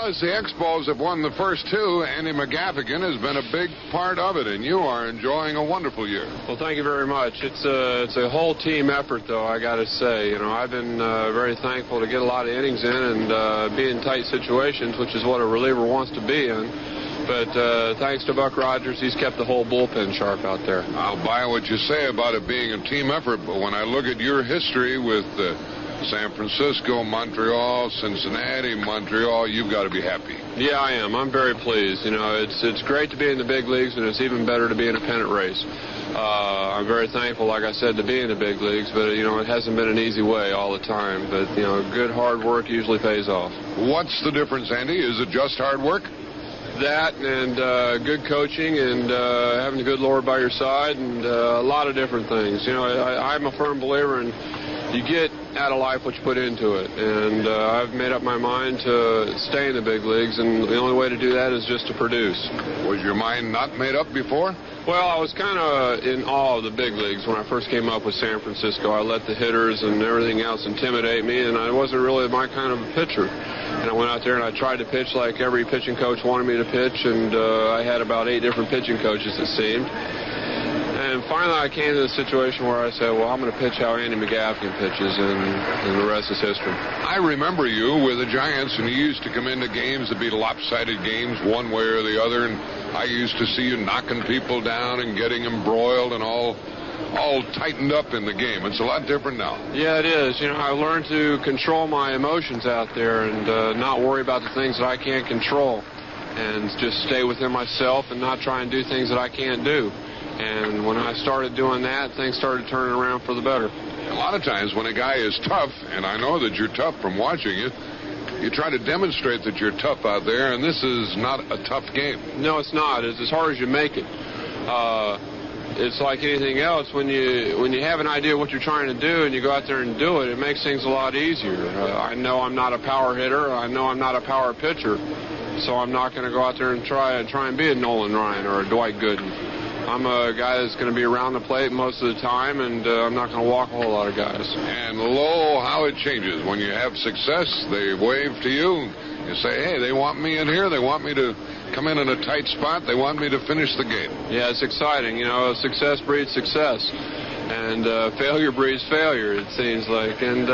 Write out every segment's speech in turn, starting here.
As the Expos have won the first two, Andy McGaffigan has been a big part of it, and you are enjoying a wonderful year. Well, thank you very much. It's a whole team effort, though, I got to say. I've been very thankful to get a lot of innings in and be in tight situations, which is what a reliever wants to be in. But thanks to Buck Rogers, he's kept the whole bullpen sharp out there. I'll buy what you say about it being a team effort, but when I look at your history with San Francisco, Montreal, Cincinnati, Montreal, you've got to be happy. Yeah, I am. I'm very pleased. It's great to be in the big leagues, and it's even better to be in a pennant race. I'm very thankful, like I said, to be in the big leagues, but, it hasn't been an easy way all the time. But, good hard work usually pays off. What's the difference, Andy? Is it just hard work? That and good coaching and having a good Lord by your side and a lot of different things. I'm a firm believer in you get out of life what you put into it. And I've made up my mind to stay in the big leagues, and the only way to do that is just to produce. Was your mind not made up before? Well, I was kind of in awe of the big leagues when I first came up with San Francisco. I let the hitters and everything else intimidate me, and I wasn't really my kind of a pitcher. And I went out there and I tried to pitch like every pitching coach wanted me to pitch, and I had about 8 different pitching coaches, it seemed. And finally I came to the situation where I said, well, I'm going to pitch how Andy McGaffigan pitches, and the rest is history. I remember you with the Giants, and you used to come into games to be lopsided games one way or the other, and I used to see you knocking people down and getting them broiled and all tightened up in the game. It's a lot different now. Yeah, it is. I learned to control my emotions out there and not worry about the things that I can't control, and just stay within myself and not try and do things that I can't do. And when I started doing that, things started turning around for the better. A lot of times when a guy is tough, and I know that you're tough from watching you, you try to demonstrate that you're tough out there, and this is not a tough game. No, it's not. It's as hard as you make it. It's like anything else. When you have an idea of what you're trying to do and you go out there and do it, it makes things a lot easier. I know I'm not a power hitter. I know I'm not a power pitcher, so I'm not going to go out there and try and be a Nolan Ryan or a Dwight Gooden. I'm a guy that's going to be around the plate most of the time, and I'm not going to walk a whole lot of guys. And how it changes. When you have success, they wave to you. You say, hey, they want me in here. They want me to come in a tight spot. They want me to finish the game. Yeah, it's exciting. Success breeds success. And failure breeds failure, it seems like. And,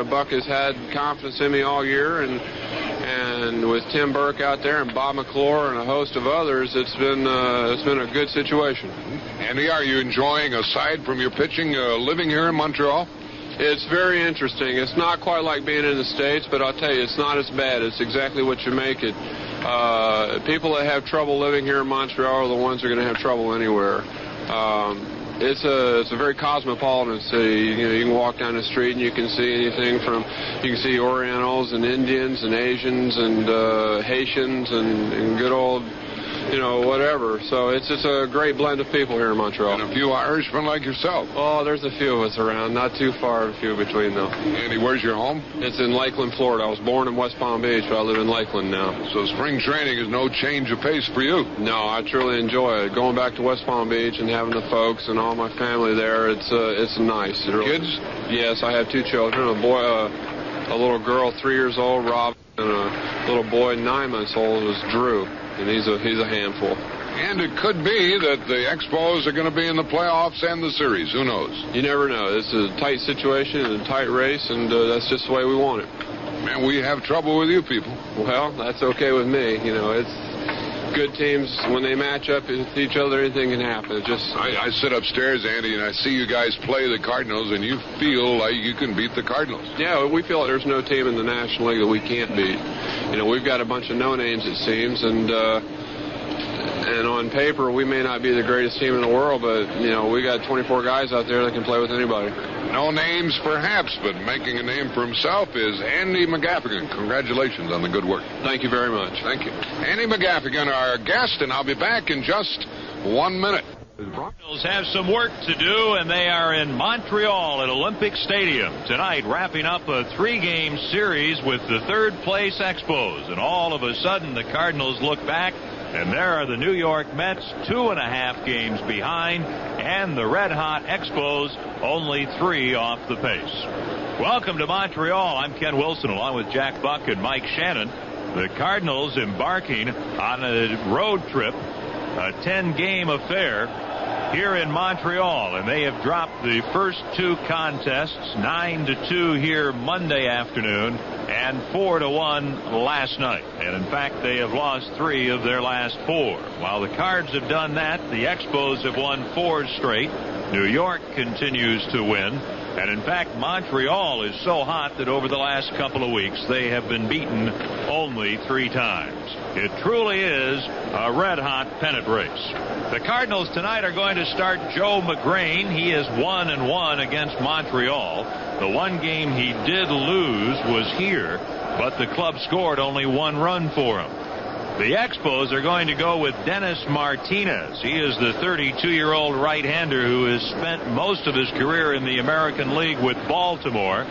Buck has had confidence in me all year, and with Tim Burke out there and Bob McClure and a host of others, it's been a good situation. Andy, are you enjoying, aside from your pitching, living here in Montreal? It's very interesting. It's not quite like being in the States, but I'll tell you, it's not as bad. It's exactly what you make it. People that have trouble living here in Montreal are the ones that are going to have trouble anywhere. It's a very cosmopolitan city. You can walk down the street and you can see anything from, you can see Orientals and Indians and Asians and Haitians and good old, whatever. So it's a great blend of people here in Montreal. And a few Irishmen like yourself. Oh, there's a few of us around. Not too far, a few between, though. Andy, where's your home? It's in Lakeland, Florida. I was born in West Palm Beach, but I live in Lakeland now. So spring training is no change of pace for you? No, I truly enjoy it. Going back to West Palm Beach and having the folks and all my family there, it's nice. Kids? Yes, I have 2 children. A boy, a little girl, 3 years old, Rob, and a little boy, 9 months old, is Drew. And he's a handful. And it could be that the Expos are going to be in the playoffs and the series. Who knows? You never know. It's a tight situation and a tight race, and that's just the way we want it. Man, we have trouble with you people. Well, that's okay with me. It's good teams, when they match up with each other, anything can happen. I sit upstairs, Andy, and I see you guys play the Cardinals, and you feel like you can beat the Cardinals. Yeah, we feel like there's no team in the National League that we can't beat. We've got a bunch of no-names, it seems, and on paper, we may not be the greatest team in the world, but, we got 24 guys out there that can play with anybody. No names, perhaps, but making a name for himself is Andy McGaffigan. Congratulations on the good work. Thank you very mumuch. Thank you. Andy McGaffigan, our guest, and I'll be back in just 1 minute. The Cardinals have some work to do, and they are in Montreal at Olympique Stadium tonight, wrapping up a 3-game series with the third-place Expos. And all of a sudden, the Cardinals look back, and there are the New York Mets 2.5 games behind, and the red-hot Expos only 3 off the pace. Welcome to Montreal. I'm Ken Wilson, along with Jack Buck and Mike Shannon. The Cardinals embarking on a road trip, a 10-game affair here in Montreal, and they have dropped the first 2 contests, 9-2 here Monday afternoon and 4-1 last night. And in fact, they have lost 3 of their last 4. While the Cards have done that, the Expos have won 4 straight. New York continues to win. And in fact, Montreal is so hot that over the last couple of weeks they have been beaten only 3 times. It truly is a red-hot pennant race. The Cardinals tonight are going to start Joe McGrain. He is 1-1 against Montreal. The one game he did lose was here, but the club scored only 1 run for him. The Expos are going to go with Dennis Martinez. He is the 32-year-old right-hander who has spent most of his career in the American League with Baltimore.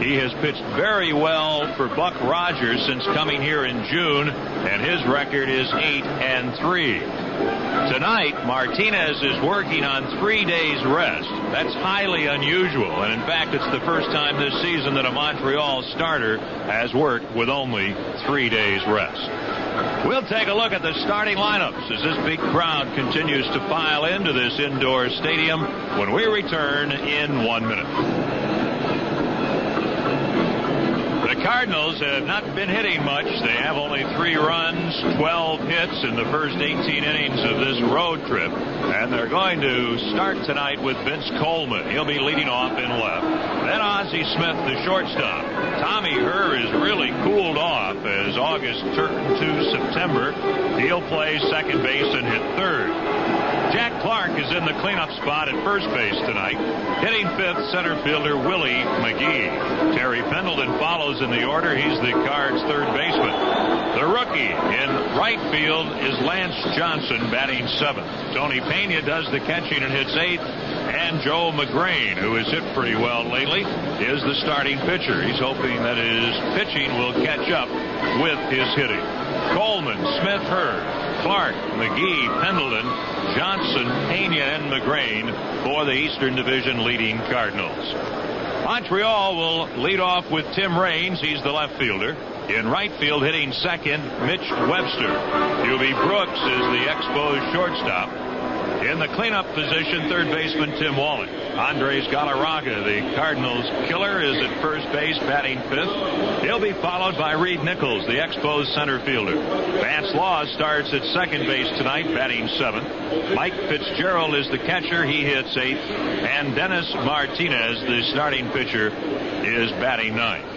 He has pitched very well for Buck Rogers since coming here in June, and his record is 8-3. Tonight, Martinez is working on 3 days rest. That's highly unusual, and in fact, it's the first time this season that a Montreal starter has worked with only 3 days rest. We'll take a look at the starting lineups as this big crowd continues to file into this indoor stadium when we return in 1 minute. The Cardinals have not been hitting much. They have only 3 runs, 12 hits in the first 18 innings of this road trip. And they're going to start tonight with Vince Coleman. He'll be leading off in left. Then Ozzie Smith, the shortstop. Tommy Herr is really cooled off as August turned to September. He'll play second base and hit third. Jack Clark is in the cleanup spot at first base tonight. Hitting fifth, center fielder Willie McGee. Terry Pendleton follows in the order. He's the Cards' third baseman. The rookie in right field is Lance Johnson, batting seventh. Tony Pena does the catching and hits eighth. And Joe McGrain, who has hit pretty well lately, is the starting pitcher. He's hoping that his pitching will catch up with his hitting. Coleman, Smith, Hurd, Clark, McGee, Pendleton, Johnson, Pena, and McGrain for the Eastern Division leading Cardinals. Montreal will lead off with Tim Raines. He's the left fielder. In right field, hitting second, Mitch Webster. Hubie Brooks is the Expos shortstop. In the cleanup position, third baseman Tim Wallach. Andres Galarraga, the Cardinals killer, is at first base, batting fifth. He'll be followed by Reed Nichols, the Expos center fielder. Vance Law starts at second base tonight, batting seventh. Mike Fitzgerald is the catcher. He hits eighth. And Dennis Martinez, the starting pitcher, is batting ninth.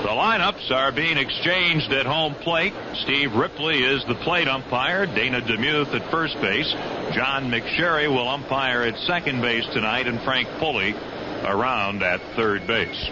The lineups are being exchanged at home plate. Steve Ripley is the plate umpire. Dana DeMuth at first base. John McSherry will umpire at second base tonight, and Frank Pulley around at third base.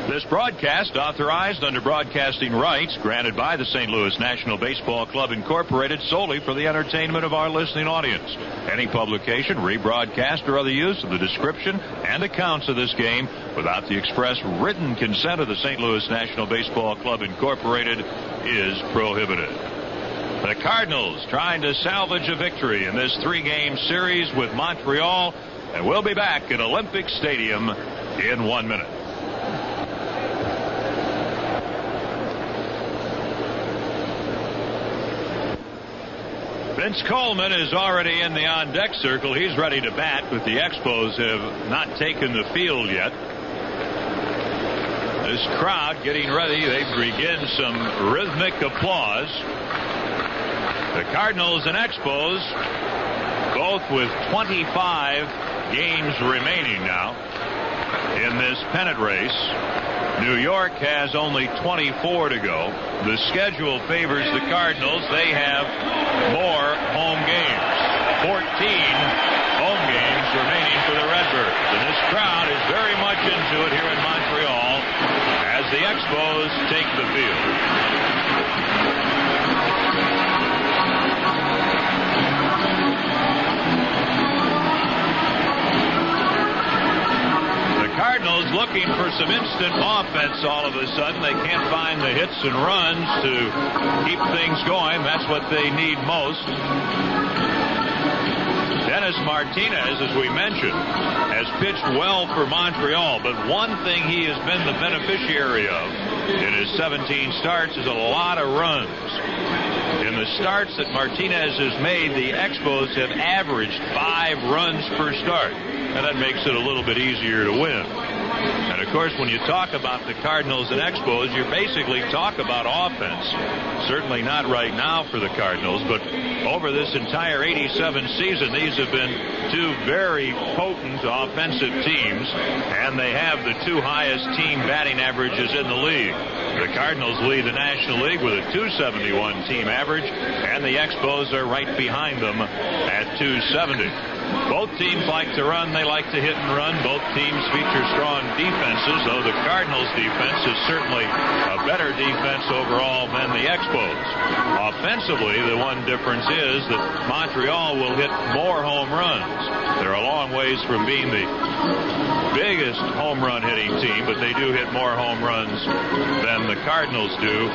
This broadcast authorized under broadcasting rights granted by the St. Louis National Baseball Club Incorporated solely for the entertainment of our listening audience. Any publication, rebroadcast, or other use of the description and accounts of this game without the express written consent of the St. Louis National Baseball Club Incorporated is prohibited. The Cardinals trying to salvage a victory in this 3-game series with Montreal, and we'll be back at Olympic Stadium in 1 minute. Vince Coleman is already in the on-deck circle. He's ready to bat, but the Expos have not taken the field yet. This crowd getting ready. They begin some rhythmic applause. The Cardinals and Expos both with 25 games remaining now in this pennant race. New York has only 24 to go. The schedule favors the Cardinals. They have more home games. 14 home games remaining for the Redbirds. And this crowd is very much into it here in Montreal as the Expos take the field. Cardinals looking for some instant offense all of a sudden. They can't find the hits and runs to keep things going. That's what they need most. Dennis Martinez, as we mentioned, has pitched well for Montreal, but one thing he has been the beneficiary of in his 17 starts is a lot of runs. In the starts that Martinez has made, the Expos have averaged 5 runs per start, and that makes it a little bit easier to win. And of course, when you talk about the Cardinals and Expos, you basically talk about offense. Certainly not right now for the Cardinals, but over this entire 87 season, these have been two very potent offensive teams, and they have the 2 highest team batting averages in the league. The Cardinals lead the National League with a .271 team average, and the Expos are right behind them at .270. Both teams like to run. They like to hit and run. Both teams feature strong defenses, though the Cardinals' defense is certainly a better defense overall than the Expos. Offensively, the one difference is that Montreal will hit more home runs. They're a long ways from being the biggest home run hitting team, but they do hit more home runs than the Cardinals do,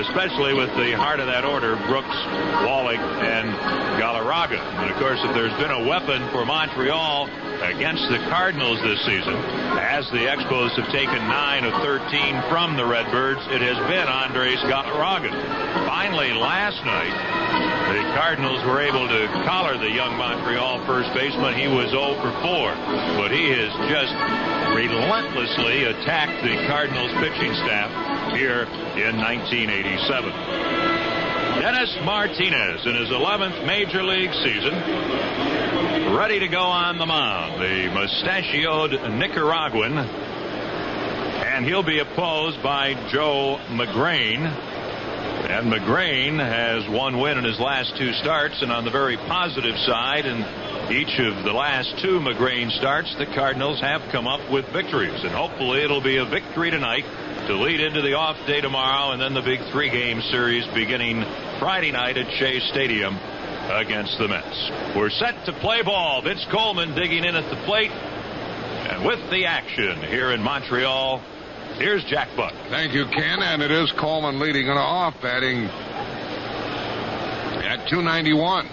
especially with the heart of that order, Brooks, Wallach, and Galarraga. And of course, if there's been a weapon for Montreal against the Cardinals this season, as the Expos have taken 9 of 13 from the Redbirds, it has been Andres Galarraga. Finally, last night, the Cardinals were able to collar the young Montreal first baseman. He was 0 for 4, but he has just relentlessly attacked the Cardinals pitching staff here in 1987. Dennis Martinez in his 11th Major League season, ready to go on the mound, the mustachioed Nicaraguan, and he'll be opposed by Joe McGrain. And McGrain has 1 win in his last 2 starts, and on the very positive side, in each of the last 2 McGrain starts, the Cardinals have come up with victories, and hopefully it'll be a victory tonight to lead into the off day tomorrow, and then the big 3-game series beginning Friday night at Shea Stadium against the Mets. We're set to play ball. Vince Coleman digging in at the plate, and with the action here in Montreal, here's Jack Buck. Thank you, Ken. And it is Coleman leading it off, batting at .291.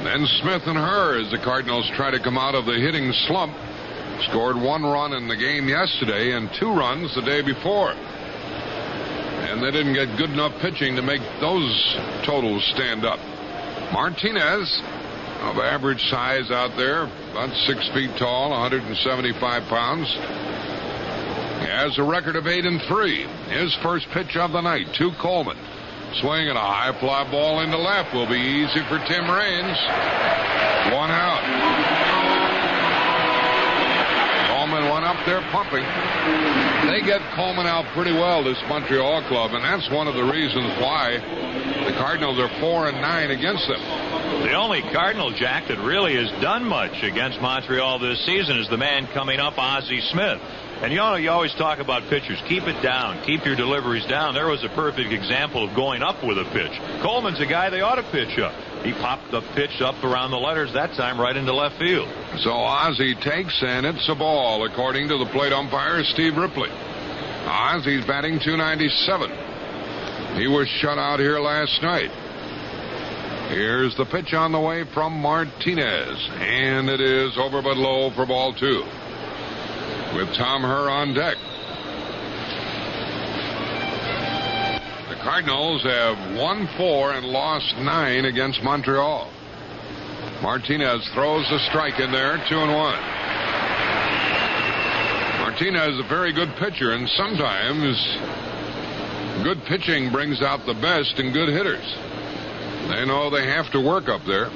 Then Smith and Herr as the Cardinals try to come out of the hitting slump. Scored 1 run in the game yesterday and 2 runs the day before. And they didn't get good enough pitching to make those totals stand up. Martinez, of average size out there, about 6 feet tall, 175 pounds. He has a record of 8 and 3. His first pitch of the night to Coleman. Swing and a high fly ball into left will be easy for Tim Raines. 1 out. Coleman went up there pumping. They get Coleman out pretty well, this Montreal club, and that's one of the reasons why the Cardinals are 4-9 against them. The only Cardinal, Jack, that really has done much against Montreal this season is the man coming up, Ozzie Smith. And you know, you always talk about pitchers. Keep it down. Keep your deliveries down. There was a perfect example of going up with a pitch. Coleman's a guy they ought to pitch up. He popped the pitch up around the letters that time right into left field. So Ozzie takes, and it's a ball, according to the plate umpire, Steve Ripley. Ozzie's batting .297. He was shut out here last night. Here's the pitch on the way from Martinez, and it is over but low for ball 2. With Tom Herr on deck. The Cardinals have won 4 and lost 9 against Montreal. Martinez throws the strike in there, 2-1. Martinez is a very good pitcher, and sometimes good pitching brings out the best in good hitters. They know they have to work up there.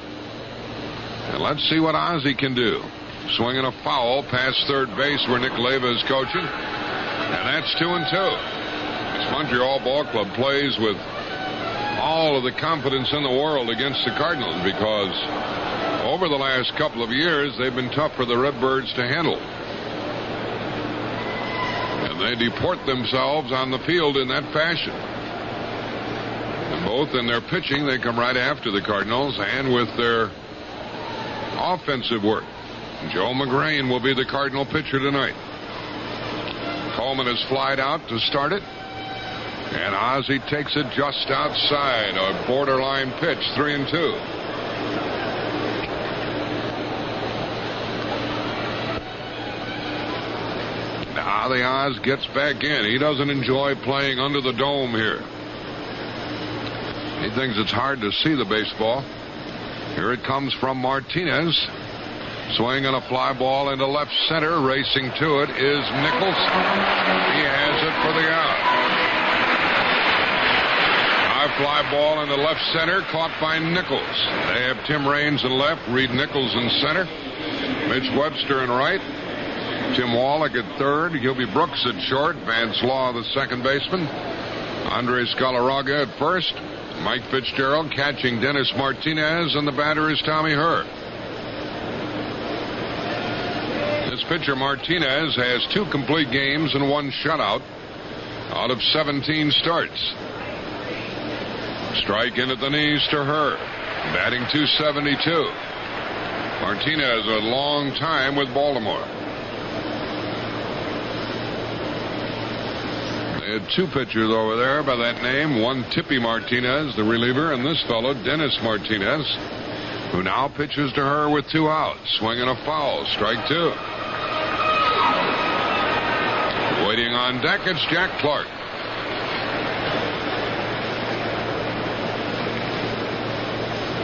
And let's see what Ozzie can do. Swinging a foul past third base where Nick Leva is coaching. And that's 2-2. This Montreal ball club plays with all of the confidence in the world against the Cardinals because over the last couple of years they've been tough for the Redbirds to handle. And they deport themselves on the field in that fashion. And both in their pitching, they come right after the Cardinals, and with their offensive work. Joe McGrain will be the Cardinal pitcher tonight. Coleman has flied out to start it. And Ozzie takes it just outside. A borderline pitch, 3-2. Adiaz gets back in. He doesn't enjoy playing under the dome here. He thinks it's hard to see the baseball. Here it comes from Martinez. Swing and a fly ball into left center. Racing to it is Nichols. He has it for the out. High fly ball into left center, caught by Nichols. They have Tim Raines in left, Reed Nichols in center, Mitch Webster in right, Tim Wallach at third, Gilby Brooks at short, Vance Law the second baseman, Andres Galarraga at first, Mike Fitzgerald catching Dennis Martinez, and the batter is Tommy Herr. This pitcher Martinez has 2 complete games and 1 shutout out of 17 starts. Strike in at the knees to Herr, batting .272. Martinez a long time with Baltimore. They had 2 pitchers over there by that name. One Tippy Martinez, the reliever, and this fellow Dennis Martinez, who now pitches to Herr with 2 outs. Swinging a foul, strike 2. Waiting on deck, it's Jack Clark.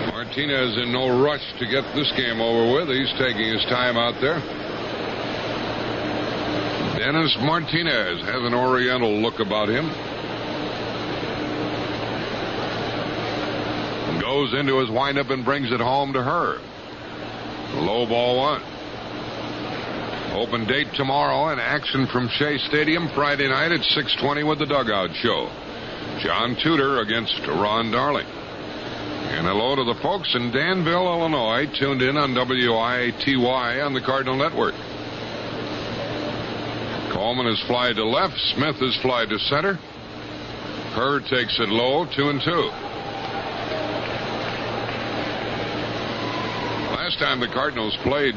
Martinez in no rush to get this game over with. He's taking his time out there. Dennis Martinez has an oriental look about him. Goes into his windup and brings it home to Herr. Low ball 1. Open date tomorrow and action from Shea Stadium Friday night at 6:20 with the Dugout Show. John Tudor against Ron Darling. And hello to the folks in Danville, Illinois, tuned in on WITY on the Cardinal Network. Coleman has flied to left. Smith has flied to center. Herr takes it low, 2-2. Last time the Cardinals played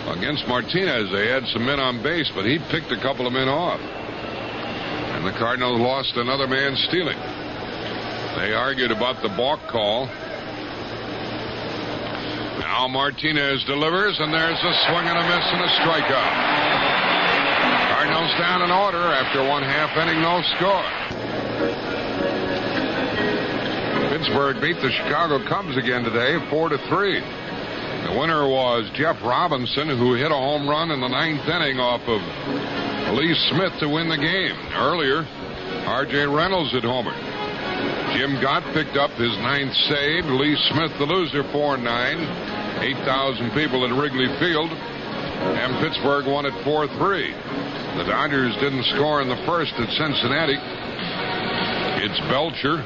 against Martinez, they had some men on base, but he picked a couple of men off. And the Cardinals lost another man stealing. They argued about the balk call. Now Martinez delivers, and there's a swing and a miss and a strikeout. Cardinals down in order after 1/2 inning, no score. Pittsburgh beat the Chicago Cubs again today, 4-3. The winner was Jeff Robinson, who hit a home run in the 9th inning off of Lee Smith to win the game. Earlier, R.J. Reynolds had homered. Jim Gott picked up his 9th save. Lee Smith, the loser, 4-9. 8,000 people at Wrigley Field. And Pittsburgh won at 4-3. The Dodgers didn't score in the first at Cincinnati. It's Belcher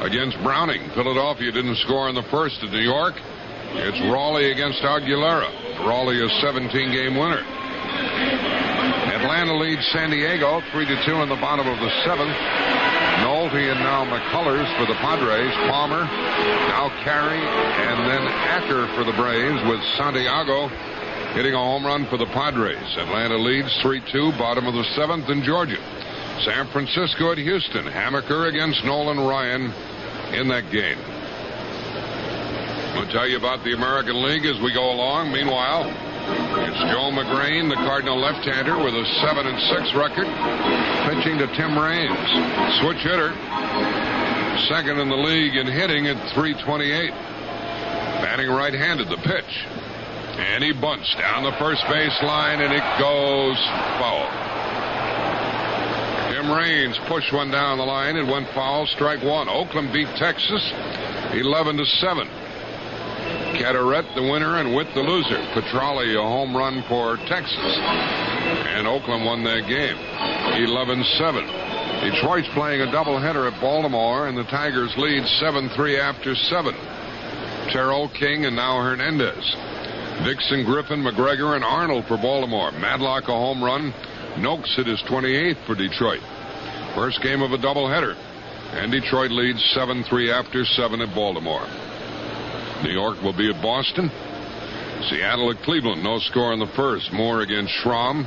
against Browning. Philadelphia didn't score in the first at New York. It's Raleigh against Aguilera. Raleigh a 17-game winner. Atlanta leads San Diego 3-2 in the bottom of the 7th. Nolte and now McCullers for the Padres. Palmer, now Carey, and then Acker for the Braves, with Santiago hitting a home run for the Padres. Atlanta leads 3-2, bottom of the 7th in Georgia. San Francisco at Houston. Hammaker against Nolan Ryan in that game. We'll tell you about the American League as we go along. Meanwhile, it's Joe McGrain, the Cardinal left-hander, with a 7-6 record, pitching to Tim Raines. Switch hitter, second in the league in hitting at .328. Batting right-handed, the pitch. And he bunts down the first base line, and it goes foul. Tim Raines pushed one down the line. It went foul, strike 1. Oakland beat Texas 11-7. Carteret the winner and Witt the loser. Petralli a home run for Texas. And Oakland won that game 11-7. Detroit's playing a doubleheader at Baltimore, and the Tigers lead 7-3 after 7. Terrell, King, and now Hernandez. Dixon, Griffin, McGregor, and Arnold for Baltimore. Madlock a home run. Noakes hit his 28th for Detroit. First game of a doubleheader. And Detroit leads 7-3 after 7 at Baltimore. New York will be at Boston. Seattle at Cleveland. No score in the first. Moore against Schramm.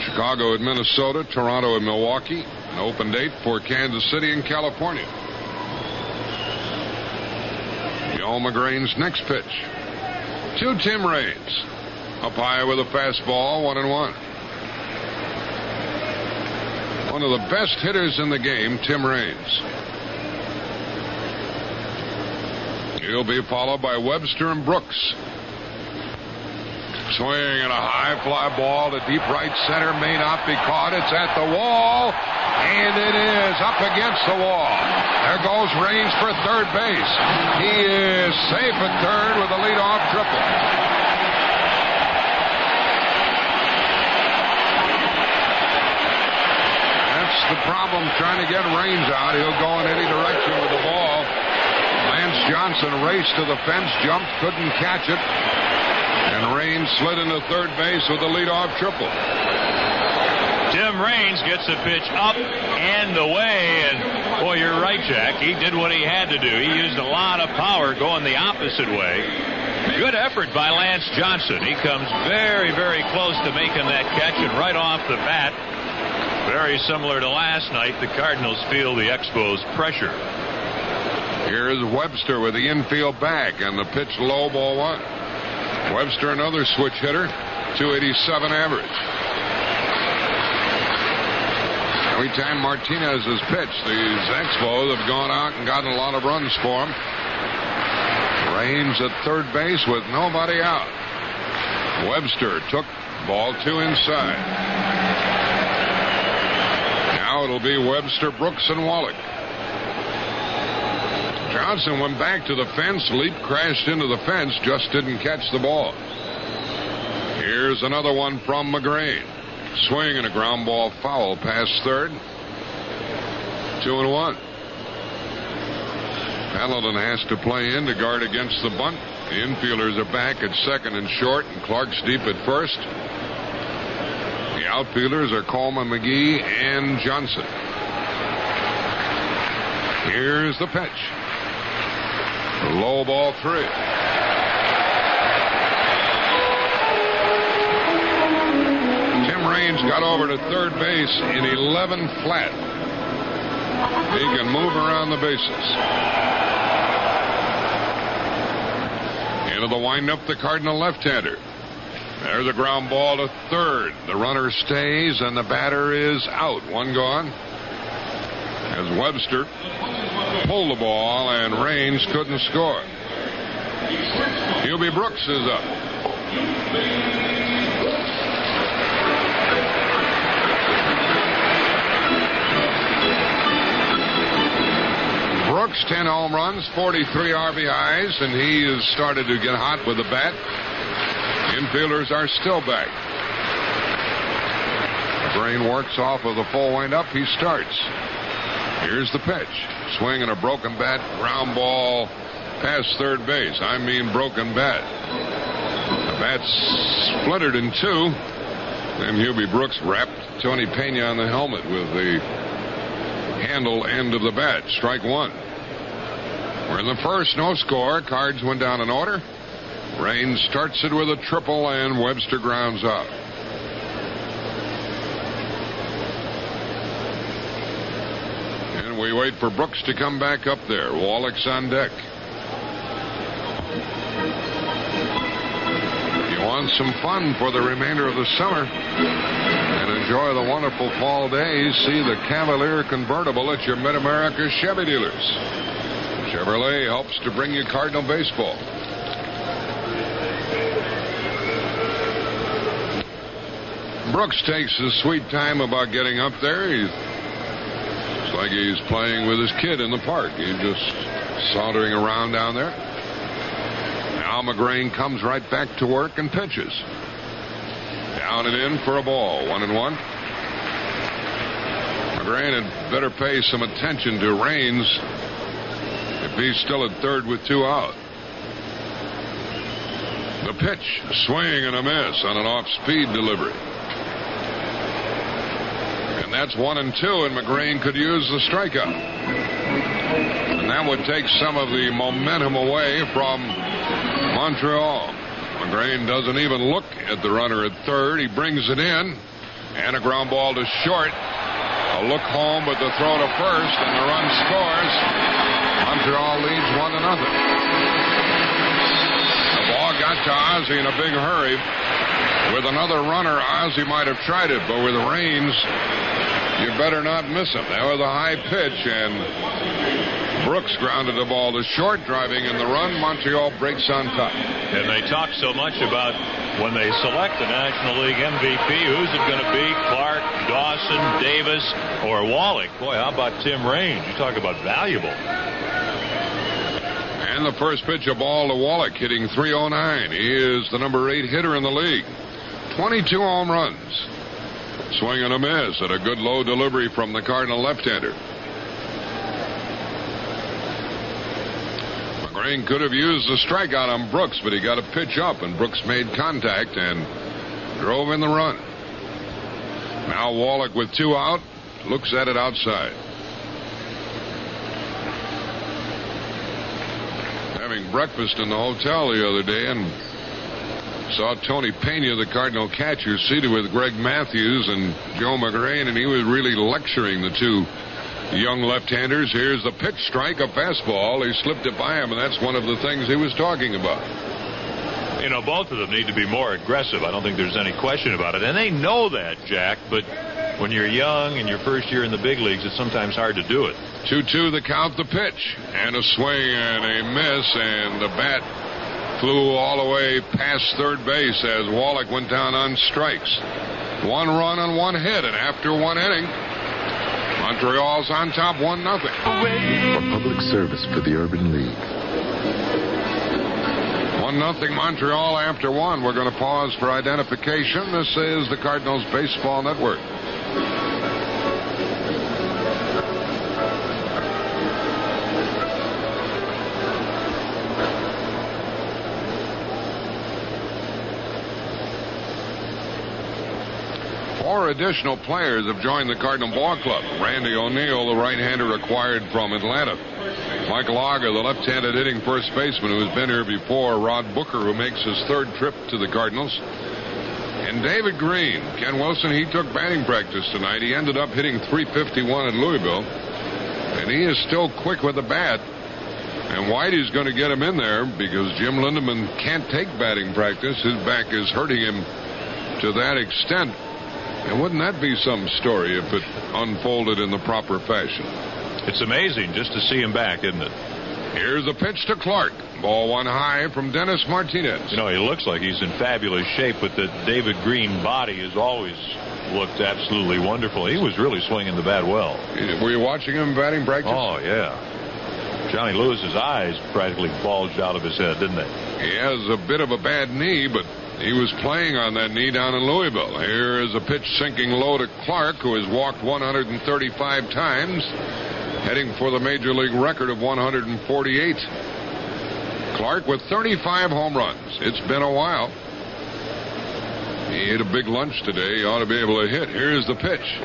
Chicago at Minnesota. Toronto at Milwaukee. An open date for Kansas City and California. Joe McGrain's next pitch to Tim Raines. Up high with a fastball, 1-1. One of the best hitters in the game, Tim Raines. He'll be followed by Webster and Brooks. Swing and a high fly ball to deep right center. May not be caught. It's at the wall. And it is up against the wall. There goes Raines for third base. He is safe at third with a leadoff triple. That's the problem, trying to get Raines out. He'll go in any direction with the ball. Lance Johnson raced to the fence, jumped, couldn't catch it. And Raines slid into third base with a leadoff triple. Tim Raines gets the pitch up and away, and boy, you're right, Jack. He did what he had to do. He used a lot of power going the opposite way. Good effort by Lance Johnson. He comes very, very close to making that catch, and right off the bat, very similar to last night, the Cardinals feel the Expos' pressure. Here's Webster with the infield bag, and the pitch low, ball one. Webster, another switch hitter, 287 average. Every time Martinez has pitched, these Expos have gone out and gotten a lot of runs for him. Raines at third base with nobody out. Webster took ball 2 inside. Now it'll be Webster, Brooks, and Wallach. Johnson went back to the fence, leaped, crashed into the fence, just didn't catch the ball. Here's another one from McGrain. Swing and a ground ball foul past third. 2-1. Pendleton has to play in to guard against the bunt. The infielders are back at second and short, and Clark's deep at first. The outfielders are Coleman, McGee, and Johnson. Here's the pitch. Low ball 3. Tim Raines got over to third base in 11 flat. He can move around the bases. Into the windup, the Cardinal left-hander. There's a ground ball to third. The runner stays, and the batter is out. One gone. As Webster pulled the ball, and Raines couldn't score. Hubie Brooks is up. Brooks, 10 home runs, 43 RBIs, and he has started to get hot with the bat. Infielders are still back. McGrain works off of the full windup. He starts. Here's the pitch. Swing and a broken bat. Ground ball past third base. I mean broken bat. The bat splintered in 2. Then Hubie Brooks wrapped Tony Pena on the helmet with the handle end of the bat. Strike 1. We're in the first. No score. Cards went down in order. Raines starts it with a triple, and Webster grounds out. And we wait for Brooks to come back up there. Wallach's on deck. You want some fun for the remainder of the summer and enjoy the wonderful fall days? See the Cavalier convertible at your Mid-America Chevy dealers. Chevrolet helps to bring you Cardinal baseball. Brooks takes his sweet time about getting up there. It's like he's playing with his kid in the park. He's just sauntering around down there. Now McGrain comes right back to work and pitches. Down and in for a ball. 1-1. McGrain had better pay some attention to Raines if he's still at third with 2 out. The pitch, swing and a miss on an off-speed delivery. And that's 1-2, and McGrain could use the strikeout. And that would take some of the momentum away from Montreal. McGrain doesn't even look at the runner at third. He brings it in, and a ground ball to short. A look home, but the throw to first, and the run scores. Montreal leads 1-0. The ball got to Ozzie in a big hurry. With another runner, Ozzie might have tried it, but with Raines You better not miss him. That was a high pitch, and Brooks grounded the ball to short, driving in the run. Montreal breaks on top. And they talk so much about when they select the National League MVP, who's it going to be? Clark, Dawson, Davis, or Wallach? Boy, how about Tim Raines? You talk about valuable. And the first pitch, a ball to Wallach, hitting .309. He is the number 8 hitter in the league. 22 home runs. Swing and a miss at a good low delivery from the Cardinal left-hander. McGrain could have used the strikeout on Brooks, but he got a pitch up, and Brooks made contact and drove in the run. Now Wallach with 2 out, looks at it outside. Having breakfast in the hotel the other day and saw Tony Pena, the Cardinal catcher, seated with Greg Matthews and Joe McGrain, and he was really lecturing the two young left-handers. Here's the pitch, strike, a fastball. He slipped it by him, and that's one of the things he was talking about. You know, both of them need to be more aggressive. I don't think there's any question about it. And they know that, Jack, but when you're young and your first year in the big leagues, it's sometimes hard to do it. 2-2 the count, the pitch. And a swing and a miss, and the bat flew all the way past third base as Wallach went down on strikes. 1 run and 1 hit, and after 1 inning, Montreal's on top 1-0. For public service for the Urban League. 1-0 Montreal after 1. We're going to pause for identification. This is the Cardinals Baseball Network. Four additional players have joined the Cardinal Ball Club. Randy O'Neill, the right-hander acquired from Atlanta. Michael Aga, the left-handed hitting first baseman who's been here before. Rod Booker, who makes his 3rd trip to the Cardinals. And David Green. Ken Wilson, he took batting practice tonight. He ended up hitting .351 at Louisville. And he is still quick with the bat. And Whitey's going to get him in there because Jim Lindemann can't take batting practice. His back is hurting him to that extent. And wouldn't that be some story if it unfolded in the proper fashion? It's amazing just to see him back, isn't it? Here's a pitch to Clark. Ball 1 high from Dennis Martinez. You know, he looks like he's in fabulous shape, but the David Green body has always looked absolutely wonderful. He was really swinging the bat well. Were you watching him batting practice? Oh, yeah. Johnny Lewis's eyes practically bulged out of his head, didn't they? He has a bit of a bad knee, but he was playing on that knee down in Louisville. Here is a pitch sinking low to Clark, who has walked 135 times, heading for the major league record of 148. Clark with 35 home runs. It's been a while. He ate a big lunch today. He ought to be able to hit. Here's the pitch.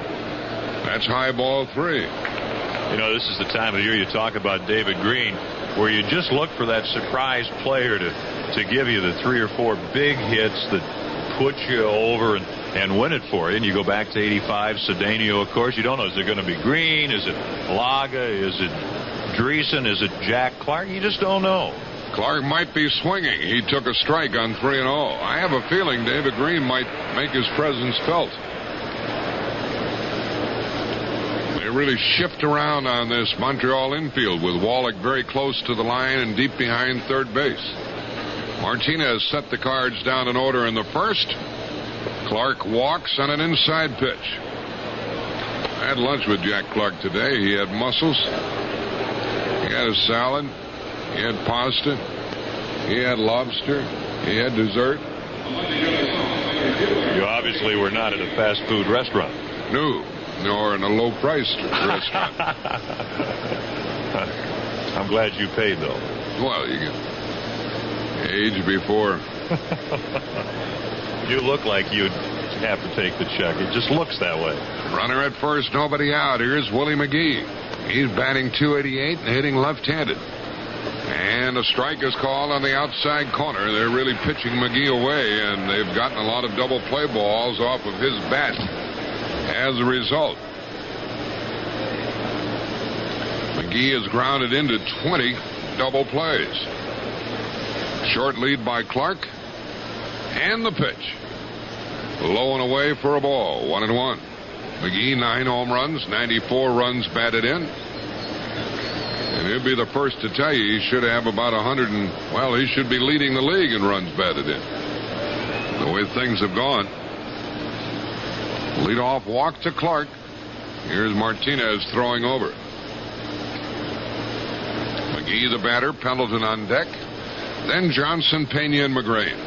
That's high ball 3. You know, this is the time of the year you talk about David Green, where you just look for that surprise player to give you the 3 or 4 big hits that put you over and win it for you. And you go back to 85, Cedeno, of course. You don't know, is it going to be Green? Is it Laga? Is it Dreesen? Is it Jack Clark? You just don't know. Clark might be swinging. He took a strike on 3-0. I have a feeling David Green might make his presence felt. They really shift around on this Montreal infield with Wallach very close to the line and deep behind third base. Martinez set the cards down in order in the first. Clark walks on an inside pitch. I had lunch with Jack Clark today. He had mussels. He had a salad. He had pasta. He had lobster. He had dessert. You obviously were not at a fast food restaurant. No, nor in a low-priced restaurant. I'm glad you paid, though. Well, you get age before. You look like you'd have to take the check. It just looks that way. Runner at first, nobody out. Here's Willie McGee. He's batting .288 and hitting left-handed. And a strike is called on the outside corner. They're really pitching McGee away, and they've gotten a lot of double play balls off of his bat as a result. McGee is grounded into 20 double plays. Short lead by Clark. And the pitch. Low and away for a ball. 1-1. McGee, 9 home runs, 94 runs batted in. And he'll be the first to tell you he should have about 100 and, well, he should be leading the league in runs batted in. The way things have gone. Leadoff walk to Clark. Here's Martinez throwing over. McGee the batter, Pendleton on deck. Then Johnson, Pena, and McGrain.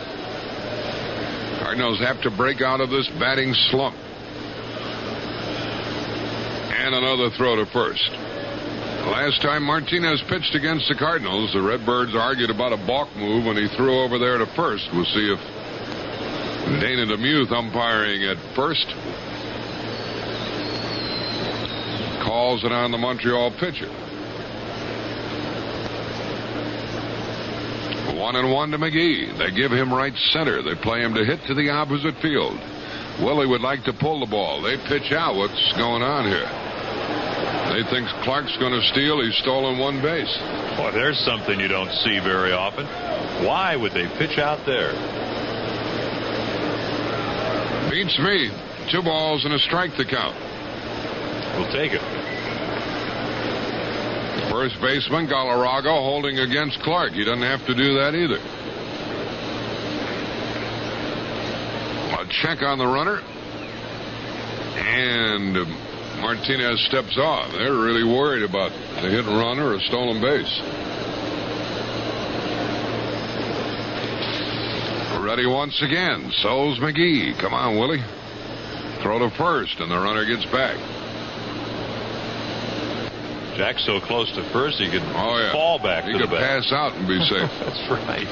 Cardinals have to break out of this batting slump. And another throw to first. Last time Martinez pitched against the Cardinals, the Redbirds argued about a balk move when he threw over there to first. We'll see if Dana DeMuth umpiring at first calls it on the Montreal pitcher. 1-1 to McGee. They give him right center. They play him to hit to the opposite field. Willie would like to pull the ball. They pitch out. What's going on here? They think Clark's going to steal. He's stolen one base. Boy, there's something you don't see very often. Why would they pitch out there? Beats me. 2 balls and a strike to count. We'll take it. First baseman Galarraga holding against Clark. He doesn't have to do that either. A check on the runner. And Martinez steps off. They're really worried about the hit and run or a stolen base. Ready once again. So's McGee. Come on, Willie. Throw to first, and the runner gets back. Jack's so close to first he could fall back to the back. He could pass out and be safe. That's right.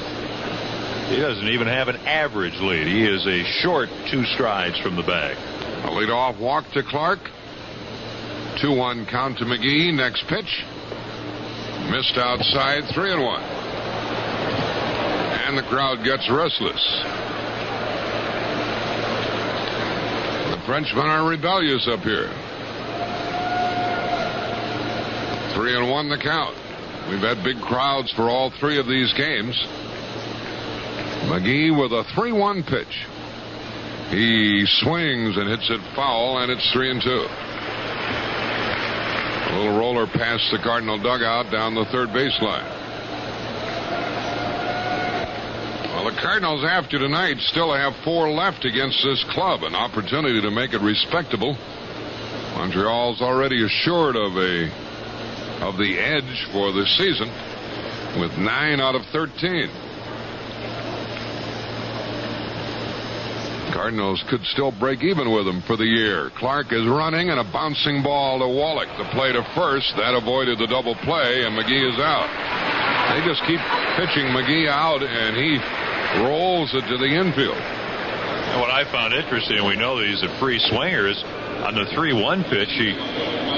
He doesn't even have an average lead. He is a short 2 strides from the bag. A leadoff walk to Clark. 2-1 count to McGee. Next pitch. Missed outside. 3-1. And the crowd gets restless. The Frenchmen are rebellious up here. 3-1 the count. We've had big crowds for all 3 of these games. McGee with a 3-1 pitch. He swings and hits it foul, and it's 3-2. A little roller past the Cardinal dugout down the third baseline. Well, the Cardinals after tonight still have 4 left against this club, an opportunity to make it respectable. Montreal's already assured of the edge for the season with 9 out of 13. Cardinals could still break even with them for the year. Clark is running, and a bouncing ball to Wallach. The play to first. That avoided the double play, and McGee is out. They just keep pitching McGee out, and he rolls it to the infield. And what I found interesting, we know that he's a free swinger, is on the 3-1 pitch, he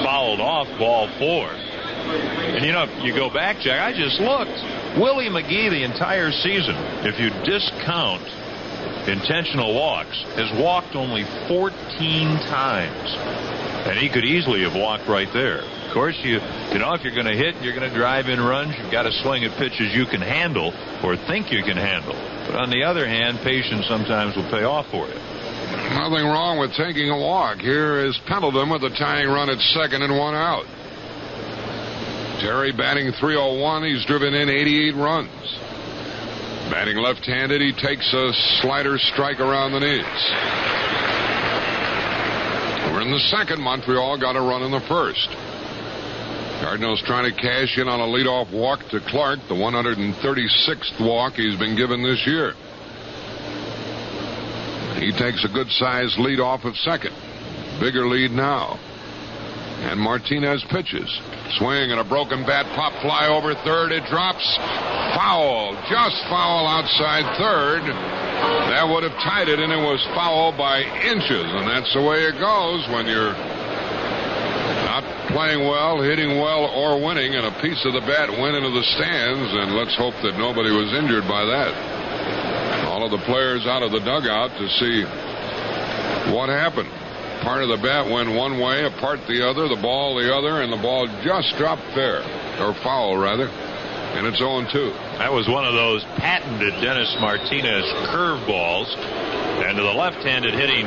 fouled off ball 4. And, you go back, Jack, I just looked. Willie McGee the entire season, if you discount intentional walks, has walked only 14 times. And he could easily have walked right there. Of course, if you're going to hit, you're going to drive in runs, you've got to swing at pitches you can handle or think you can handle. But on the other hand, patience sometimes will pay off for you. Nothing wrong with taking a walk. Here is Pendleton with a tying run at second and 1 out. Terry batting .301. He's driven in 88 runs. Batting left-handed, he takes a slider strike around the knees. We're in the second. Montreal got a run in the first. Cardinals trying to cash in on a leadoff walk to Clark, the 136th walk he's been given this year. He takes a good-sized lead off at second. Bigger lead now. And Martinez pitches. Swing and a broken bat, pop fly over third. It drops. Foul. Just foul outside third. That would have tied it, and it was foul by inches. And that's the way it goes when you're not playing well, hitting well, or winning, and a piece of the bat went into the stands. And let's hope that nobody was injured by that. All of the players out of the dugout to see what happened. Part of the bat went one way, a part the other, the ball the other, and the ball just dropped fair, or foul rather, and it's 0-2. That was one of those patented Dennis Martinez curveballs, and to the left-handed hitting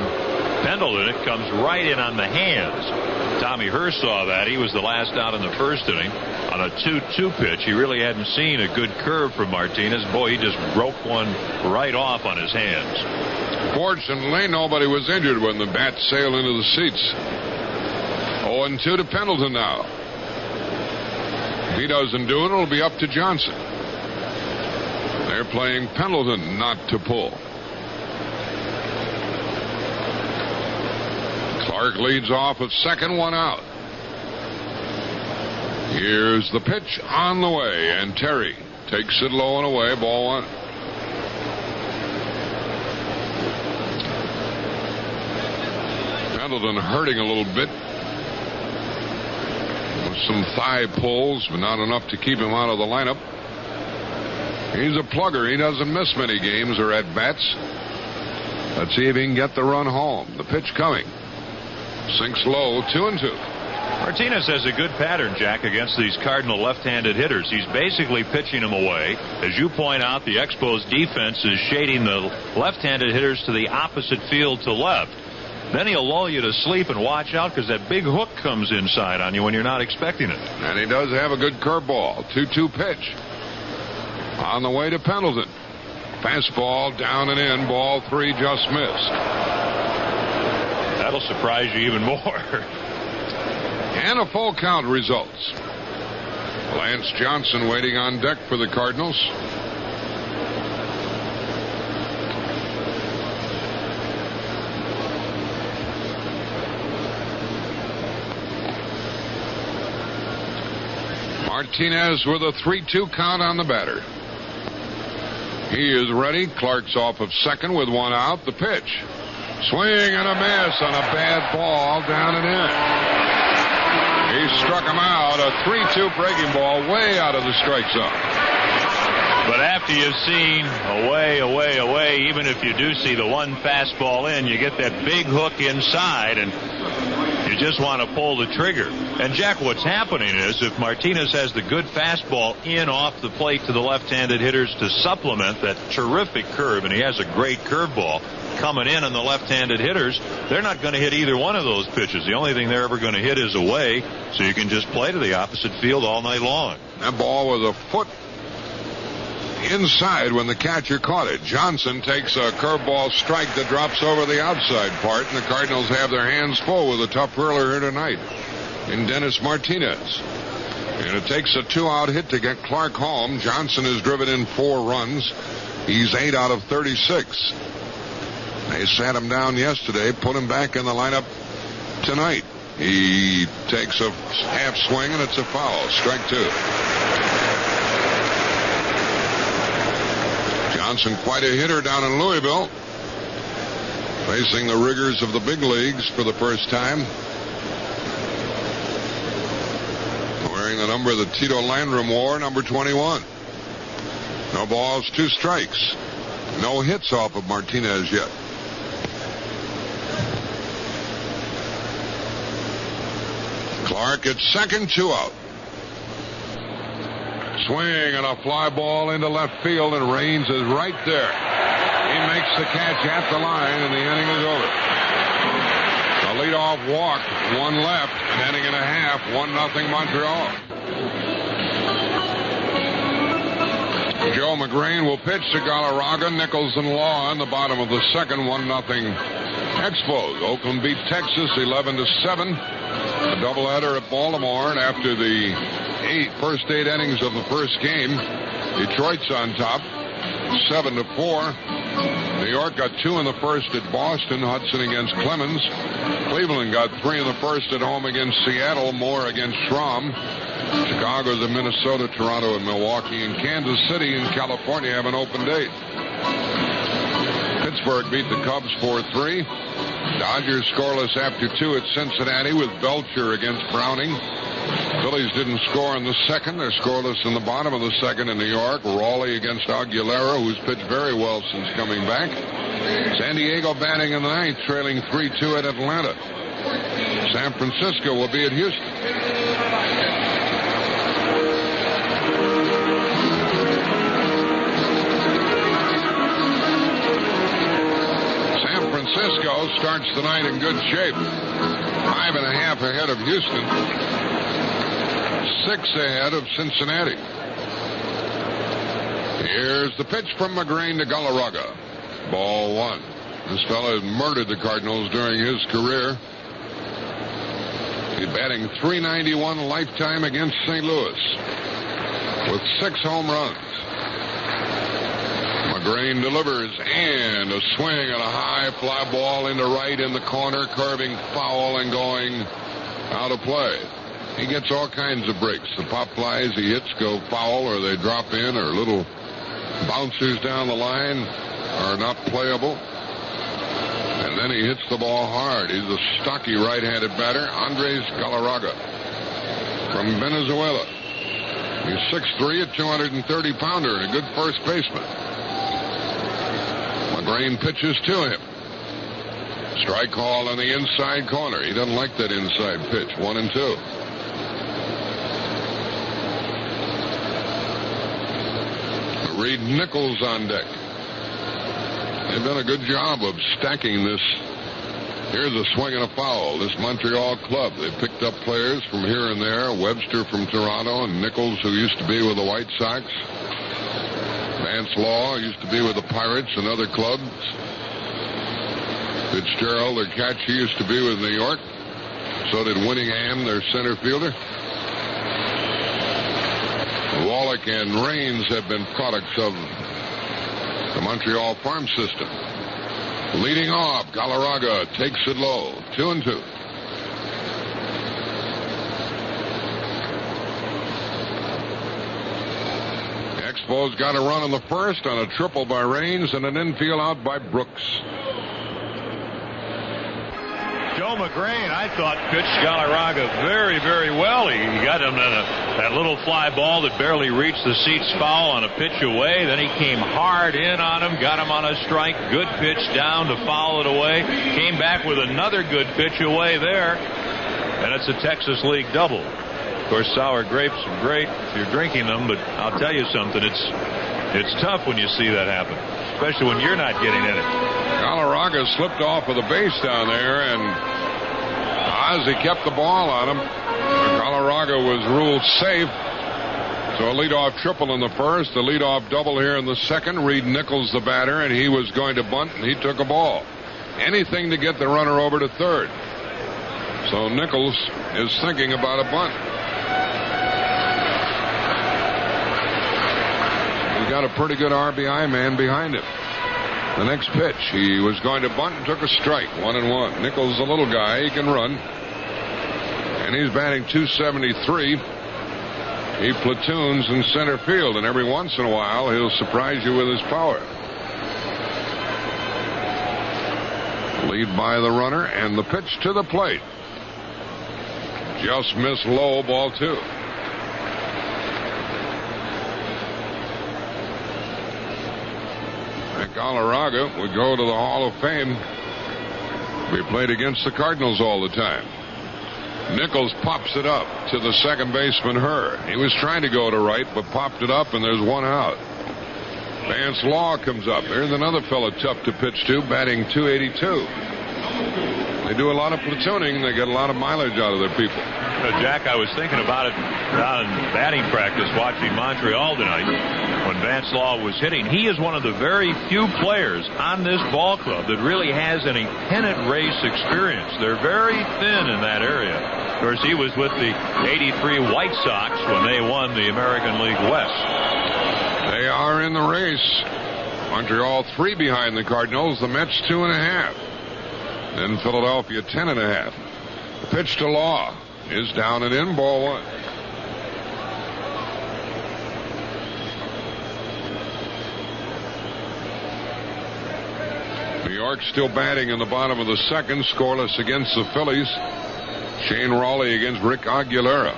Pendleton, it comes right in on the hands. Tommy Hurst saw that. He was the last out in the first inning on a 2-2 pitch. He really hadn't seen a good curve from Martinez. Boy, he just broke one right off on his hands. Fortunately, nobody was injured when the bat sailed into the seats. 0-2 to Pendleton now. If he doesn't do it, it'll be up to Johnson. They're playing Pendleton not to pull. Clark leads off at second, one out. Here's the pitch on the way, and Terry takes it low and away, ball one. Pendleton hurting a little bit with some thigh pulls, but not enough to keep him out of the lineup. He's a plugger. He doesn't miss many games or at bats. Let's see if he can get the run home. The pitch coming. Sinks low, 2-2. Martinez has a good pattern, Jack, against these Cardinal left-handed hitters. He's basically pitching them away. As you point out, the Expos defense is shading the left-handed hitters to the opposite field to left. Then he'll lull you to sleep, and watch out because that big hook comes inside on you when you're not expecting it. And he does have a good curveball. 2-2 pitch. On the way to Pendleton. Fastball down and in. Ball three, just missed. That'll surprise you even more. And a full count results. Lance Johnson waiting on deck for the Cardinals. Martinez with a 3-2 count on the batter. He is ready. Clark's off of second with one out. The pitch. Swing and a miss on a bad ball down and in. He struck him out. A 3-2 breaking ball way out of the strike zone. But after you've seen away, even if you do see the one fastball in, you get that big hook inside, and you just want to pull the trigger. And, Jack, what's happening is if Martinez has the good fastball in off the plate to the left-handed hitters to supplement that terrific curve, and he has a great curveball coming in on the left-handed hitters, they're not going to hit either one of those pitches. The only thing they're ever going to hit is away, so you can just play to the opposite field all night long. That ball was a foot inside when the catcher caught it. Johnson takes a curveball strike that drops over the outside part, and the Cardinals have their hands full with a tough hurler here tonight in Dennis Martinez. And it takes a 2-out hit to get Clark home. Johnson has driven in 4 runs. He's 8 out of 36. They sat him down yesterday, put him back in the lineup tonight. He takes a half swing, and it's a foul. Strike 2. Johnson, quite a hitter down in Louisville, facing the rigors of the big leagues for the first time. Wearing the number that Tito Landrum wore, number 21. No balls, 2 strikes. No hits off of Martinez yet. Clark at second, 2 out. Swing and a fly ball into left field, and Raines is right there. He makes the catch at the line, and the inning is over. The leadoff walk, 1 left, an inning and a half, 1-0 Montreal. Joe McGrain will pitch to Galarraga. Nichols and Law in the bottom of the second, 1-0 Expos. Oakland beat Texas 11-7. A doubleheader at Baltimore, and after the first 8 innings of the first game, Detroit's on top, 7-4. New York got 2 in the first at Boston. Hudson against Clemens. Cleveland got 3 in the first at home against Seattle. Moore against Schramm. Chicago's in Minnesota, Toronto, and Milwaukee. And Kansas City and California have an open date. Pittsburgh beat the Cubs 4-3. Dodgers scoreless after 2 at Cincinnati with Belcher against Browning. Phillies didn't score in the second. They're scoreless in the bottom of the second in New York. Raleigh against Aguilera, who's pitched very well since coming back. San Diego batting in the ninth, trailing 3-2 at Atlanta. San Francisco will be at Houston. San Francisco starts the night in good shape. 5.5 ahead of Houston. 6 ahead of Cincinnati. Here's the pitch from McGrain to Galarraga. Ball 1. This fella has murdered the Cardinals during his career. He's batting .391 lifetime against St. Louis with 6 home runs. McGrain delivers, and a swing and a high fly ball into right in the corner, curving foul and going out of play. He gets all kinds of breaks. The pop flies he hits go foul, or they drop in, or little bouncers down the line are not playable. And then he hits the ball hard. He's a stocky right-handed batter, Andres Galarraga from Venezuela. He's 6'3", a 230-pounder, and a good first baseman. McGrain pitches to him. Strike call on the inside corner. He doesn't like that inside pitch. 1-2. Reed Nichols on deck. They've done a good job of stacking this. Here's a swing and a foul. This Montreal club, they picked up players from here and there. Webster from Toronto, and Nichols, who used to be with the White Sox. Vance Law used to be with the Pirates and other clubs. Fitzgerald, their catcher, used to be with New York. So did Winningham, their center fielder. Wallach and Raines have been products of the Montreal farm system. Leading off, Galarraga takes it low. 2-2. Expos got a run in the first on a triple by Raines and an infield out by Brooks. Joe McGrain, I thought, pitched Galarraga very, very well. He got him that little fly ball that barely reached the seats foul on a pitch away. Then he came hard in on him, got him on a strike. Good pitch down to foul it away. Came back with another good pitch away there. And it's a Texas League double. Of course, sour grapes are great if you're drinking them, but I'll tell you something, it's tough when you see that happen, especially when you're not getting in it. Galarraga slipped off of the base down there, and Ozzie kept the ball on him. Galarraga was ruled safe. So a leadoff triple in the first, a leadoff double here in the second. Reed Nichols the batter, and he was going to bunt, and he took a ball. Anything to get the runner over to third. So Nichols is thinking about a bunt. He got a pretty good RBI man behind him. The next pitch, he was going to bunt and took a strike. 1-1. Nichols, a little guy, he can run. And he's batting .273. He platoons in center field, and every once in a while he'll surprise you with his power. Lead by the runner, and the pitch to the plate. Just missed low, ball 2. Galarraga would go to the Hall of Fame. We played against the Cardinals all the time. Nichols pops it up to the second baseman, Herr. He was trying to go to right, but popped it up, and there's one out. Vance Law comes up. There's another fella tough to pitch to, batting .282. They do a lot of platooning. They get a lot of mileage out of their people. Jack, I was thinking about it down in batting practice watching Montreal tonight when Vance Law was hitting. He is one of the very few players on this ball club that really has any pennant race experience. They're very thin in that area. Of course, he was with the '83 White Sox when they won the American League West. They are in the race. Montreal 3 behind the Cardinals. The Mets 2.5. Then Philadelphia 10.5. The pitch to Law is down and in, ball 1. New York still batting in the bottom of the second, scoreless against the Phillies. Shane Raleigh against Rick Aguilera.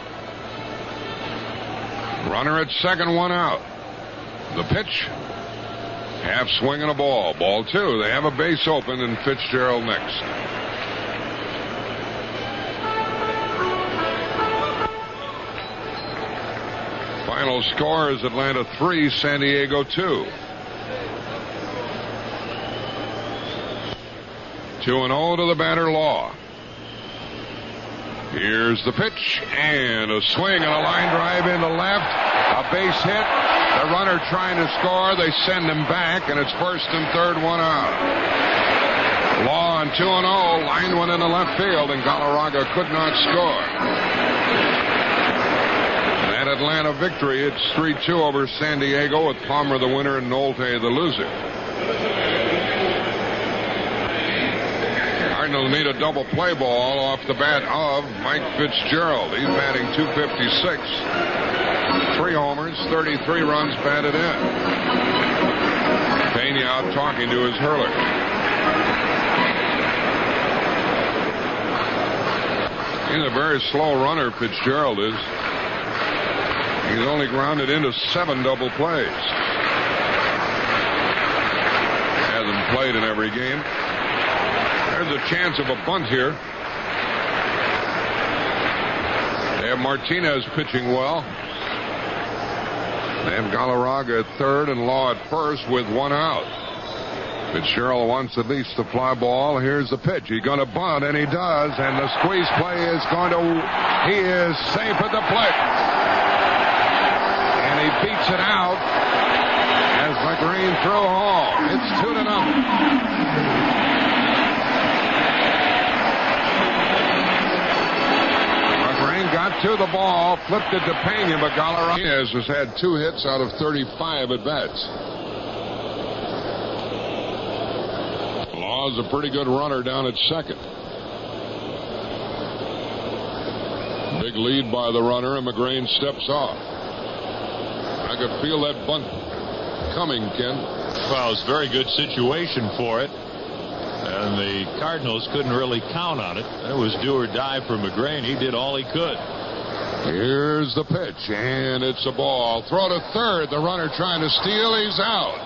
Runner at second, one out. The pitch, half swing and a ball. Ball 2. They have a base open, and Fitzgerald next. Final score is Atlanta 3, San Diego 2. 2-0 to the batter, Law. Here's the pitch, and a swing and a line drive into left. A base hit. The runner trying to score. They send him back, and it's first and third, 1 out. Law on 2-0. Line one into left field, and Galarraga could not score. That Atlanta victory, it's 3-2 over San Diego, with Palmer the winner and Nolte the loser. Cardinals need a double play ball off the bat of Mike Fitzgerald. He's batting .256. 3 homers, 33 runs batted in. Pena out talking to his hurler. He's a very slow runner, Fitzgerald is. He's only grounded into 7 double plays. Hasn't played in every game. There's a chance of a bunt here. They have Martinez pitching well. They have Galarraga at third and Law at first with 1 out. Fitzgerald wants at least the fly ball. Here's the pitch. He's going to bunt, and he does. And the squeeze play is going to... He is safe at the plate. And he beats it out as McGreen threw home. It's 2-0. Got to the ball, flipped it to Pena, but Galarraga has had 2 hits out of 35 at bats. Law's a pretty good runner down at second. Big lead by the runner, and McGrane steps off. I could feel that bunt coming, Ken. Well, it's a very good situation for it. And the Cardinals couldn't really count on it. It was do or die for McGrane. He did all he could. Here's the pitch, and it's a ball. Throw to third. The runner trying to steal. He's out.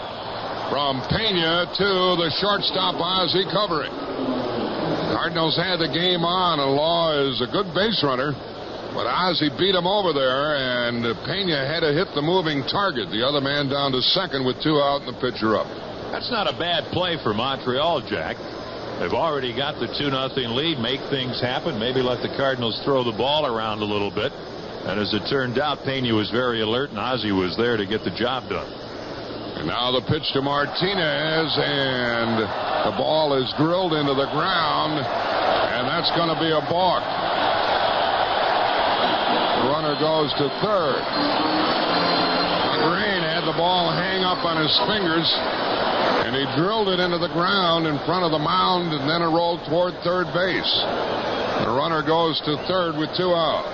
From Pena to the shortstop, Ozzie covering. Cardinals had the game on, and Law is a good base runner. But Ozzie beat him over there, and Pena had to hit the moving target. The other man down to second with 2 out and the pitcher up. That's not a bad play for Montreal, Jack. They've already got the 2-0 lead. Make things happen. Maybe let the Cardinals throw the ball around a little bit. And as it turned out, Pena was very alert, and Ozzie was there to get the job done. And now the pitch to Martinez, and the ball is drilled into the ground, and that's going to be a balk. The runner goes to third. McGrane had the ball hang up on his fingers, and he drilled it into the ground in front of the mound, and then it rolled toward third base. The runner goes to third with 2 out.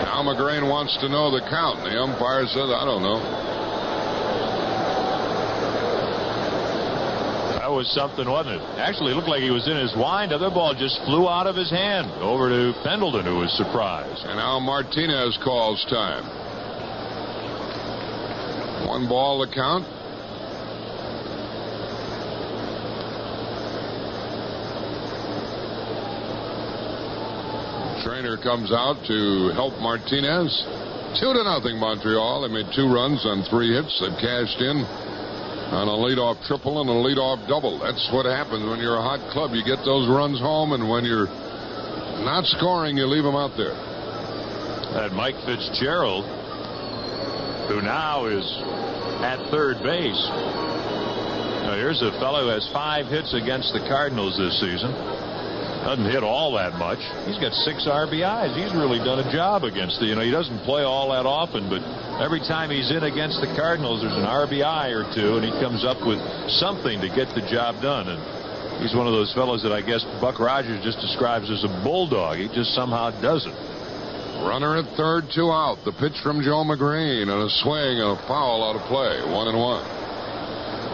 Now McGrane wants to know the count. The umpire says, I don't know. That was something, wasn't it? Actually, it looked like he was in his wind. The other ball just flew out of his hand over to Pendleton, who was surprised. And now Martinez calls time. 1 ball to count. Trainer comes out to help Martinez. 2-0 Montreal. They made 2 runs on 3 hits. They've cashed in on a leadoff triple and a leadoff double. That's what happens when you're a hot club. You get those runs home, and when you're not scoring, you leave them out there. That Mike Fitzgerald, who now is at third base. Now here's a fellow who has 5 hits against the Cardinals this season. Doesn't hit all that much. He's got 6 RBIs. He's really done a job against the, he doesn't play all that often, but every time he's in against the Cardinals, there's an RBI or 2, and he comes up with something to get the job done. And he's one of those fellows that I guess Buck Rogers just describes as a bulldog. He just somehow does it. Runner at third, 2 out. The pitch from Joe McGrane, and a swing and a foul out of play. 1-1.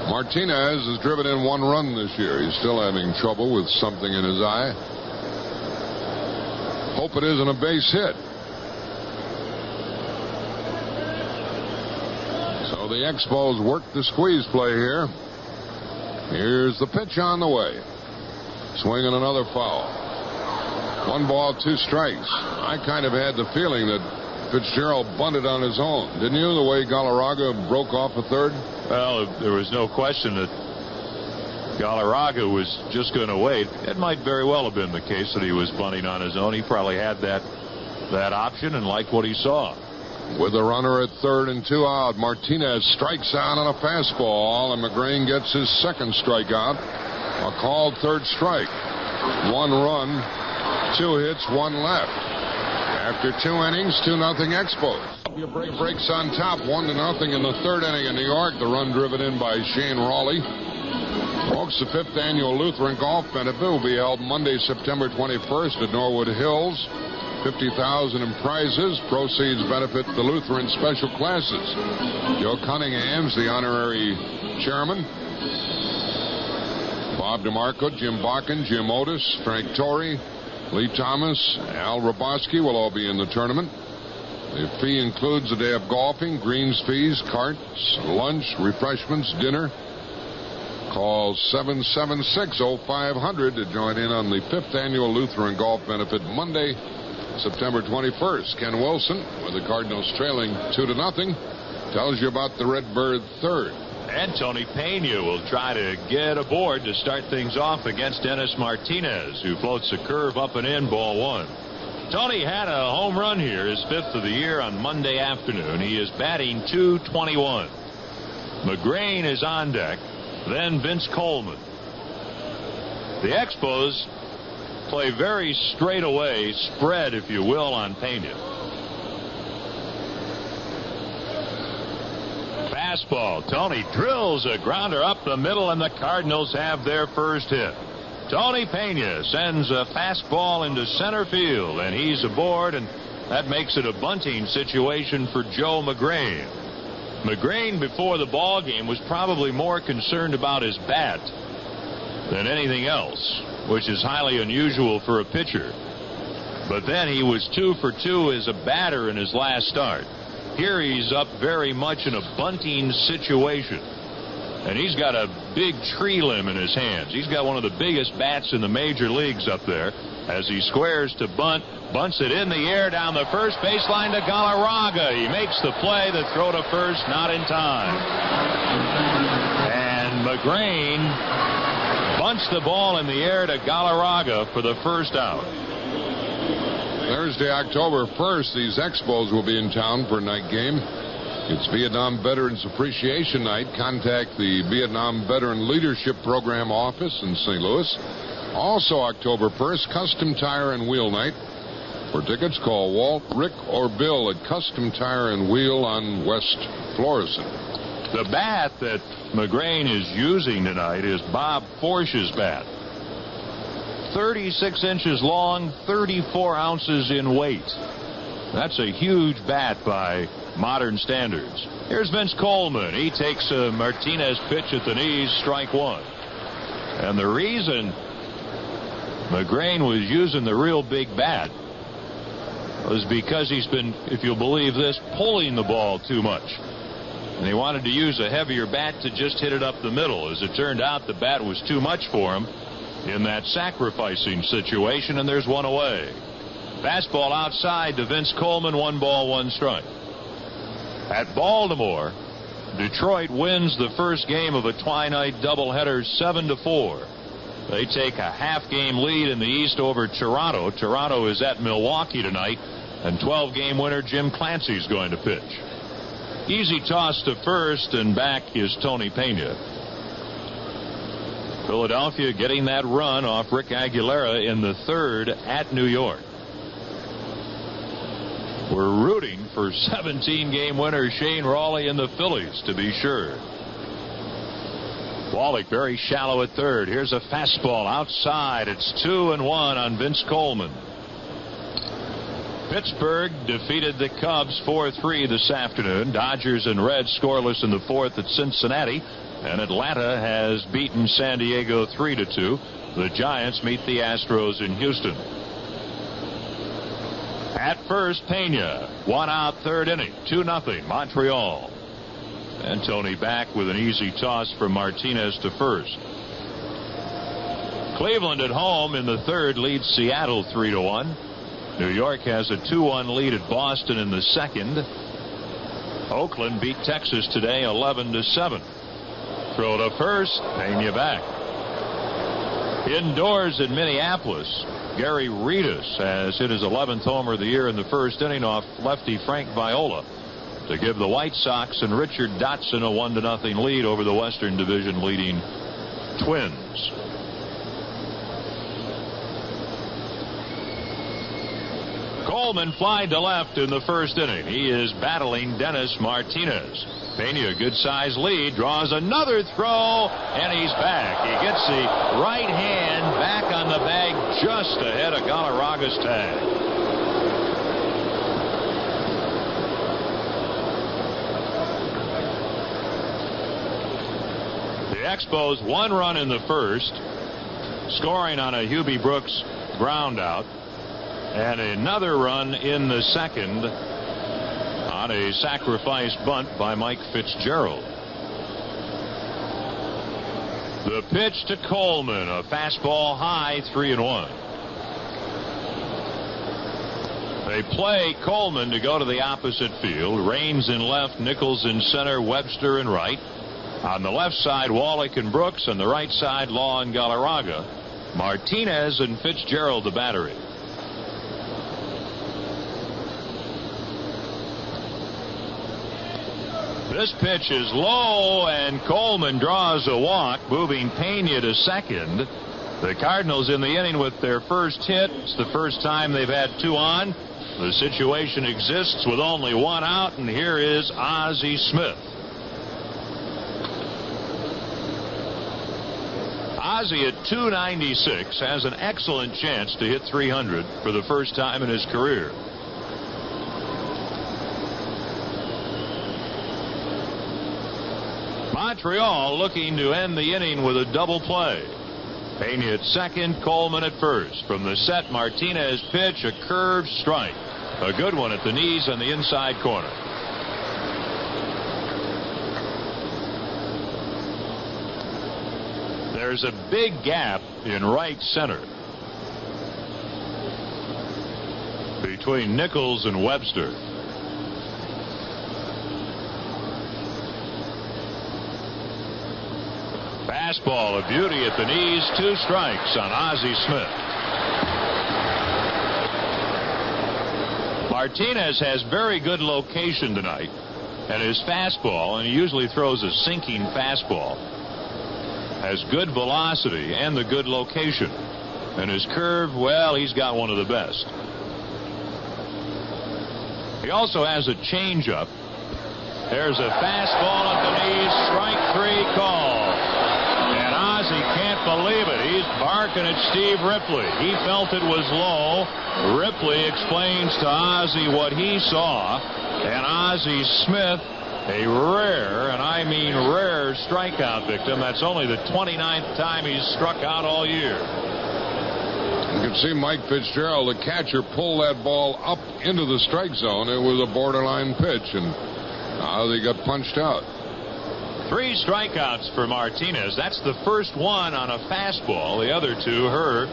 Martinez has driven in 1 run this year. He's still having trouble with something in his eye. Hope it isn't a base hit. So the Expos work the squeeze play here. Here's the pitch on the way. Swinging another foul. 1 ball, 2 strikes. I kind of had the feeling that Fitzgerald bunted on his own. Didn't you, the way Galarraga broke off a third? Well, there was no question that Galarraga was just going to wait. It might very well have been the case that he was bunting on his own. He probably had that option and liked what he saw. With a runner at third and 2 out, Martinez strikes out on a fastball, and McGrain gets his second strikeout. A called third strike. 1 run, 2 hits, 1 left. After 2 innings, 2-0 Expos. Breaks on top, 1-0 in the third inning in New York. The run driven in by Shane Rawley. Folks, the 5th annual Lutheran Golf Benefit will be held Monday, September 21st at Norwood Hills. $50,000 in prizes. Proceeds benefit the Lutheran special classes. Joe Cunningham's the honorary chairman. Bob DeMarco, Jim Bakken, Jim Otis, Frank Torrey, Lee Thomas, Al Roboski will all be in the tournament. The fee includes a day of golfing, greens fees, carts, lunch, refreshments, dinner. Call 776-0500 to join in on the 5th annual Lutheran Golf Benefit Monday, September 21st. Ken Wilson, with the Cardinals trailing 2-0, tells you about the Redbird third. And Tony Pena will try to get aboard to start things off against Dennis Martinez, who floats a curve up and in, ball 1. Tony had a home run here, his 5th of the year, on Monday afternoon. He is batting .221. McGrain is on deck, then Vince Coleman. The Expos play very straight away, spread, if you will, on Pena. Fastball. Tony drills a grounder up the middle, and the Cardinals have their first hit. Tony Pena sends a fastball into center field, and he's aboard, and that makes it a bunting situation for Joe McGrain. McGrain, before the ball game, was probably more concerned about his bat than anything else, which is highly unusual for a pitcher. But then he was 2 for 2 as a batter in his last start. Here he's up very much in a bunting situation. And he's got a big tree limb in his hands. He's got one of the biggest bats in the major leagues up there as he squares to bunt, bunts it in the air down the first baseline to Galarraga. He makes the play. The throw to first, not in time. And McGrain bunts the ball in the air to Galarraga for the first out. Thursday, October 1st, these Expos will be in town for a night game. It's Vietnam Veterans Appreciation Night. Contact the Vietnam Veteran Leadership Program office in St. Louis. Also October 1st, Custom Tire and Wheel Night. For tickets, call Walt, Rick, or Bill at Custom Tire and Wheel on West Florissant. The bat that McGrain is using tonight is Bob Forsch's bat. 36 inches long, 34 ounces in weight. That's a huge bat by modern standards. Here's Vince Coleman. He takes a Martinez pitch at the knees, strike 1. And the reason McGrain was using the real big bat was because he's been, if you'll believe this, pulling the ball too much. And he wanted to use a heavier bat to just hit it up the middle. As it turned out, the bat was too much for him in that sacrificing situation, and there's one away. Fastball outside to Vince Coleman, 1 ball, 1 strike. At Baltimore, Detroit wins the first game of a twilight doubleheader 7-4. They take a half-game lead in the East over Toronto. Toronto is at Milwaukee tonight, and 12-game winner Jim Clancy's going to pitch. Easy toss to first, and back is Tony Pena. Philadelphia getting that run off Rick Aguilera in the third at New York. We're rooting for 17-game winner Shane Rawley and the Phillies, to be sure. Wallach very shallow at third. Here's a fastball outside. It's 2-1 on Vince Coleman. Pittsburgh defeated the Cubs 4-3 this afternoon. Dodgers and Reds scoreless in the fourth at Cincinnati. And Atlanta has beaten San Diego 3-2. The Giants meet the Astros in Houston. At first, Pena, 1 out, third inning, 2-0 Montreal. And Tony back with an easy toss from Martinez to first. Cleveland at home in the third leads Seattle 3-1. New York has a 2-1 lead at Boston in the second. Oakland beat Texas today 11-7. Throw to first, Pena back. Indoors in Minneapolis, Gary Reedus has hit his 11th homer of the year in the first inning off lefty Frank Viola to give the White Sox and Richard Dotson a 1-0 lead over the Western Division leading Twins. Coleman flied to left in the first inning. He is battling Dennis Martinez. Pena, a good-sized lead, draws another throw, and he's back. He gets the right hand back on the bag just ahead of Galarraga's tag. The Expos 1 run in the first, scoring on a Hubie Brooks ground out, and another run in the second on a sacrifice bunt by Mike Fitzgerald. The pitch to Coleman, a fastball high, 3-1. They play Coleman to go to the opposite field. Raines in left, Nichols in center, Webster in right. On the left side, Wallach and Brooks. On the right side, Law and Galarraga. Martinez and Fitzgerald the battery. This pitch is low, and Coleman draws a walk, moving Pena to second. The Cardinals in the inning with their first hit. It's the first time they've had 2 on. The situation exists with only 1 out, and here is Ozzie Smith. Ozzie at 296 has an excellent chance to hit 300 for the first time in his career. Montreal looking to end the inning with a double play. Pena at second, Coleman at first. From the set, Martinez pitch, a curved strike. A good one at the knees on the inside corner. There's a big gap in right center between Nichols and Webster. Fastball, a beauty at the knees, 2 strikes on Ozzie Smith. Martinez has very good location tonight, and his fastball, and he usually throws a sinking fastball, has good velocity and the good location. And his curve, well, he's got one of the best. He also has a changeup. There's a fastball at the knees, strike 3 call. And Ozzie can't believe it. He's barking at Steve Ripley. He felt it was low. Ripley explains to Ozzie what he saw. And Ozzie Smith, a rare, and I mean rare, strikeout victim. That's only the 29th time he's struck out all year. You can see Mike Fitzgerald, the catcher, pull that ball up into the strike zone. It was a borderline pitch, and Ozzie got punched out. 3 strikeouts for Martinez. That's the first one on a fastball. The other 2, Herr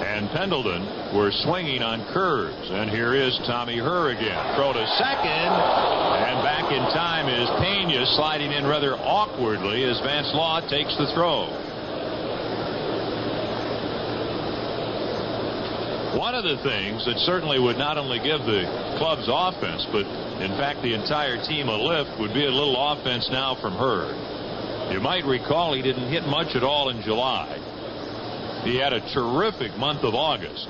and Pendleton, were swinging on curves. And here is Tommy Herr again. Throw to second, and back in time is Pena, sliding in rather awkwardly as Vance Law takes the throw. One of the things that certainly would not only give the club's offense, but in fact the entire team a lift, would be a little offense now from Herr. You might recall he didn't hit much at all in July. He had a terrific month of August,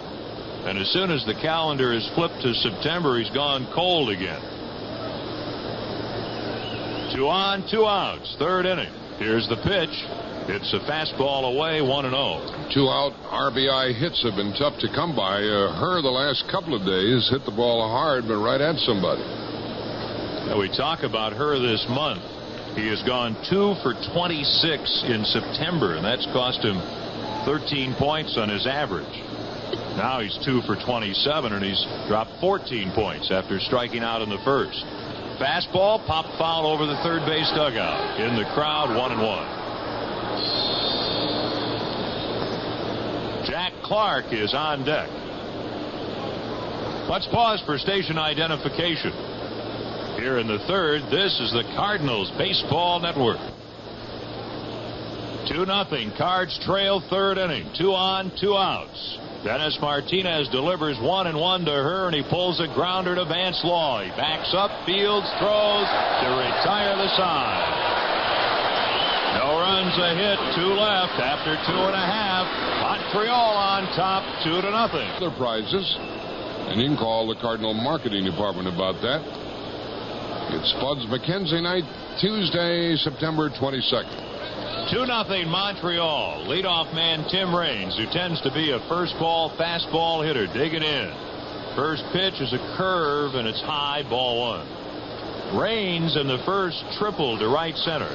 and as soon as the calendar is flipped to September, he's gone cold again. 2 on, 2 outs, 3rd inning. Here's the pitch. It's a fastball away, 1-0. 2 out RBI hits have been tough to come by. Herr the last couple of days hit the ball hard, but right at somebody. Now we talk about Herr this month. He has gone 2 for 26 in September, and that's cost him 13 points on his average. Now he's 2 for 27, and he's dropped 14 points after striking out in the first. Fastball, pop foul over the third base dugout. In the crowd, 1-1. Jack Clark is on deck. Let's pause for station identification. Here in the third, this is the Cardinals Baseball Network. 2-0. Cards trail third inning. 2 on, 2 outs. Dennis Martinez delivers 1-1 to her, and he pulls a grounder to Vance Law. He backs up, fields, throws to retire the side. No runs, a hit, 2 left after 2.5. Montreal on top, 2-0. Other prizes, and you can call the Cardinal marketing department about that. It's Spud's McKenzie night, Tuesday, September 22nd. 2-0 Montreal. Leadoff man Tim Raines, who tends to be a first ball fastball hitter, digging in. First pitch is a curve, and it's high, ball 1. Raines in the first triple to right center.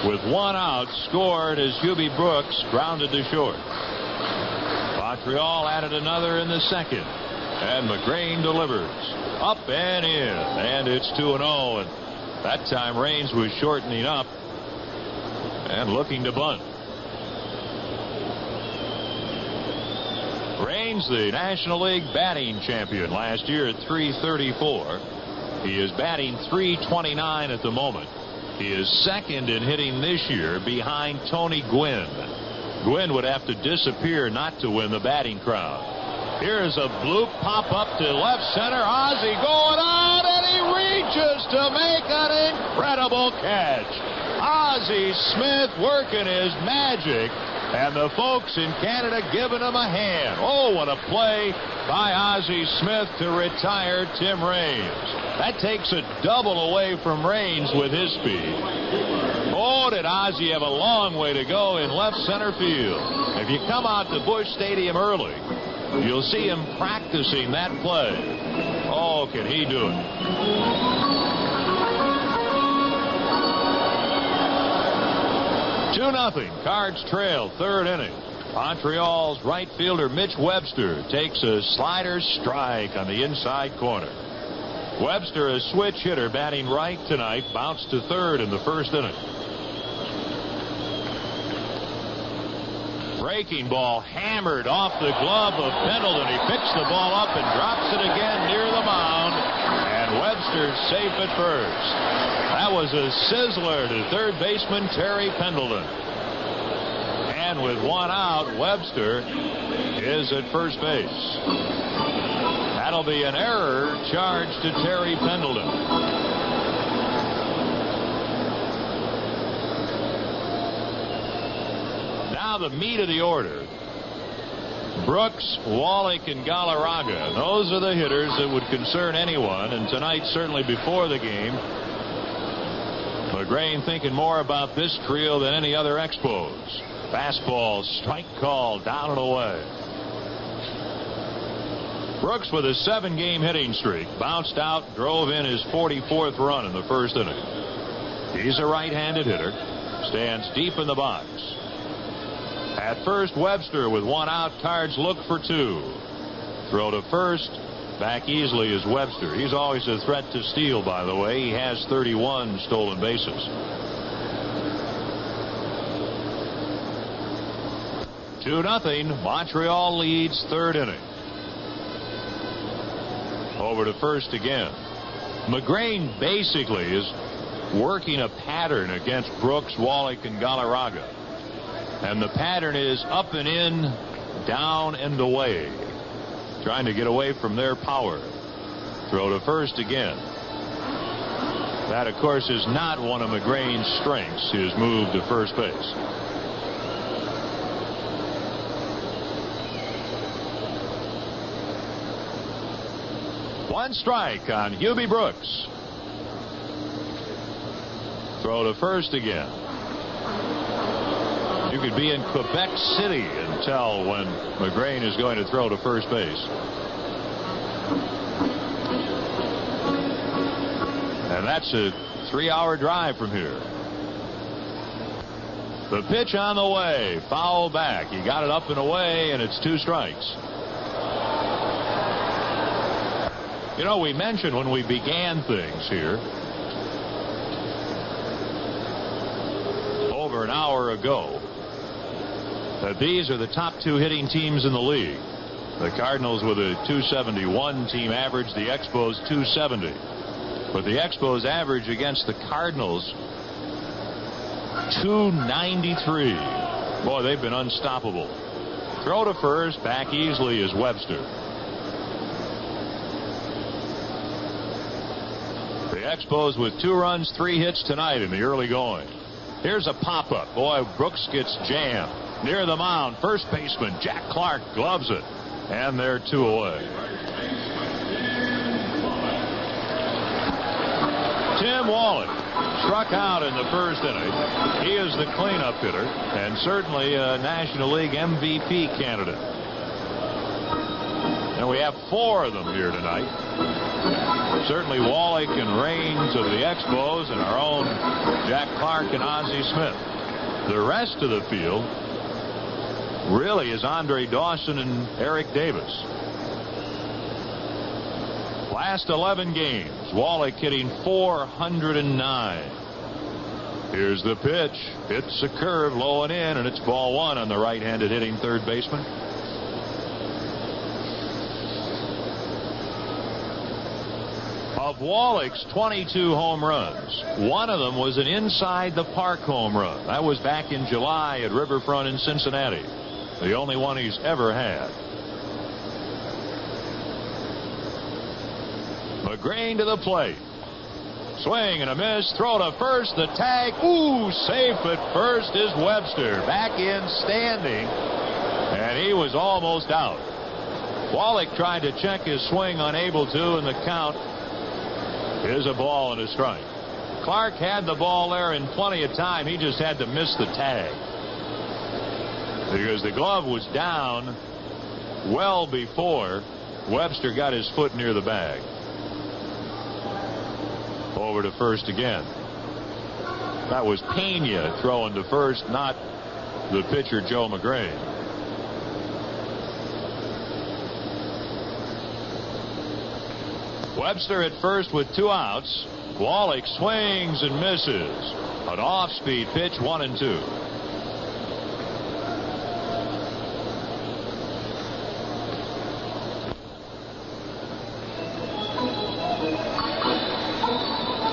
With 1 out, scored as Hubie Brooks grounded to short. Montreal added another in the second, and McGrain delivers. Up and in, and it's 2-0. And that time Raines was shortening up and looking to bunt. Raines, the National League batting champion last year at .334. He is batting .329 at the moment. He is second in hitting this year behind Tony Gwynn. Gwynn would have to disappear not to win the batting crown. Here's a bloop pop up to left center. Ozzie going out, and he reaches to make an incredible catch. Ozzie Smith working his magic, and the folks in Canada giving him a hand. Oh, what a play by Ozzie Smith to retire Tim Raines. That takes a double away from Raines with his speed. Oh, did Ozzie have a long way to go in left center field. If you come out to Busch Stadium early, you'll see him practicing that play. Oh, can he do it? 2-0. Cards trail third inning. Montreal's right fielder Mitch Webster takes a slider strike on the inside corner. Webster, a switch hitter, batting right tonight, bounced to third in the first inning. Breaking ball hammered off the glove of Pendleton. He picks the ball up and drops it again near the mound, and Webster's safe at first. That was a sizzler to third baseman Terry Pendleton. And with 1 out, Webster is at first base. That'll be an error charged to Terry Pendleton. Now the meat of the order. Brooks, Wallach, and Galarraga. Those are the hitters that would concern anyone. And tonight, certainly before the game, McGrain thinking more about this trio than any other Expos. Fastball, strike call, down and away. Brooks with a 7-game hitting streak. Bounced out, drove in his 44th run in the first inning. He's a right-handed hitter. Stands deep in the box. At first, Webster with 1 out. Cards look for 2. Throw to first. Back easily is Webster. He's always a threat to steal, by the way. He has 31 stolen bases. 2-0. Montreal leads third inning. Over to first again. McGrain basically is working a pattern against Brooks, Wallach, and Galarraga. And the pattern is up and in, down and away. Trying to get away from their power. Throw to first again. That, of course, is not one of McGrain's strengths, his move to first base. One strike on Hubie Brooks. Throw to first again. You could be in Quebec City and tell when McGrain is going to throw to first base. And that's a 3-hour drive from here. The pitch on the way. Foul back. He got it up and away, and it's 2 strikes. You know, we mentioned when we began things here over an hour ago that these are the top 2 hitting teams in the league. The Cardinals with a .271 team average, the Expos .270. But the Expos average against the Cardinals 293. Boy, they've been unstoppable. Throw to first, back easily is Webster. The Expos with 2 runs, 3 hits tonight in the early going. Here's a pop-up. Boy, Brooks gets jammed. Near the mound, first baseman Jack Clark gloves it. And they're 2 away. Tim Wallach struck out in the first inning. He is the cleanup hitter and certainly a National League MVP candidate. And we have 4 of them here tonight. Certainly Wallach and Raines of the Expos and our own Jack Clark and Ozzie Smith. The rest of the field really is Andre Dawson and Eric Davis. Last 11 games, Wallach hitting .409. Here's the pitch. Hits a curve low and in, and it's ball 1 on the right-handed hitting third baseman. Of Wallach's 22 home runs, 1 of them was an inside the park home run. That was back in July at Riverfront in Cincinnati. The only one he's ever had. McGrain to the plate. Swing and a miss. Throw to first. The tag. Ooh, safe at first is Webster. Back in standing. And he was almost out. Wallach tried to check his swing, unable to, and the count is a ball and a strike. Clark had the ball there in plenty of time. He just had to miss the tag. Because the glove was down well before Webster got his foot near the bag. Over to first again. That was Pena throwing to first, not the pitcher Joe McGrain. Webster at first with 2 outs. Wallach swings and misses. An off-speed pitch, 1-2.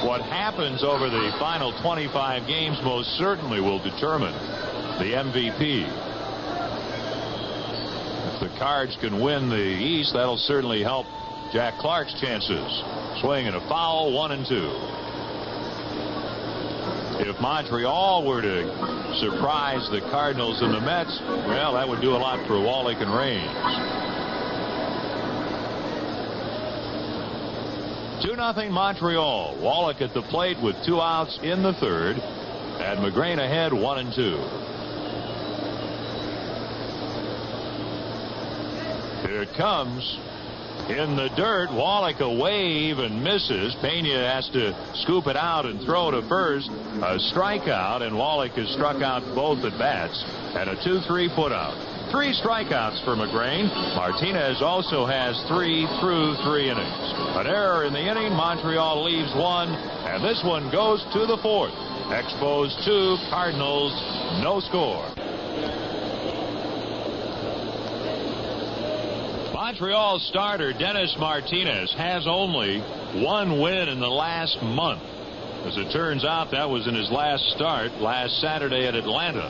What happens over the final 25 games most certainly will determine the MVP. If the Cards can win the East, that'll certainly help Jack Clark's chances. Swing and a foul, 1-2. If Montreal were to surprise the Cardinals and the Mets, well, that would do a lot for Wallach and Raines. 2-0 Montreal. Wallach at the plate with 2 outs in the third, and McGrain ahead 1-2. Here it comes. In the dirt, Wallach a wave and misses. Pena has to scoop it out and throw to first. A strikeout, and Wallach has struck out both at bats, and a 2-3 put out. 3 strikeouts for McGrain. Martinez also has 3 through 3 innings. An error in the inning. Montreal leaves 1, and this one goes to the 4th. Expos 2, Cardinals no score. Montreal starter Dennis Martinez has only 1 win in the last month. As it turns out, that was in his last start last Saturday at Atlanta,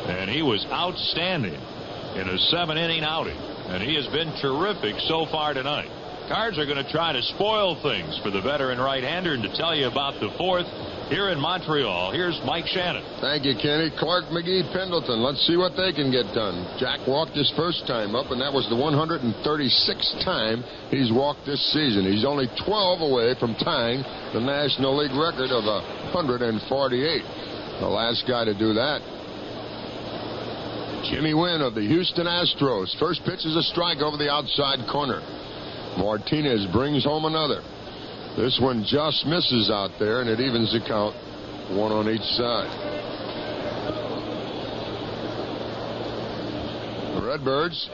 and he was outstanding in a 7-inning outing, and he has been terrific so far tonight. Cards are going to try to spoil things for the veteran right-hander, and to tell you about the 4th here in Montreal, here's Mike Shannon. Thank you, Kenny. Clark, McGee, Pendleton. Let's see what they can get done. Jack walked his first time up, and that was the 136th time he's walked this season. He's only 12 away from tying the National League record of 148. The last guy to do that, Jimmy Wynn of the Houston Astros. First pitch is a strike over the outside corner. Martinez brings home another. This one just misses out there, and it evens the count, 1 on each side. The Redbirds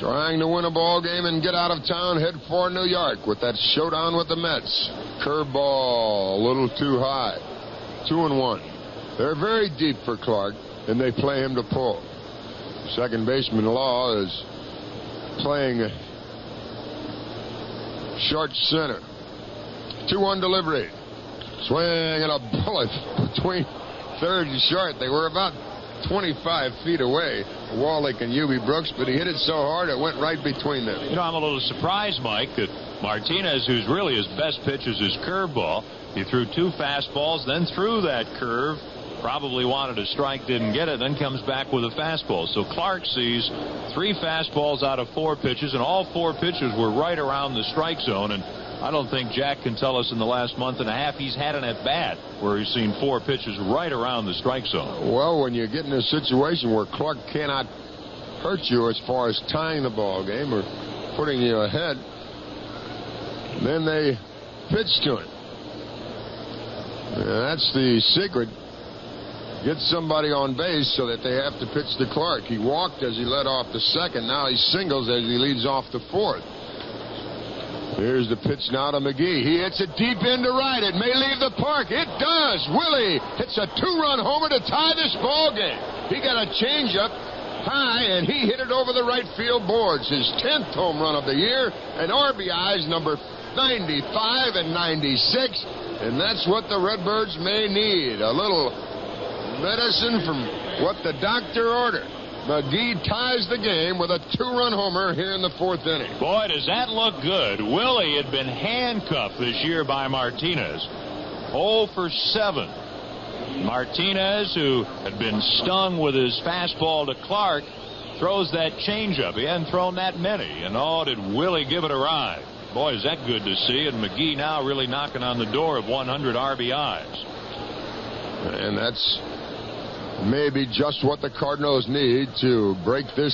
trying to win a ball game and get out of town, head for New York with that showdown with the Mets. Curveball, a little too high. 2-1. They're very deep for Clark, and they play him to pull. Second baseman Law is playing short center. 2-1 delivery. Swing and a bullet between third and short. They were about 25 feet away, Wallach and Hubie Brooks, but he hit it so hard it went right between them. You know, I'm a little surprised, Mike, that Martinez, who's really his best pitch is his curveball, he threw 2 fastballs, then threw that curve, probably wanted a strike, didn't get it, then comes back with a fastball. So Clark sees 3 fastballs out of 4 pitches, and all 4 pitches were right around the strike zone. And I don't think Jack can tell us in the last month and a half he's had an at-bat where he's seen 4 pitches right around the strike zone. Well, when you get in a situation where Clark cannot hurt you as far as tying the ball game or putting you ahead, then they pitch to him. And that's the secret. Get somebody on base so that they have to pitch to Clark. He walked as he led off the second. Now he singles as he leads off the fourth. Here's the pitch now to McGee. He hits it deep into right. It may leave the park. It does. Willie hits a 2-run homer to tie this ball game. He got a changeup high, and he hit it over the right field boards. His 10th home run of the year, and RBIs number 95 and 96. And that's what the Redbirds may need. A little medicine from what the doctor ordered. McGee ties the game with a 2-run homer here in the 4th inning. Boy, does that look good. Willie had been handcuffed this year by Martinez. 0 for 7. Martinez, who had been stung with his fastball to Clark, throws that changeup. He hadn't thrown that many. And oh, did Willie give it a ride. Boy, is that good to see. And McGee now really knocking on the door of 100 RBIs. And that's maybe just what the Cardinals need to break this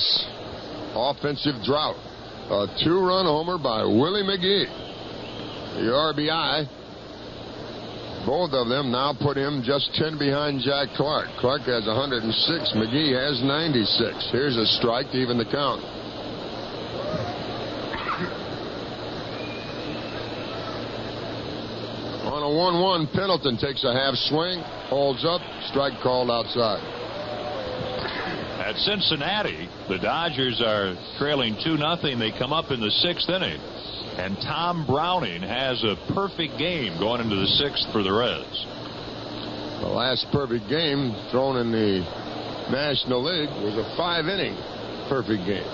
offensive drought. A 2-run homer by Willie McGee. The RBI, both of them now put him just 10 behind Jack Clark. Clark has 106. McGee has 96. Here's a strike to even the count. On a 1-1, Pendleton takes a half swing, holds up, strike called outside. At Cincinnati, the Dodgers are trailing 2-0. They come up in the 6th inning. And Tom Browning has a perfect game going into the 6th for the Reds. The last perfect game thrown in the National League was a 5-inning perfect game.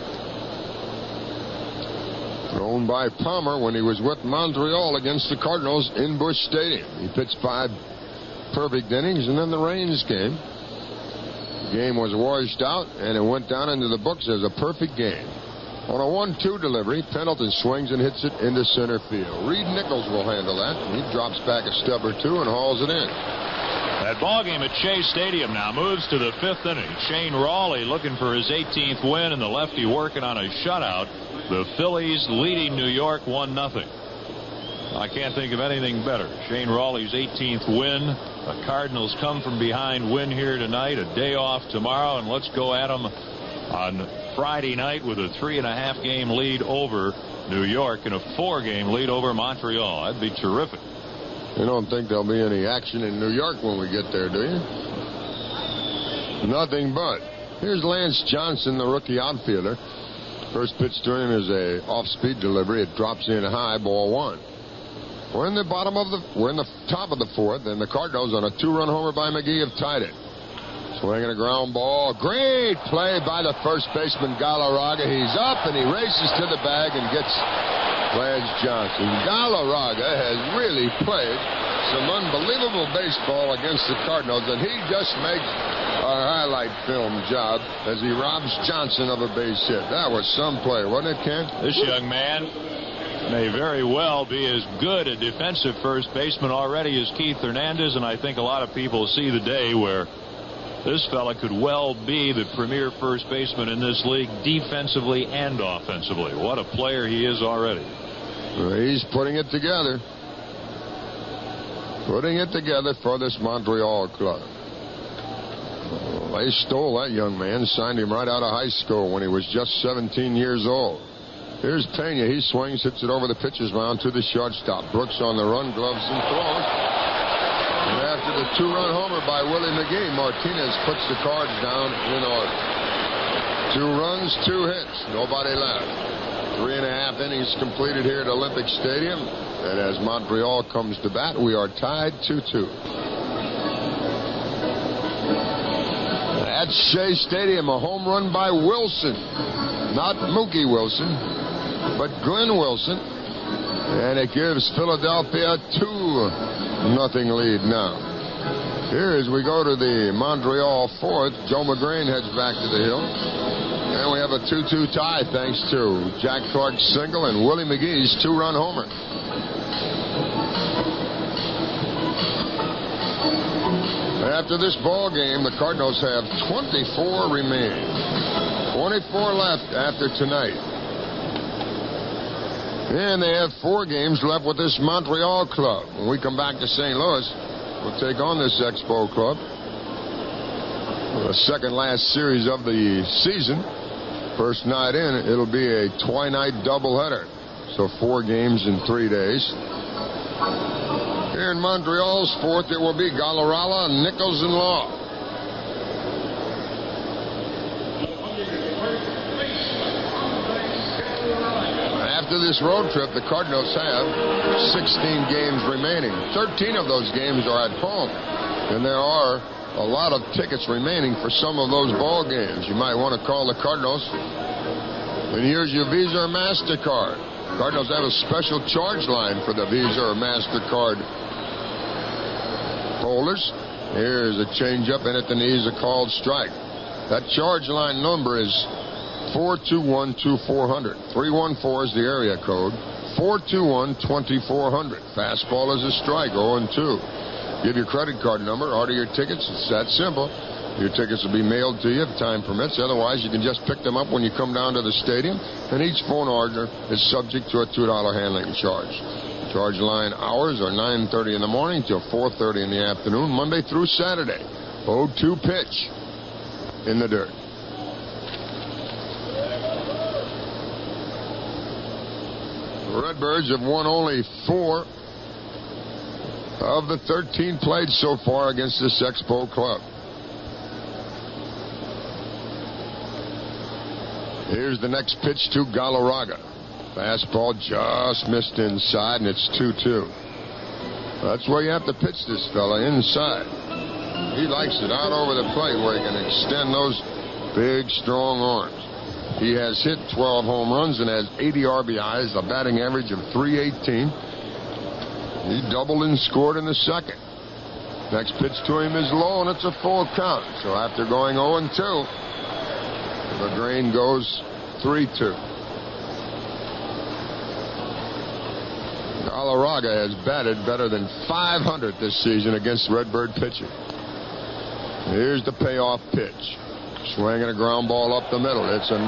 Thrown by Palmer when he was with Montreal against the Cardinals in Busch Stadium. He pitched 5 perfect innings, and then the rains came. The game was washed out, and it went down into the books as a perfect game. On a 1-2 delivery, Pendleton swings and hits it into center field. Reed Nichols will handle that. He drops back a step or 2 and hauls it in. That ball game at Shea Stadium now moves to the 5th inning. Shane Rawley looking for his 18th win, and the lefty working on a shutout. The Phillies leading New York 1-0. I can't think of anything better. Shane Rawley's 18th win. The Cardinals come from behind win here tonight. A day off tomorrow, and let's go at them on Friday night with a 3.5 game lead over New York and a 4-game lead over Montreal. That'd be terrific. You don't think there'll be any action in New York when we get there, do you? Nothing but. Here's Lance Johnson, the rookie outfielder. First pitch to him is a off-speed delivery. It drops in high, ball 1. We're in the top of the 4th, and the Cardinals on a 2-run homer by McGee have tied it. Swinging a ground ball. Great play by the first baseman Galarraga. He's up and he races to the bag and gets Lance Johnson. Galarraga has really played some unbelievable baseball against the Cardinals, and he just makes our highlight film job as he robs Johnson of a base hit. That was some play, wasn't it, Ken? This young man may very well be as good a defensive first baseman already as Keith Hernandez, and I think a lot of people see the day where this fella could well be the premier first baseman in this league defensively and offensively. What a player he is already. He's putting it together. Putting it together for this Montreal club. They stole that young man, signed him right out of high school when he was just 17 years old. Here's Pena. He swings, hits it over the pitcher's mound to the shortstop. Brooks on the run, gloves and throws. And after the 2-run homer by Willie McGee, Martinez puts the Cards down in order. 2 runs, 2 hits, nobody left. 3.5 innings completed here at Olympic Stadium. And as Montreal comes to bat, we are tied 2-2. at Shea Stadium. A home run by Wilson. Not Mookie Wilson, but Glenn Wilson. And it gives Philadelphia a 2-0 lead now. Here as we go to the Montreal fourth, Joe McGrain heads back to the hill. And we have a 2-2 tie thanks to Jack Clark's single and Willie McGee's 2-run homer. After this ball game, the Cardinals have 24 remaining. 24 left after tonight. And they have 4 games left with this Montreal club. When we come back to St. Louis, we'll take on this Expo club. The second last series of the season. First night in, it'll be a twilight doubleheader. So 4 games in 3 days. Here in Montreal's fourth, it will be Galarala, Nichols, and Law. After this road trip, the Cardinals have 16 games remaining. 13 of those games are at home. And there are a lot of tickets remaining for some of those ball games. You might want to call the Cardinals and use your Visa or MasterCard. Cardinals have a special charge line for the Visa or MasterCard holders. Here's a changeup, and at the knees, a called strike. That charge line number is 421-2400. 314 is the area code. 421-2400. Fastball is a strike, 0-2. Give your credit card number, order your tickets. It's that simple. Your tickets will be mailed to you if time permits. Otherwise, you can just pick them up when you come down to the stadium. And each phone order is subject to a $2 handling charge. Charge line hours are 9:30 in the morning till 4:30 in the afternoon, Monday through Saturday. 0-2 pitch in the dirt. The Redbirds have won only 4 of the 13 played so far against this Expo club. Here's the next pitch to Galarraga. Fastball just missed inside, and it's 2-2. That's where you have to pitch this fella, inside. He likes it out over the plate where he can extend those big, strong arms. He has hit 12 home runs and has 80 RBIs, a batting average of .318. He doubled and scored in the second. Next pitch to him is low, and it's a full count. So after going 0-2, the drain goes 3-2. Galarraga has batted better than .500 this season against Redbird pitching. Here's the payoff pitch. Swinging a ground ball up the middle. It's a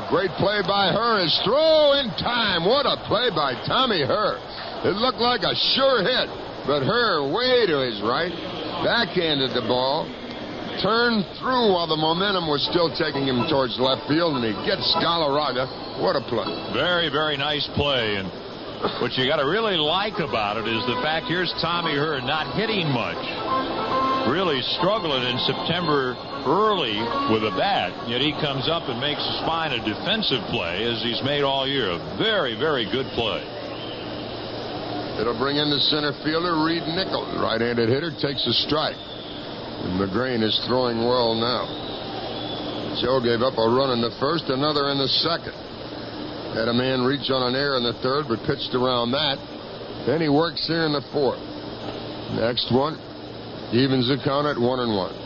great play by Herr. His throw in time. What a play by Tommy Herr. It looked like a sure hit, but Herr way to his right, backhanded the ball, turned through while the momentum was still taking him towards left field, and he gets Galarraga. What a play. Very, very nice play. And what you got to really like about it is the fact here's Tommy Herr not hitting much. Really struggling in September early with a bat, yet he comes up and makes his spine a defensive play as he's made all year. A very, very good play. It'll bring in the center fielder, Reed Nichols. Right-handed hitter takes a strike. And McGrain is throwing well now. Joe gave up a run in the first, another in the second. Had a man reach on an error in the third, but pitched around that. Then he works here in the fourth. Next one, evens the count at 1-1.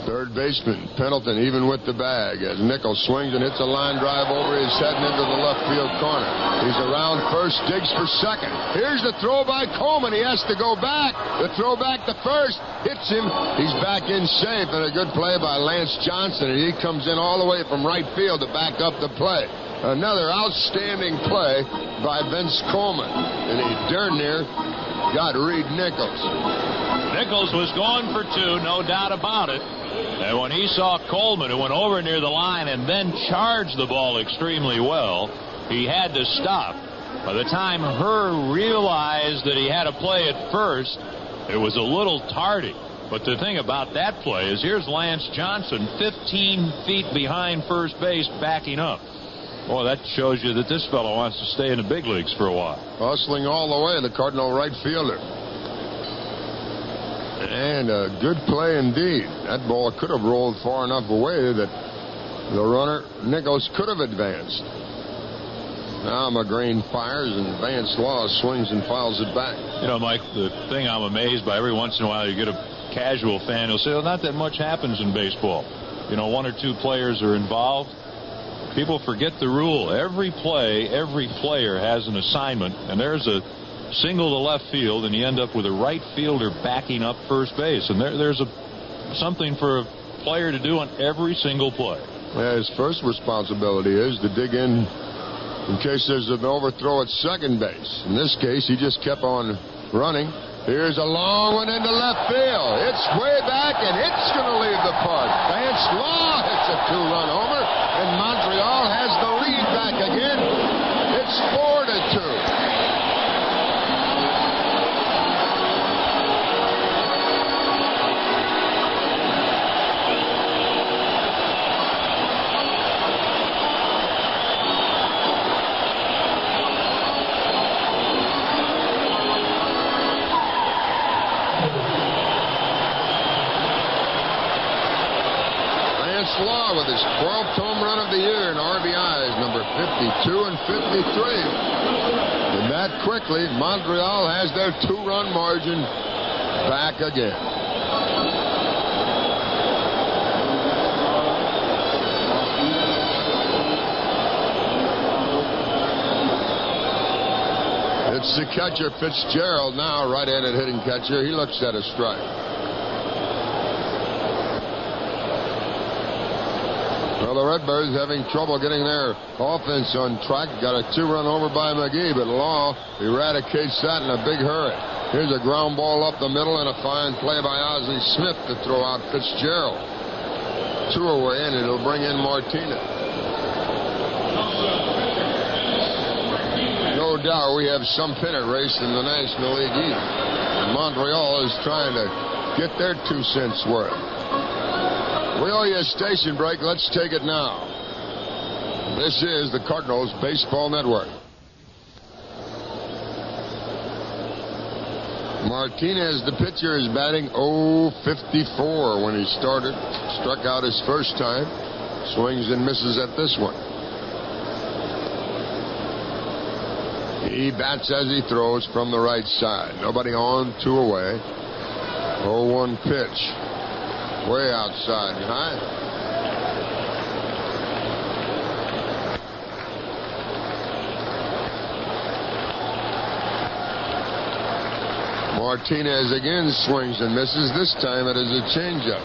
Third baseman Pendleton even with the bag as Nichols swings and hits a line drive over his head and into the left field corner. He's around first, digs for second. Here's the throw by Coleman. He has to go back. The throw back to first hits him. He's back in safe, and a good play by Lance Johnson, and he comes in all the way from right field to back up the play. Another outstanding play by Vince Coleman, and he darn near got Reed Nichols. Nichols was going for 2, no doubt about it. And when he saw Coleman, who went over near the line and then charged the ball extremely well, he had to stop. By the time Herr realized that he had a play at first, it was a little tardy. But the thing about that play is here's Lance Johnson 15 feet behind first base backing up. Boy, that shows you that this fellow wants to stay in the big leagues for a while. Hustling all the way, the Cardinal right fielder. And a good play indeed. That ball could have rolled far enough away that the runner, Nichols, could have advanced. Now McGrain fires and Vance Law swings and fouls it back. You know, Mike, the thing I'm amazed by, every once in a while you get a casual fan who'll say, well, not that much happens in baseball. You know, 1 or 2 players are involved. People forget the rule. Every play, every player has an assignment, and there's a single to left field, and you end up with a right fielder backing up first base. And there's something for a player to do on every single play. Yeah, his first responsibility is to dig in case there's an overthrow at second base. In this case, he just kept on running. Here's a long one into left field. It's way back, and it's going to leave the park. Vance Law hits a 2-run homer, and Montreal has the lead back again. It's 4-2. Law with his 12th home run of the year in RBIs, number 52 and 53. And that quickly, Montreal has their 2-run margin back again. It's the catcher, Fitzgerald, now right-handed hitting catcher. He looks at a strike. Well, the Redbirds having trouble getting their offense on track. Got a 2-run over by McGee, but Law eradicates that in a big hurry. Here's a ground ball up the middle and a fine play by Ozzie Smith to throw out Fitzgerald. 2 away, and it'll bring in Martinez. No doubt we have some pennant race in the National League East. Montreal is trying to get their 2 cents worth. We owe you a station break. Let's take it now. This is the Cardinals Baseball Network. Martinez, the pitcher, is batting .054 when he started. Struck out his first time. Swings and misses at this one. He bats as he throws from the right side. Nobody on, 2 away. 0-1 pitch. Way outside and high. Martinez again swings and misses. This time it is a changeup.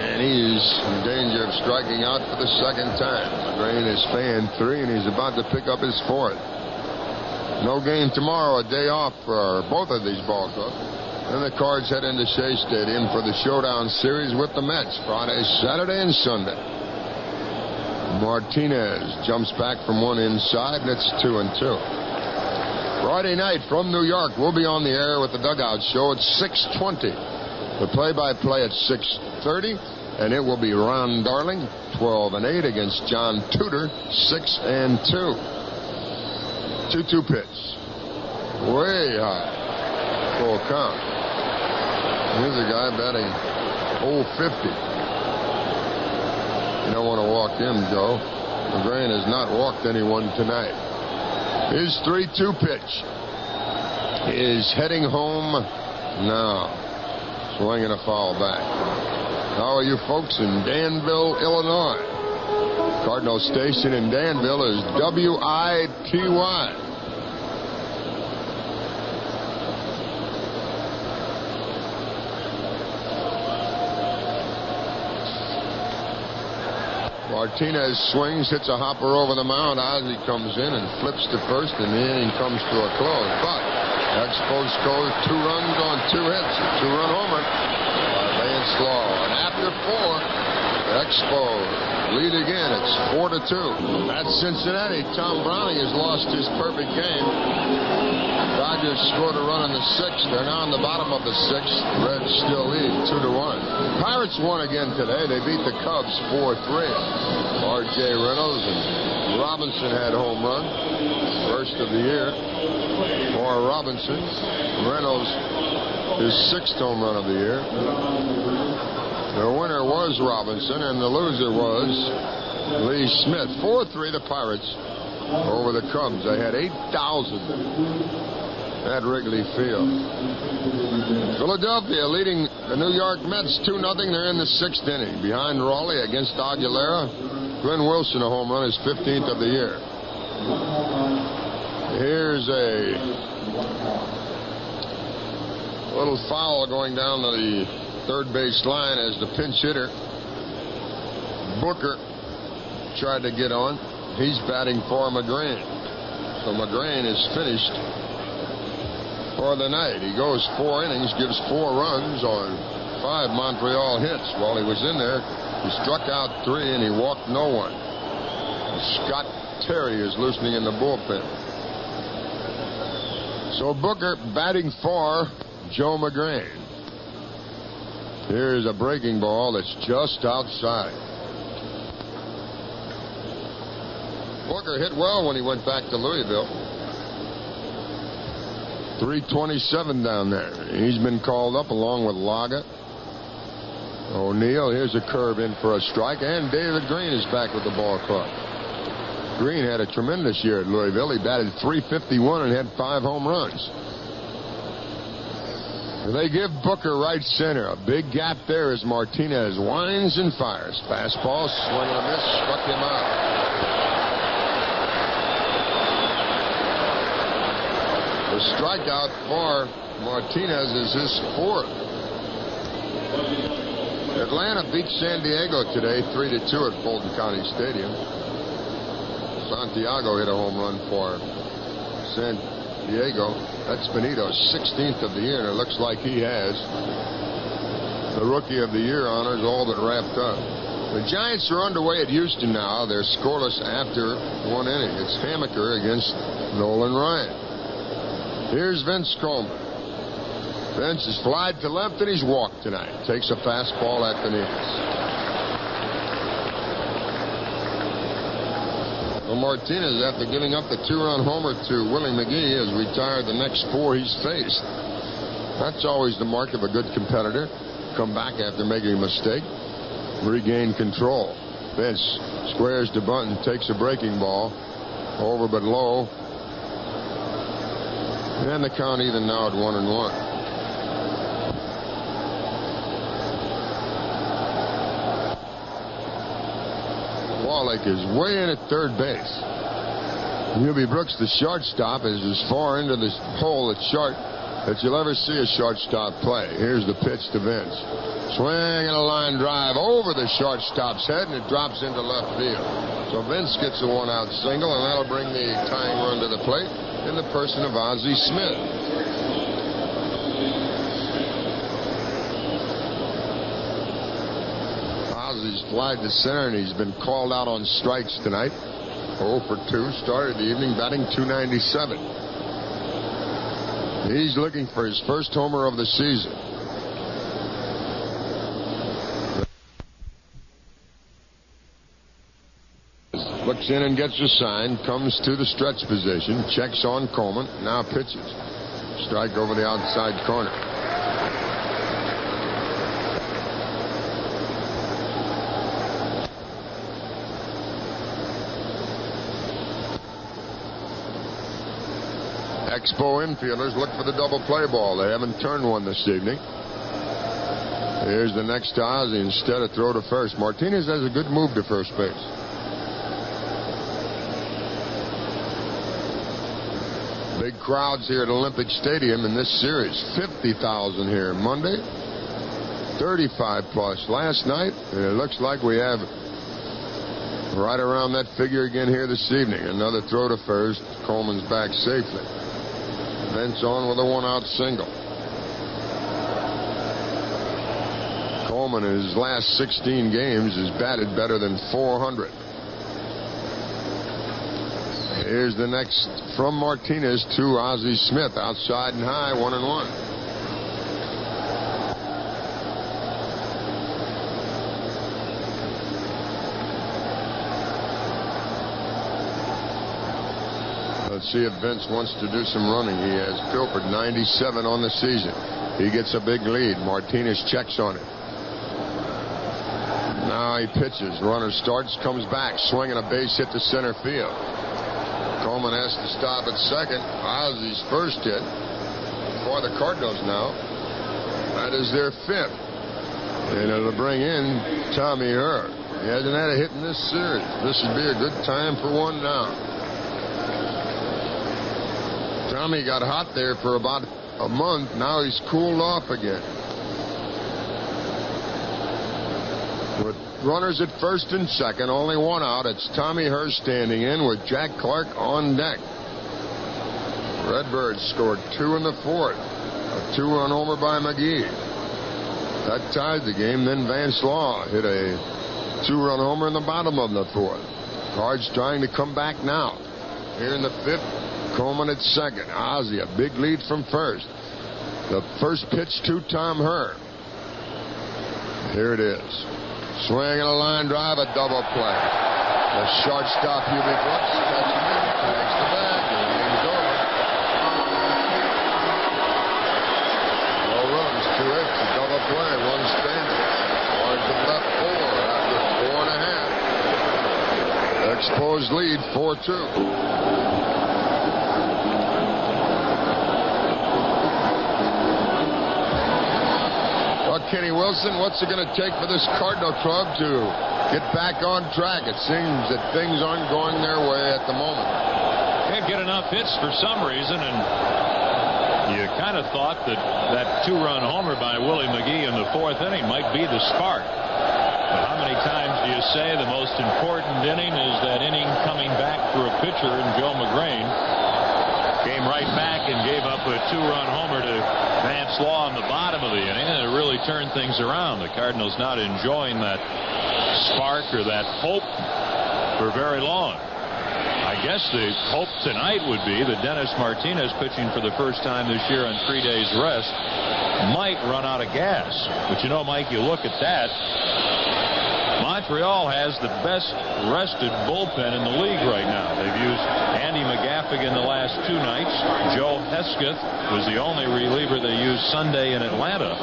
And he's in danger of striking out for the 2nd time. McGrain has fanned 3, and he's about to pick up his 4th. No game tomorrow, a day off for both of these ball clubs. Then the Cards head into Shea Stadium for the showdown series with the Mets, Friday, Saturday, and Sunday. Martinez jumps back from one inside, and it's 2-2. Friday night from New York, we'll be on the air with the Dugout Show at 6:20. The play-by-play at 6:30, and it will be Ron Darling, 12-8, against John Tudor, 6-2. 2-2 pitch. Way high. Full count. Here's a guy batting .050. You don't want to walk him, Joe. McGrain has not walked anyone tonight. His 3-2 pitch is heading home now. Swinging a foul back. How are you folks in Danville, Illinois? Cardinal Station in Danville is WITY. Martinez swings, hits a hopper over the mound. Ozzie comes in and flips to first, and the inning comes to a close. But Expos scores 2 runs on 2 hits, a 2-run homer by Vance Law. And after 4, the Expos lead again. It's 4-2. At Cincinnati, Tom Browning has lost his perfect game. Dodgers scored a run in the 6th. They're now on the bottom of the 6th. Reds still lead 2-1. Pirates won again today. They beat the Cubs 4-3. R.J. Reynolds and Robinson had home run. First of the year for Robinson. Reynolds, his 6th home run of the year. The winner was Robinson, and the loser was Lee Smith. 4-3 the Pirates over the Cubs. They had 8,000 at Wrigley Field. Philadelphia leading the New York Mets 2-0. They're in the 6th inning. Behind Raleigh against Aguilera. Glenn Wilson, a home run, his 15th of the year. Here's a little foul going down to the third base line as the pinch hitter, Booker, tried to get on. He's batting for McGrain. So McGrain is finished for the night. He goes 4 innings, gives 4 runs on 5 Montreal hits. While he was in there, he struck out 3 and he walked no one. Scott Terry is loosening in the bullpen. So Booker batting for Joe McGrain. Here's a breaking ball that's just outside. Booker hit well when he went back to Louisville. 327 down there. He's been called up along with Laga. O'Neill, here's a curve in for a strike, and David Green is back with the ball club. Green had a tremendous year at Louisville. He batted .351 and had 5 home runs. They give Booker right center. A big gap there as Martinez winds and fires. Fastball, swing and a miss, struck him out. The strikeout for Martinez is his 4th. Atlanta beat San Diego today 3-2 at Fulton County Stadium. Santiago hit a home run for San Diego. That's Benito's 16th of the year, and it looks like he has the Rookie of the Year honors all but wrapped up. The Giants are underway at Houston now. They're scoreless after 1 inning. It's Hammaker against Nolan Ryan. Here's Vince Coleman. Vince is flied to left, and he's walked tonight. Takes a fastball at the knees. Well, Martinez, after giving up the 2-run homer to Willie McGee, has retired the next 4 he's faced. That's always the mark of a good competitor. Come back after making a mistake. Regain control. Vince squares to bunt and takes a breaking ball. Over but low. And the count even now at 1-1. Wallach is way in at third base. Hubie Brooks, the shortstop, is as far into the hole at short that you'll ever see a shortstop play. Here's the pitch to Vince. Swing and a line drive over the shortstop's head, and it drops into left field. So Vince gets a 1-out single, and that'll bring the tying run to the plate in the person of Ozzie Smith. He's flied to center, and he's been called out on strikes tonight. 0 for 2. Started the evening batting .297. He's looking for his first homer of the season. Looks in and gets a sign. Comes to the stretch position. Checks on Coleman. Now pitches. Strike over the outside corner. Expo infielders look for the double play ball. They haven't turned one this evening. Here's the next to Ozzie. Instead of throw to first. Martinez has a good move to first base. Big crowds here at Olympic Stadium in this series. 50,000 here Monday. 35 plus last night. And it looks like we have right around that figure again here this evening. Another throw to first. Coleman's back safely. Vince on with a 1-out single. Coleman in his last 16 games has batted better than .400. Here's the next from Martinez to Ozzie Smith. Outside and high, 1-1. Let's see if Vince wants to do some running. He has Pilford 97 on the season. He gets a big lead. Martinez checks on it. Now he pitches. Runner starts, comes back, swinging a base hit to center field. Coleman has to stop at second. Ozzy's first hit for the Cardinals now. That is their fifth. And it'll bring in Tommy Herr. He hasn't had a hit in this series. This would be a good time for one now. Tommy got hot there for about a month. Now he's cooled off again. With runners at first and second, only one out. It's Tommy Herr standing in with Jack Clark on deck. Redbirds scored 2 in the fourth. A 2-run homer by McGee. That tied the game. Then Vance Law hit a 2-run homer in the bottom of the fourth. Cards trying to come back now. Here in the fifth, Coleman at second. Ozzie, a big lead from first. The first pitch to Tom Herr. Here it is. Swing and a line drive, a double play. The shortstop, Hubie Brooks, catches it, tags the bag, and the game's over. No runs, 2 hits, a double play, 1 standing. Cards have left 4 after 4.5. Expos lead 4-2. Kenny Wilson, what's it going to take for this Cardinal club to get back on track? It seems that things aren't going their way at the moment. Can't get enough hits for some reason, and you kind of thought that 2-run homer by Willie McGee in the fourth inning might be the spark. But how many times do you say the most important inning is that inning coming back for a pitcher, and Joe McGrain came right back and gave up a 2-run homer to Vance Law in the bottom of the inning, and it really turned things around. The Cardinals not enjoying that spark or that hope for very long. I guess the hope tonight would be that Dennis Martinez, pitching for the first time this year on 3 days rest, might run out of gas. But you know, Mike, you look at that, Montreal has the best rested bullpen in the league right now. They've used Andy McGaffigan the last 2 nights. Joe Hesketh was the only reliever they used Sunday in Atlanta.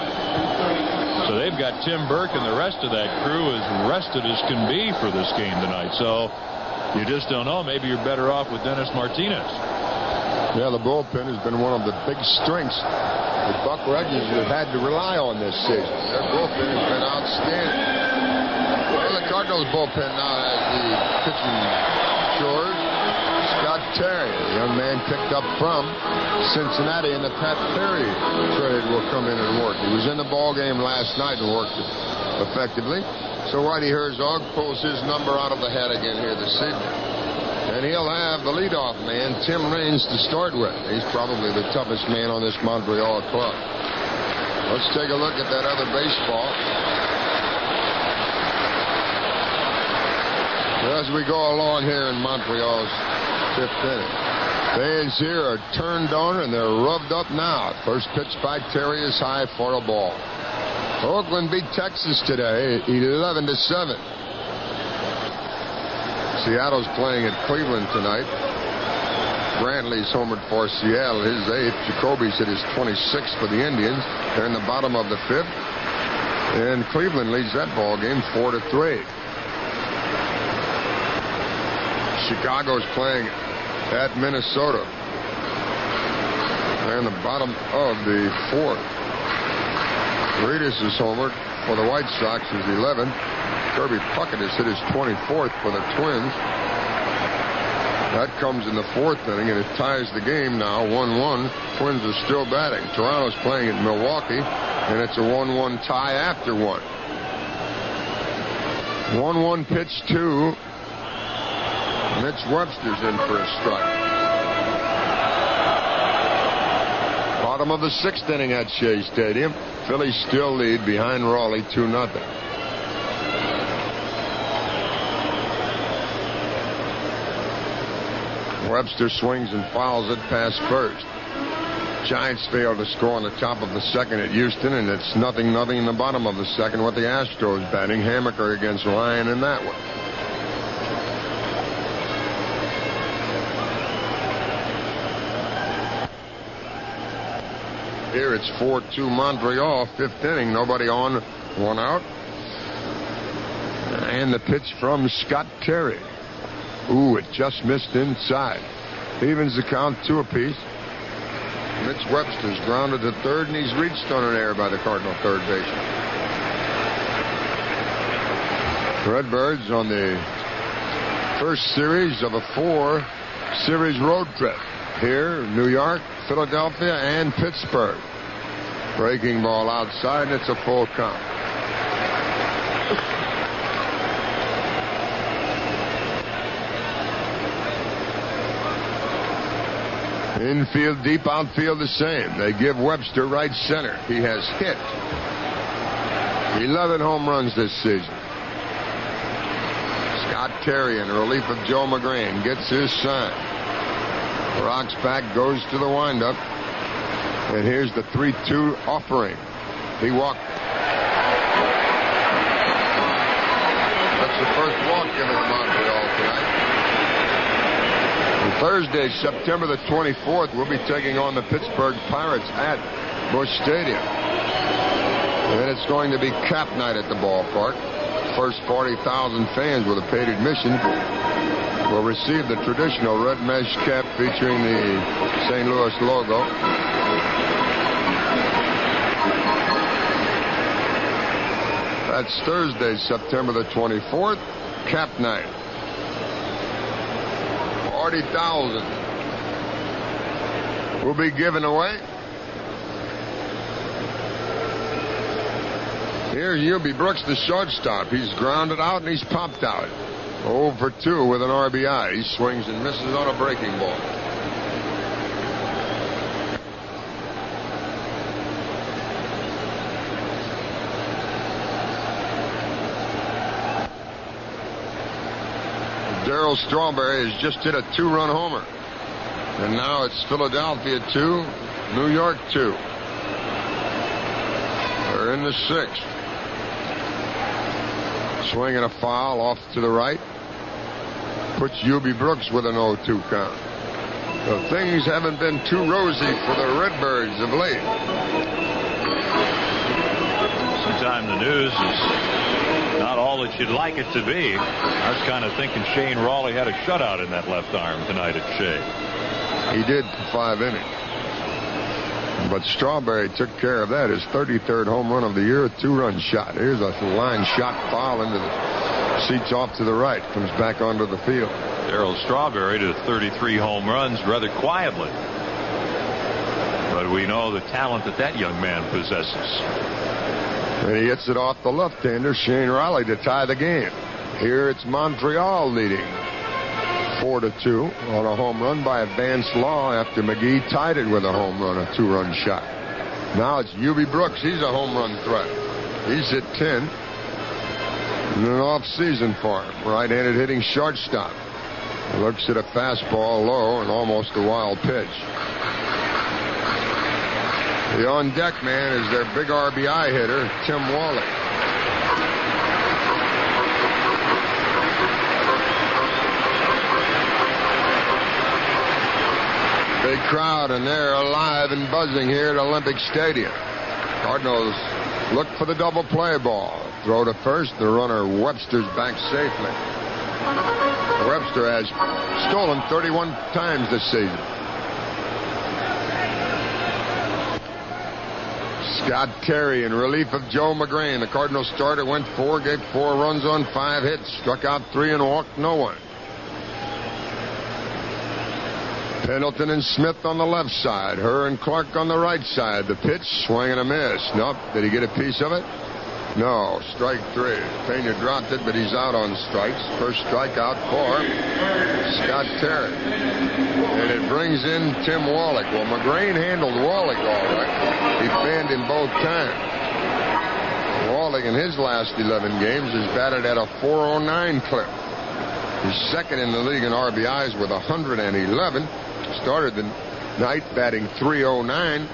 So they've got Tim Burke and the rest of that crew as rested as can be for this game tonight. So you just don't know. Maybe you're better off with Dennis Martinez. Yeah, the bullpen has been one of the big strengths that Buck Rogers have had to rely on this season. Their bullpen has been outstanding. Well, the Cardinals bullpen now has the pitching chores. Scott Terry, a young man picked up from Cincinnati, and the Pat Perry trade will come in and work. He was in the ball game last night and worked effectively. So Whitey Herzog pulls his number out of the hat again here this evening. And he'll have the leadoff man, Tim Raines, to start with. He's probably the toughest man on this Montreal club. Let's take a look at that other baseball. As we go along here in Montreal's 5th inning. Fans here are turned on and they're rubbed up now. First pitch by Terry is high for a ball. Oakland beat Texas today 11-7. Seattle's playing at Cleveland tonight. Brantley's homered for Seattle, his 8th. Jacoby's hit his 26th for the Indians. They're in the bottom of the 5th. And Cleveland leads that ball game 4-3. Chicago's playing at Minnesota. They're in the bottom of the 4th. Reedus is homered for the White Sox, his 11th. Kirby Puckett has hit his 24th for the Twins. That comes in the 4th inning, and it ties the game now 1-1. Twins are still batting. Toronto's playing at Milwaukee, and it's a 1-1 tie after 1. 1-1 pitch to Mitch Webster's in for a strike. Bottom of the 6th inning at Shea Stadium. Phillies still lead behind Raleigh 2-0. Webster swings and fouls it past first. Giants failed to score on the top of the 2nd at Houston, and it's 0-0 in the bottom of the 2nd with the Astros batting. Hammaker against Ryan in that one. Here it's 4-2 Montreal, 5th inning. Nobody on, 1 out. And the pitch from Scott Terry. Ooh, it just missed inside. Evens the count 2 apiece. Mitch Webster's grounded to third, and he's reached on an error by the Cardinal third baseman. Redbirds on the first series of a 4-series road trip. Here, New York, Philadelphia, and Pittsburgh. Breaking ball outside, and it's a full count. Infield, deep, outfield the same. They give Webster right center. He has hit 11 home runs this season. Scott Terry in relief of Joe McGrain gets his sign. Rocks back, goes to the windup. And here's the 3-2 offering. He walked. That's the first walk given to Montreal tonight. Thursday, September the 24th, we'll be taking on the Pittsburgh Pirates at Busch Stadium. And it's going to be cap night at the ballpark. First 40,000 fans with a paid admission will receive the traditional red mesh cap featuring the St. Louis logo. That's Thursday, September the 24th, cap night. 40,000 will be given away. Here's Ubi Brooks, the shortstop. He's grounded out and he's popped out. 0 for 2 with an RBI. He swings and misses on a breaking ball. Darryl Strawberry has just hit a 2-run homer. And now it's Philadelphia 2, New York 2. They're in the 6th. Swinging a foul off to the right. Puts Ubi Brooks with an 0-2 count. So things haven't been too rosy for the Redbirds of late. Sometimes the news is not all that you'd like it to be. I was kind of thinking Shane Rawley had a shutout in that left arm tonight at Shea. He did for 5 innings. But Strawberry took care of that. His 33rd home run of the year, a 2-run shot. Here's a line shot foul into the seats off to the right. Comes back onto the field. Darryl Strawberry to 33 home runs rather quietly. But we know the talent that young man possesses. And he hits it off the left-hander, Shane Riley, to tie the game. Here it's Montreal leading 4-2 on a home run by Vance Law after McGee tied it with a home run, a 2-run shot. Now it's Ubi Brooks. He's a home run threat. He's hit 10 in an off-season for him. Right-handed hitting shortstop. Looks at a fastball low and almost a wild pitch. The on-deck man is their big RBI hitter, Tim Wallach. Big crowd, and they're alive and buzzing here at Olympic Stadium. Cardinals look for the double play ball. Throw to first. The runner Webster's back safely. Webster has stolen 31 times this season. Scott Terry in relief of Joe McGrain. The Cardinals starter went 4, gave 4 runs on 5 hits, struck out 3 and walked no one. Pendleton and Smith on the left side. Herr and Clark on the right side. The pitch, swing and a miss. Nope. Did he get a piece of it? No. Strike 3. Pena dropped it, but he's out on strikes. First strikeout for Scott Terry. And it brings in Tim Wallach. Well, McGrain handled Wallach all right. He fanned him both times. Wallach in his last 11 games has batted at a .409 clip. He's second in the league in RBIs with 111. Started the night batting .309.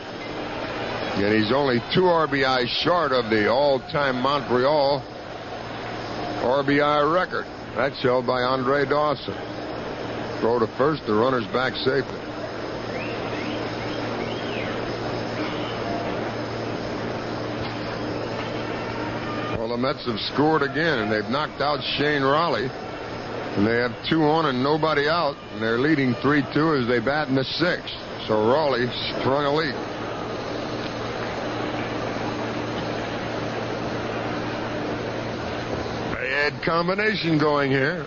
And he's only 2 RBIs short of the all-time Montreal RBI record. That's held by Andre Dawson. Throw to first. The runner's back safely. the Mets have scored again, and they've knocked out Shane Raleigh. And they have 2 on and nobody out, and they're leading 3-2 as they bat in the 6th. So Raleigh sprung a leak. Bad combination going here.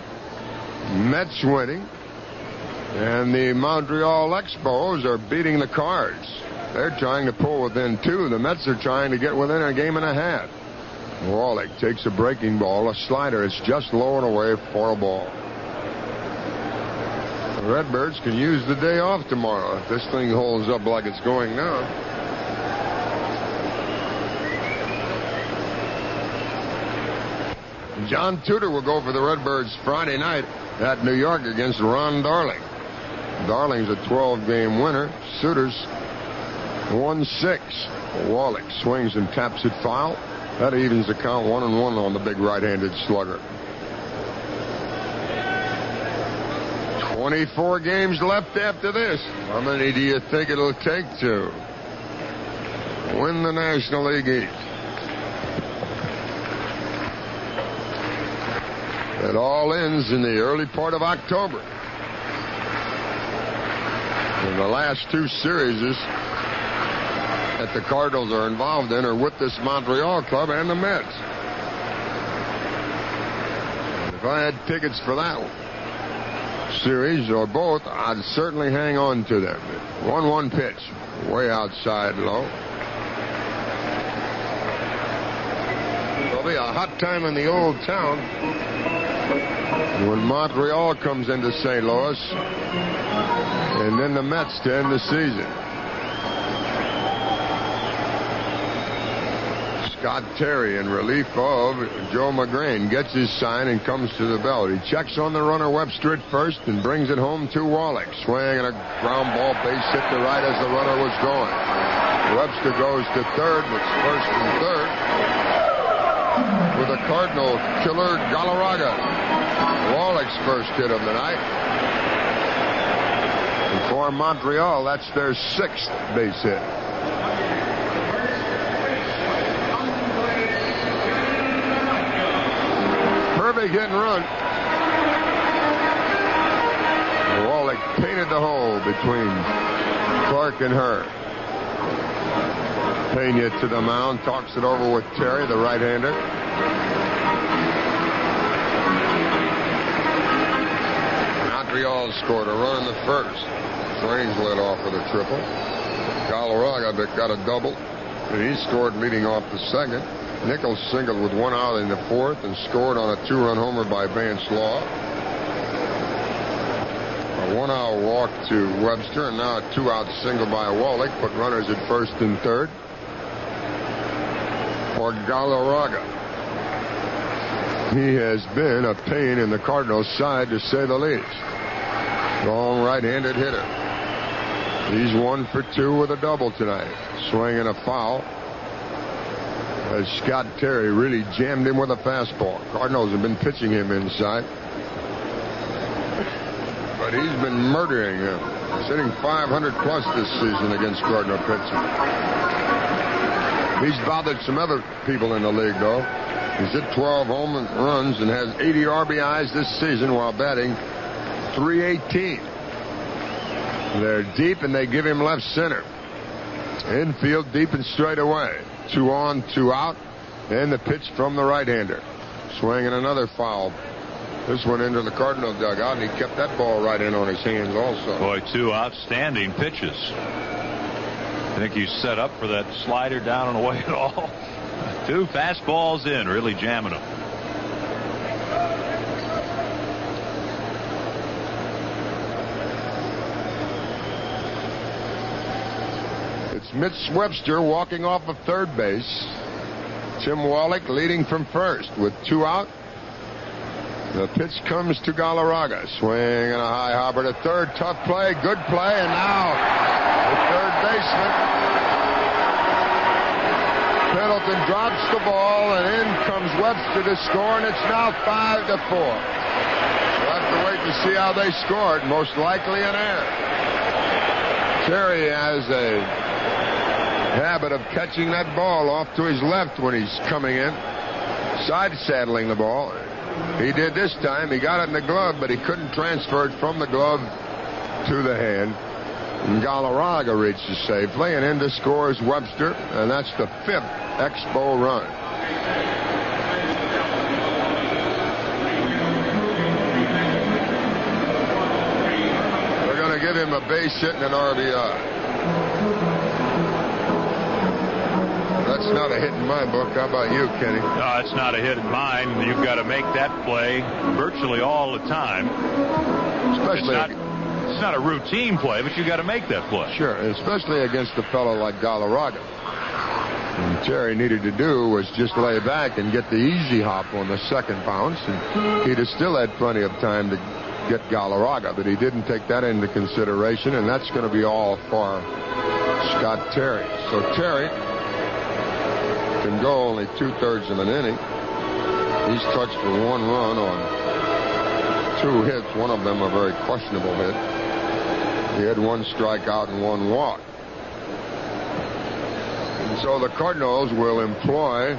Mets winning, and the Montreal Expos are beating the Cards. They're trying to pull within 2. The Mets are trying to get within a game and a half. Wallach takes a breaking ball, a slider. It's just low and away for a ball. The Redbirds can use the day off tomorrow if this thing holds up like it's going now. John Tudor will go for the Redbirds Friday night at New York against Ron Darling. Darling's a 12-game winner. Suter's 1-6. Wallach swings and taps it foul. That evens the count 1-1 on the big right-handed slugger. 24 games left after this. How many do you think it'll take to win the National League East? It all ends in the early part of October. And the last 2 series that the Cardinals are involved in are with this Montreal club and the Mets. If I had tickets for that series or both, I'd certainly hang on to them. 1-1 pitch, way outside low. There'll be a hot time in the old town when Montreal comes into St. Louis, and then the Mets to end the season. Scott Terry in relief of Joe McGrain gets his sign and comes to the belt. He checks on the runner Webster at first and brings it home to Wallach. Swing and a ground ball, base hit to right as the runner was going. Webster goes to third with first and third with a Cardinal killer Galarraga. Wallach's first hit of the night. And for Montreal, that's their 6th base hit. Perfect hit and run. Wallach painted the hole between Clark and her. Pena to the mound, talks it over with Terry, the right-hander. Montreal scored a run in the first. Strange led off with a triple. Galarraga got a double, and he scored leading off the second. Nichols singled with 1 out in the 4th and scored on a 2-run homer by Vance Law. A 1-out walk to Webster, and now a 2-out single by Wallach. Put runners at first and third for Galarraga. He has been a pain in the Cardinals' side, to say the least. Strong right-handed hitter. He's 1 for 2 with a double tonight. Swinging a foul as Scott Terry really jammed him with a fastball. Cardinals have been pitching him inside, but he's been murdering him. He's hitting 500 plus this season against Cardinal pitching. He's bothered some other people in the league, though. He's hit 12 home runs and has 80 RBIs this season while batting .318. They're deep, and they give him left center. Infield deep and straight away. 2 on, 2 out, and the pitch from the right-hander. Swinging another foul. This one into the Cardinal dugout, and he kept that ball right in on his hands also. Boy, 2 outstanding pitches. I think he's set up for that slider down and away at all. 2 fastballs in, really jamming them. It's Mitch Webster walking off of third base. Tim Wallach leading from first with 2 out. The pitch comes to Galarraga. Swing and a high hopper to third. Tough play, good play, and now the third baseman. Pendleton drops the ball, and in comes Webster to score, and it's now 5-4. We'll have to wait and see how they scored. Most likely an error. Terry has a habit of catching that ball off to his left when he's coming in. side saddling the ball. He did this time. He got it in the glove, but he couldn't transfer it from the glove to the hand. And Galarraga reaches safely, and in to scores Webster, and that's the 5th Expo run. They're going to give him a base hit and an RBI. That's not a hit in my book. How about you, Kenny? No, it's not a hit in mine. You've got to make that play virtually all the time. Especially it's not a routine play, but you've got to make that play. Sure, especially against a fellow like Galarraga. And Terry needed to do was just lay back and get the easy hop on the second bounce, and he'd have still had plenty of time to get Galarraga, but he didn't take that into consideration, and that's going to be all for Scott Terry. So Terry can go only 2/3 of an inning. He's touched for 1 run on 2 hits, one of them a very questionable hit. He had 1 strikeout and 1 walk. And so the Cardinals will employ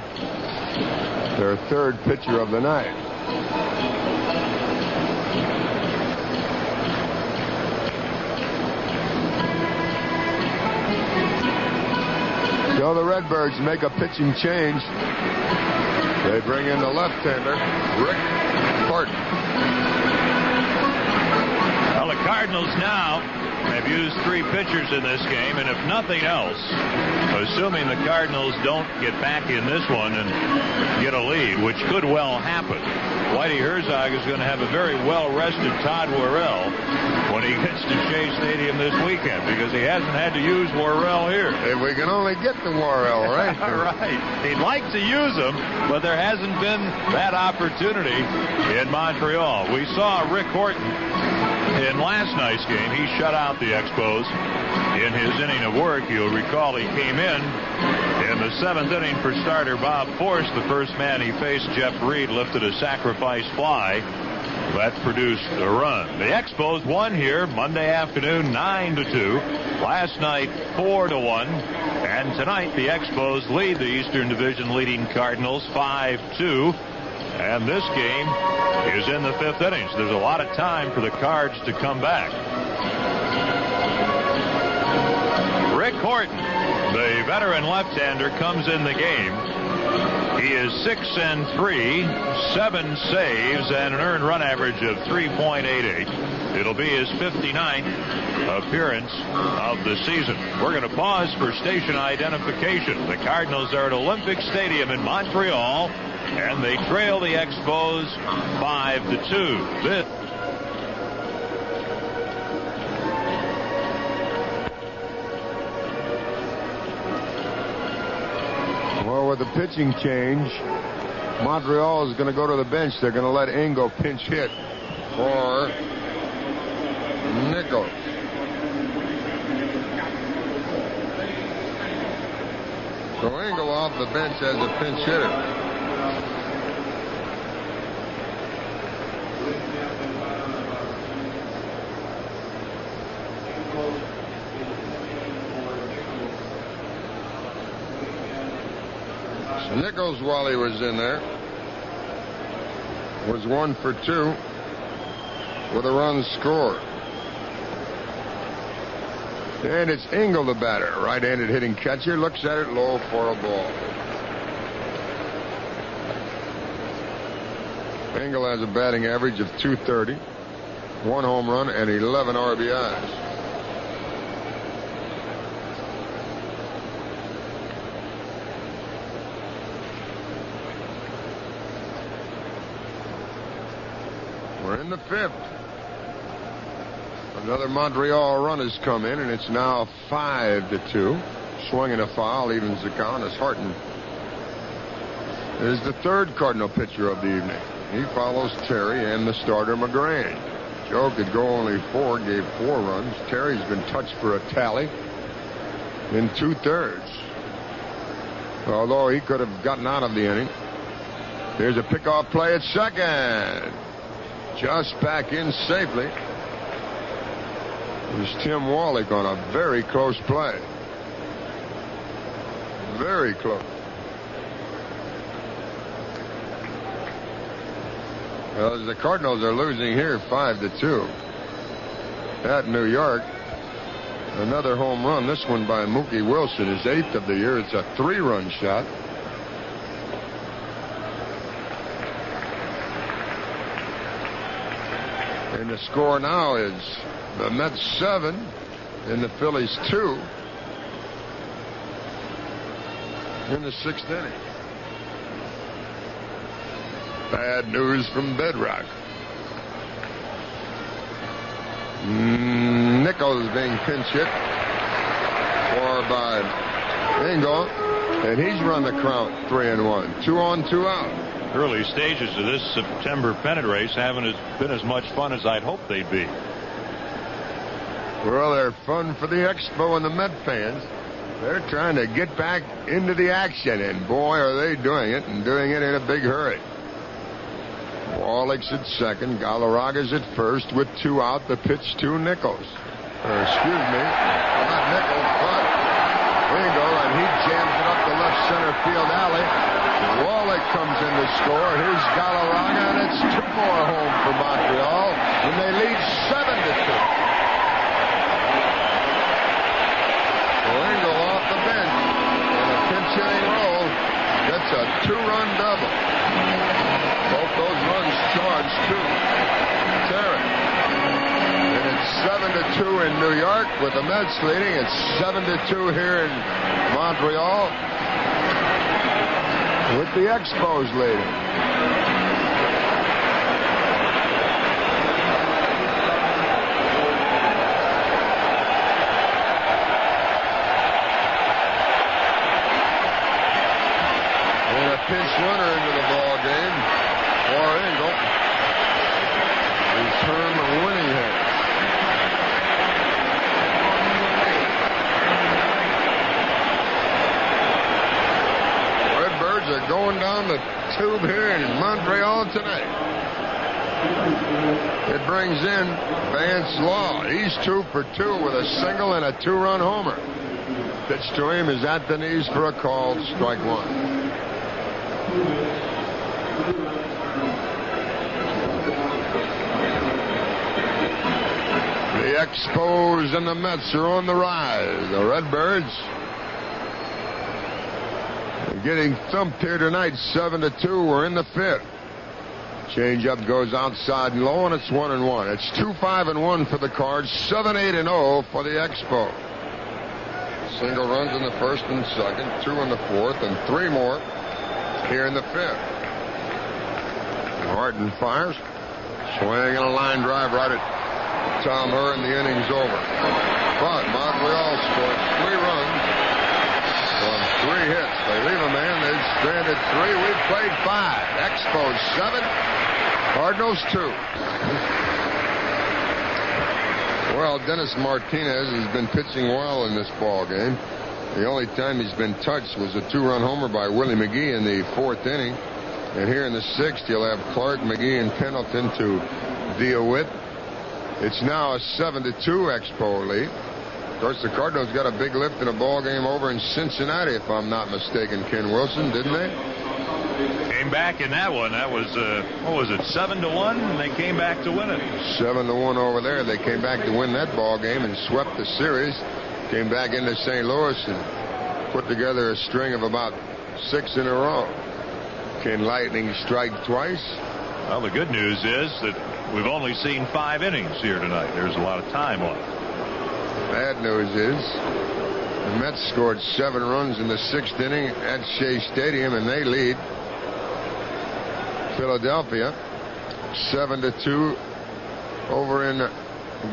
their 3rd pitcher of the night. So the Redbirds make a pitching change. They bring in the left-hander, Rick Horton. Well, the Cardinals now have used 3 pitchers in this game, and if nothing else, assuming the Cardinals don't get back in this one and get a lead, which could well happen, Whitey Herzog is going to have a very well-rested Todd Worrell when he gets to Shea Stadium this weekend, because he hasn't had to use Worrell here. If we can only get to Worrell, right? Right. He'd like to use him, but there hasn't been that opportunity in Montreal. We saw Rick Horton in last night's game. He shut out the Expos in his inning of work. You'll recall he came in the 7th inning for starter Bob Force. The first man he faced, Jeff Reed, lifted a sacrifice fly that produced a run. The Expos won here Monday afternoon 9-2. Last night 4-1. And tonight the Expos lead the Eastern Division leading Cardinals 5-2. And this game is in the 5th inning. So there's a lot of time for the Cards to come back. Rick Horton, the veteran left-hander, comes in the game. He is 6-3, 7 saves, and an earned run average of 3.88. It'll be his 59th appearance of the season. We're going to pause for station identification. The Cardinals are at Olympique Stadium in Montreal, and they trail the Expos 5-2. Well, with the pitching change, Montreal is going to go to the bench. They're going to let Engel pinch hit for Nichols. So Engel off the bench as a pinch hitter. Nichols, while he was in there, was 1 for 2 with a run scored. And it's Engel, the batter, right-handed hitting catcher, looks at it low for a ball. Engel has a batting average of .230, 1 home run, and 11 RBIs. We're in the 5th. Another Montreal run has come in, and it's now 5-2. Swinging a foul evens the count as Horton is the 3rd Cardinal pitcher of the evening. He follows Terry and the starter McGrann. Joe could go only 4, gave 4 runs. Terry's been touched for a tally in 2/3. Although he could have gotten out of the inning. Here's a pickoff play at second. Just back in safely. There's Tim Wallach on a very close play. Very close. Well, the Cardinals are losing here 5-2 at New York. Another home run, this one by Mookie Wilson, his 8th of the year. It's a 3-run shot. And the score now is the Mets 7 and the Phillies 2 in the 6th inning. Bad news from Bedrock. Nichols being pinch hit for by Engel, and he's run the count 3-1. 2 on, 2 out. Early stages of this September pennant race haven't been as much fun as I'd hoped they'd be. Well, they're fun for the Expo and the Met fans. They're trying to get back into the action, and boy, are they doing it, and doing it in a big hurry. Wallach's at second. Galarraga's at first with 2 out. The pitch to Nichols. Excuse me, not Nichols, but Engel, and he jams it up the left center field alley. Wallach comes in to score. Here's Galarraga, and it's 2 more home for Montreal, and they lead 7-2. So Engel off the bench on a pinch hitting roll gets a 2-run double. Both those runs charged to Terry. And it's 7-2 in New York with the Mets leading. It's 7-2 here in Montreal with the Expos leading. And a pinch runner into the ball game. For Engel, his term of winning hands. Redbirds are going down the tube here in Montreal tonight. It brings in Vance Law. He's 2 for 2 with a single and a 2-run homer. Pitch to him is at the knees for a called strike 1. The Expos and the Mets are on the rise. The Redbirds are getting thumped here tonight, 7-2. We're in the 5th. Changeup goes outside and low, and it's 1-1. It's 2-5-1 for the Cards, 7-8-0 for the Expos. Single runs in the 1st and 2nd, 2 in the 4th, and 3 more here in the 5th. Martin fires, swinging a line drive right at Tom Herr, and the inning's over. But Montreal scored 3 runs on 3 hits. They leave a man. They've stranded 3. We've played 5. Expos 7. Cardinals 2. Well, Dennis Martinez has been pitching well in this ball game. The only time he's been touched was a 2-run homer by Willie McGee in the 4th inning. And here in the 6th, you'll have Clark, McGee, and Pendleton to deal with. It's now a 7-2 Expo lead. Of course, the Cardinals got a big lift in a ball game over in Cincinnati, if I'm not mistaken, Ken Wilson, didn't they? Came back in that one. That was, what was it, 7-1? And they came back to win it. 7-1 over there. They came back to win that ball game and swept the series. Came back into St. Louis and put together a string of about 6 in a row. Can Lightning strike twice? Well, the good news is that we've only seen 5 innings here tonight. There's a lot of time left. Bad news is the Mets scored 7 runs in the 6th inning at Shea Stadium, and they lead Philadelphia 7-2 over in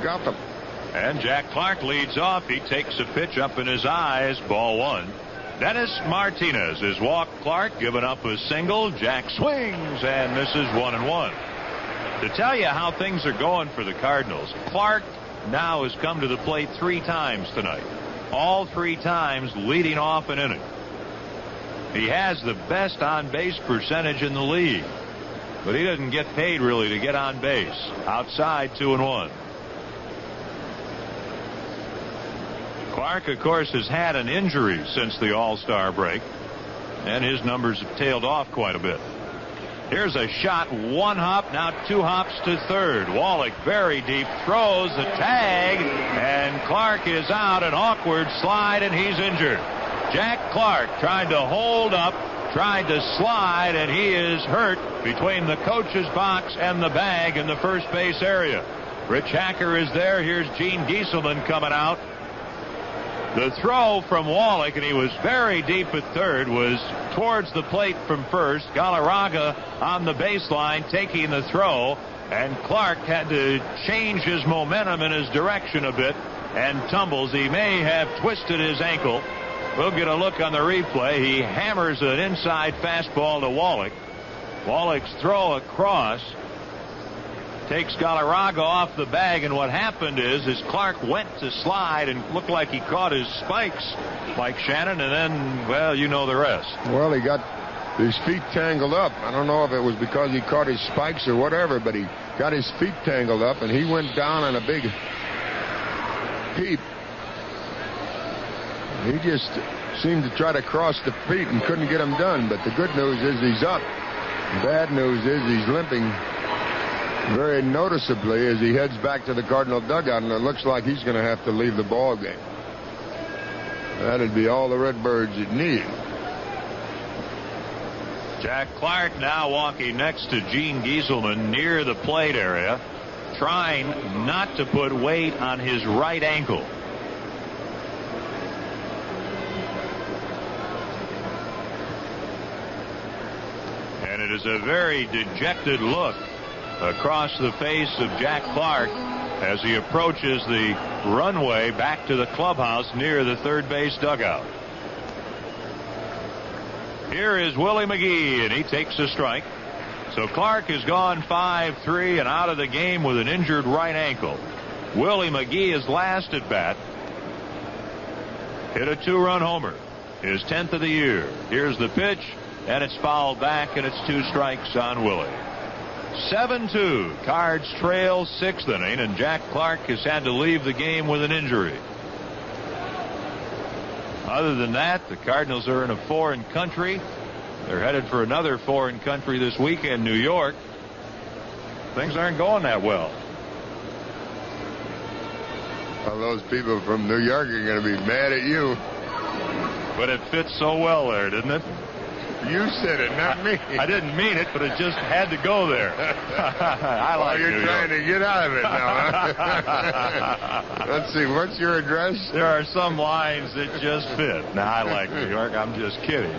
Gotham. And Jack Clark leads off. He takes a pitch up in his eyes. Ball 1. Dennis Martinez has walked Clark, given up a single. Jack swings and misses 1-1. To tell you how things are going for the Cardinals, Clark now has come to the plate 3 times tonight. All 3 times leading off an inning. He has the best on-base percentage in the league, but he doesn't get paid really to get on base. Outside 2-1. Clark, of course, has had an injury since the All-Star break, and his numbers have tailed off quite a bit. Here's a shot, 1 hop, now 2 hops to third. Wallach very deep, throws the tag, and Clark is out, an awkward slide, and he's injured. Jack Clark tried to hold up, tried to slide, and he is hurt between the coach's box and the bag in the first base area. Rich Hacker is there. Here's Gene Gieselman coming out. The throw from Wallach, and he was very deep at third, was towards the plate from first. Galarraga on the baseline taking the throw, and Clark had to change his momentum in his direction a bit and tumbles. He may have twisted his ankle. We'll get a look on the replay. He hammers an inside fastball to Wallach. Wallach's throw across takes Galarraga off the bag, and what happened is Clark went to slide and looked like he caught his spikes, Mike Shannon, and then, well, you know the rest. Well, he got his feet tangled up. I don't know if it was because he caught his spikes or whatever, but he got his feet tangled up, and he went down on a big heap. He just seemed to try to cross the feet and couldn't get them done, but the good news is he's up. The bad news is he's limping very noticeably as he heads back to the Cardinal dugout, and it looks like he's going to have to leave the ball game. That'd be all the Redbirds would need. Jack Clark now walking next to Gene Gieselman near the plate area, trying not to put weight on his right ankle. And it is a very dejected look across the face of Jack Clark as he approaches the runway back to the clubhouse near the third base dugout. Here is Willie McGee, and he takes a strike. So Clark has gone 5-3 and out of the game with an injured right ankle. Willie McGee is last at bat. Hit a 2-run homer, his 10th of the year. Here's the pitch, and it's fouled back, and it's 2 strikes on Willie. 7-2. Cards trail 6th inning, and Jack Clark has had to leave the game with an injury. Other than that, the Cardinals are in a foreign country. They're headed for another foreign country this weekend, New York. Things aren't going that well. Well, those people from New York are going to be mad at you. But it fits so well there, didn't it? You said it, not me. I didn't mean it, but it just had to go there. I like you're New trying York. to get out of it now, huh? Let's see, what's your address? There are some lines that just fit. Now, I like New York. I'm just kidding.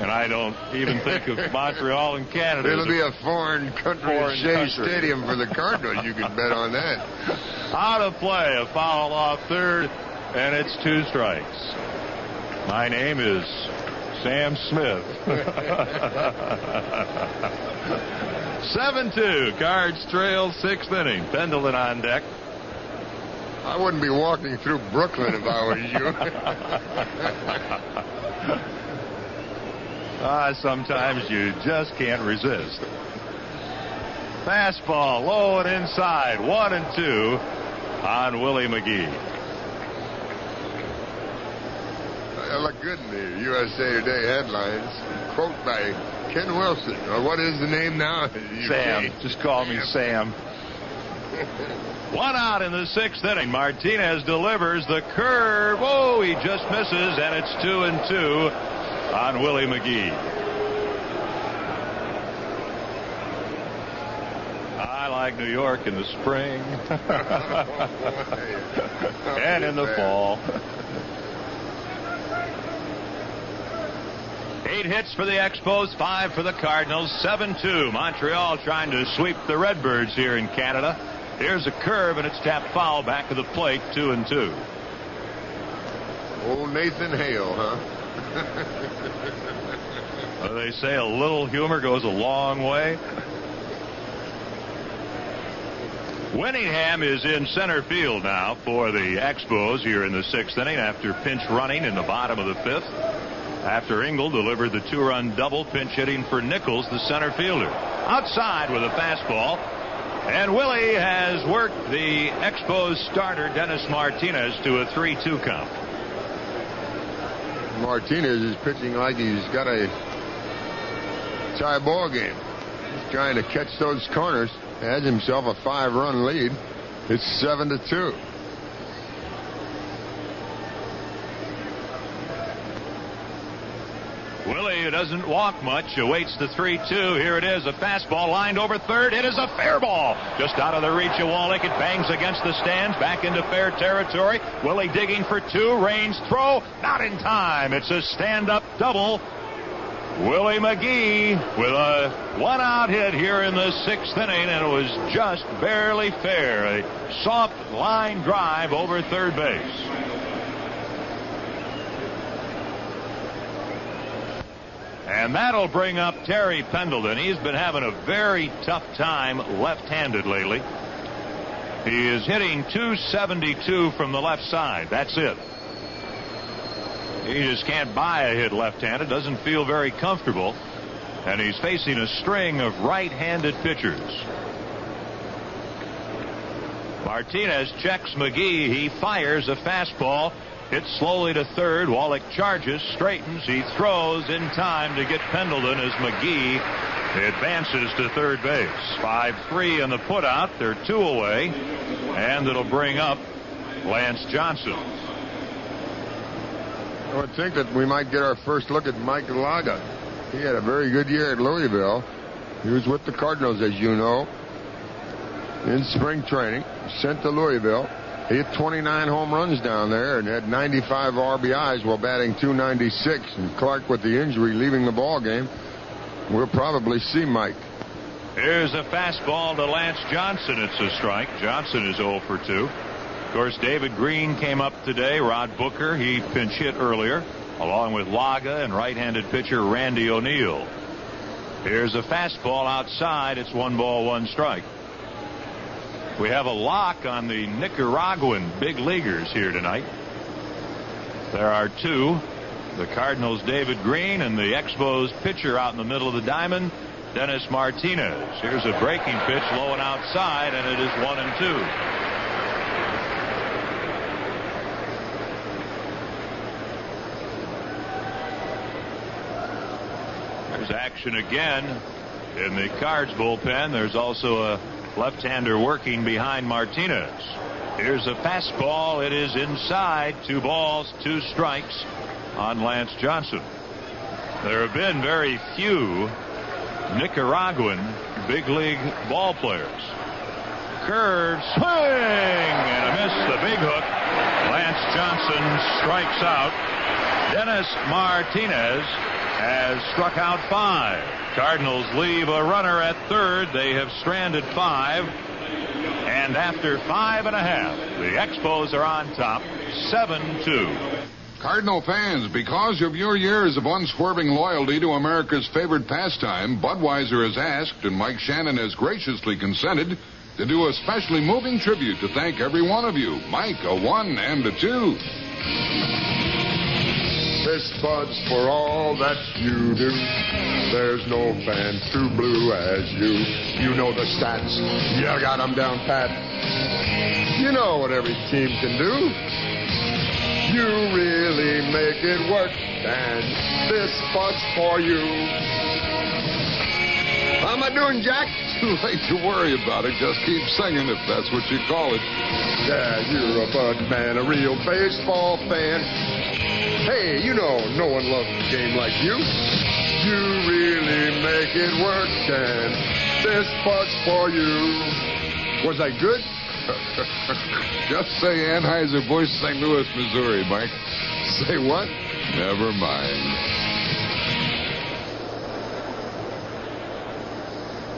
And I don't even think of Montreal and Canada. It'll be a foreign country at Shea Stadium for the Cardinals. You can bet on that. Out of play, a foul off third, and it's 2 strikes. My name is Sam Smith. 7-2. Cards trail 6th inning. Pendleton on deck. I wouldn't be walking through Brooklyn if I was you. Sometimes you just can't resist. Fastball low and inside. 1-2 on Willie McGee. I look good in the USA Today headlines. Quote by Ken Wilson. Or what is the name now? Sam. Just call me Sam. 1 out in the 6th inning. Martinez delivers the curve. Oh, he just misses, and it's 2-2 on Willie McGee. I like New York in the spring and in the fall. 8 hits for the Expos, 5 for the Cardinals, 7-2. Montreal trying to sweep the Redbirds here in Canada. Here's a curve, and it's tapped foul back of the plate, 2-2. Old Nathan Hale, huh? Well, they say a little humor goes a long way. Winningham is in center field now for the Expos here in the 6th inning after pinch running in the bottom of the 5th. After Engel delivered the 2-run double, pinch hitting for Nichols, the center fielder. Outside with a fastball. And Willie has worked the Expos starter, Dennis Martinez, to a 3-2 count. Martinez is pitching like he's got a tie ball game. He's trying to catch those corners. Has himself a 5-run lead. It's 7-2. Willie, who doesn't walk much, awaits the 3-2. Here it is, a fastball lined over third. It is a fair ball. Just out of the reach of Wallach. It bangs against the stands, back into fair territory. Willie digging for 2. Raines throw, not in time. It's a stand-up double. Willie McGee with a 1-out hit here in the 6th inning, and it was just barely fair. A soft line drive over third base. And that'll bring up Terry Pendleton. He's been having a very tough time left-handed lately. He is hitting .272 from the left side. That's it. He just can't buy a hit left-handed. Doesn't feel very comfortable. And he's facing a string of right-handed pitchers. Martinez checks McGee. He fires a fastball. Hits slowly to third. Wallach charges, straightens. He throws in time to get Pendleton as McGee advances to third base. 5-3 in the putout. They're 2 away. And it'll bring up Lance Johnson. I would think that we might get our first look at Mike Laga. He had a very good year at Louisville. He was with the Cardinals, as you know, in spring training. Sent to Louisville. He hit 29 home runs down there and had 95 RBIs while batting .296. And Clark, with the injury, leaving the ball game. We'll probably see Mike. Here's a fastball to Lance Johnson. It's a strike. Johnson is 0 for 2. Of course, David Green came up today. Rod Booker, he pinch hit earlier, along with Laga and right-handed pitcher Randy O'Neal. Here's a fastball outside. It's 1 ball, 1 strike. We have a lock on the Nicaraguan big leaguers here tonight. There are 2. The Cardinals' David Green and the Expos pitcher out in the middle of the diamond, Dennis Martinez. Here's a breaking pitch low and outside, and it is 1-2. There's action again in the Cards bullpen. There's also a left-hander working behind Martinez. Here's a fastball. It is inside. 2 balls, 2 strikes on Lance Johnson. There have been very few Nicaraguan big league ball players. Curve swing and a miss. The big hook. Lance Johnson strikes out. Dennis Martinez has struck out 5. Cardinals leave a runner at third. They have stranded 5. And after 5.5, the Expos are on top, 7-2. Cardinal fans, because of your years of unswerving loyalty to America's favorite pastime, Budweiser has asked, and Mike Shannon has graciously consented, to do a specially moving tribute to thank every one of you. Mike, a 1 and a 2. Fist buds for all that you do. There's no fan too blue as you. You know the stats. You got them down pat. You know what every team can do. You really make it work, and this bud's for you. How am I doing, Jack? Too late to worry about it. Just keep singing if that's what you call it. Yeah, you're a bud man, a real baseball fan. Hey, you know no one loves the game like you. You really make it work, and this bud's for you. Was I good? Just say Anheuser-Busch, St. Louis, Missouri, Mike. Say what? Never mind.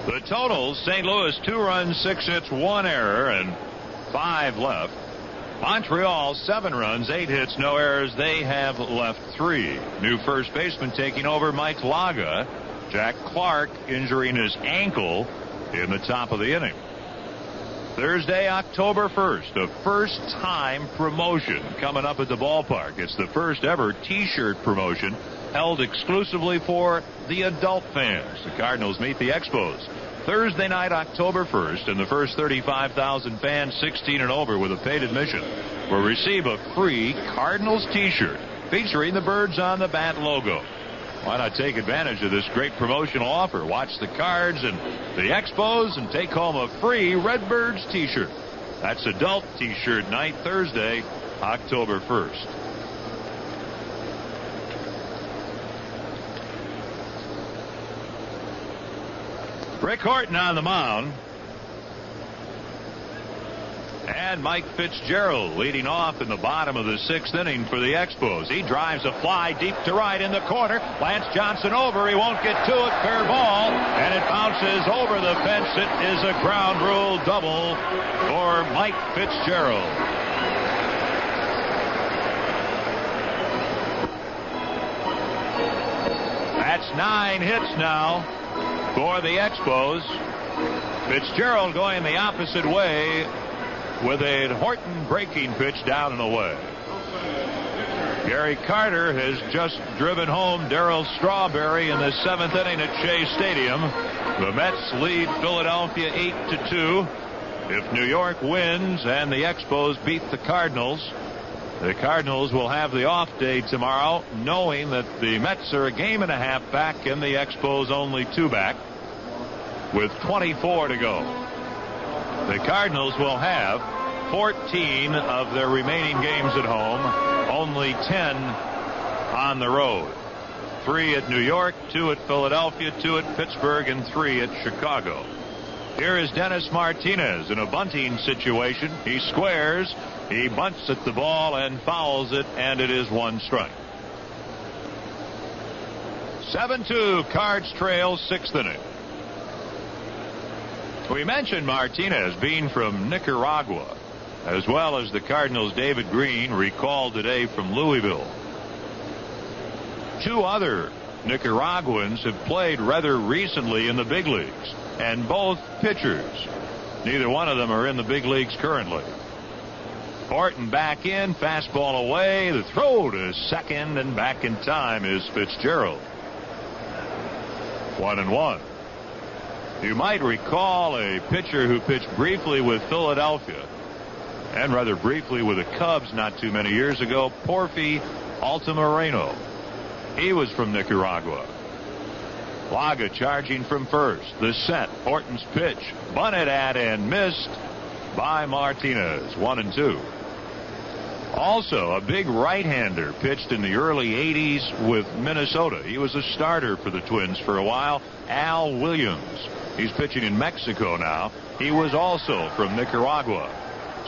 The totals: St. Louis 2 runs, 6 hits, 1 error, and 5 left. Montreal 7 runs, 8 hits, no errors. They have left 3. New first baseman taking over, Mike Laga. Jack Clark injuring his ankle in the top of the inning. Thursday, October 1st, a first-time promotion coming up at the ballpark. It's the first ever T-shirt promotion held exclusively for the adult fans. The Cardinals meet the Expos Thursday night, October 1st, and the first 35,000 fans 16 and over with a paid admission will receive a free Cardinals T-shirt featuring the Birds on the Bat logo. Why not take advantage of this great promotional offer? Watch the Cards and the Expos and take home a free Redbirds t-shirt. That's adult t-shirt night, Thursday, October 1st. Rick Horton on the mound. And Mike Fitzgerald leading off in the bottom of the 6th inning for the Expos. He drives a fly deep to right in the corner. Lance Johnson over. He won't get to it. Fair ball. And it bounces over the fence. It is a ground rule double for Mike Fitzgerald. That's 9 hits now for the Expos. Fitzgerald going the opposite way with a Horton breaking pitch down and away. Gary Carter has just driven home Darryl Strawberry in the 7th inning at Shea Stadium. The Mets lead Philadelphia 8-2. If New York wins and the Expos beat the Cardinals will have the off day tomorrow, knowing that the Mets are a game and a half back and the Expos only 2 back with 24 to go. The Cardinals will have 14 of their remaining games at home, only 10 on the road. 3 at New York, 2 at Philadelphia, 2 at Pittsburgh, and 3 at Chicago. Here is Dennis Martinez in a bunting situation. He squares, he bunts at the ball and fouls it, and it is 1 strike. 7-2, Cards trail, 6th inning. We mentioned Martinez being from Nicaragua, as well as the Cardinals' David Green, recalled today from Louisville. 2 other Nicaraguans have played rather recently in the big leagues, and both pitchers. Neither one of them are in the big leagues currently. Horton back in, fastball away, the throw to second, and back in time is Fitzgerald. 1-1. You might recall a pitcher who pitched briefly with Philadelphia and rather briefly with the Cubs not too many years ago, Porfi Altamirano. He was from Nicaragua. Laga charging from first. The set. Horton's pitch. Bunted at and missed by Martinez. 1-2. Also, a big right-hander pitched in the early 80s with Minnesota. He was a starter for the Twins for a while. Al Williams. He's pitching in Mexico now. He was also from Nicaragua.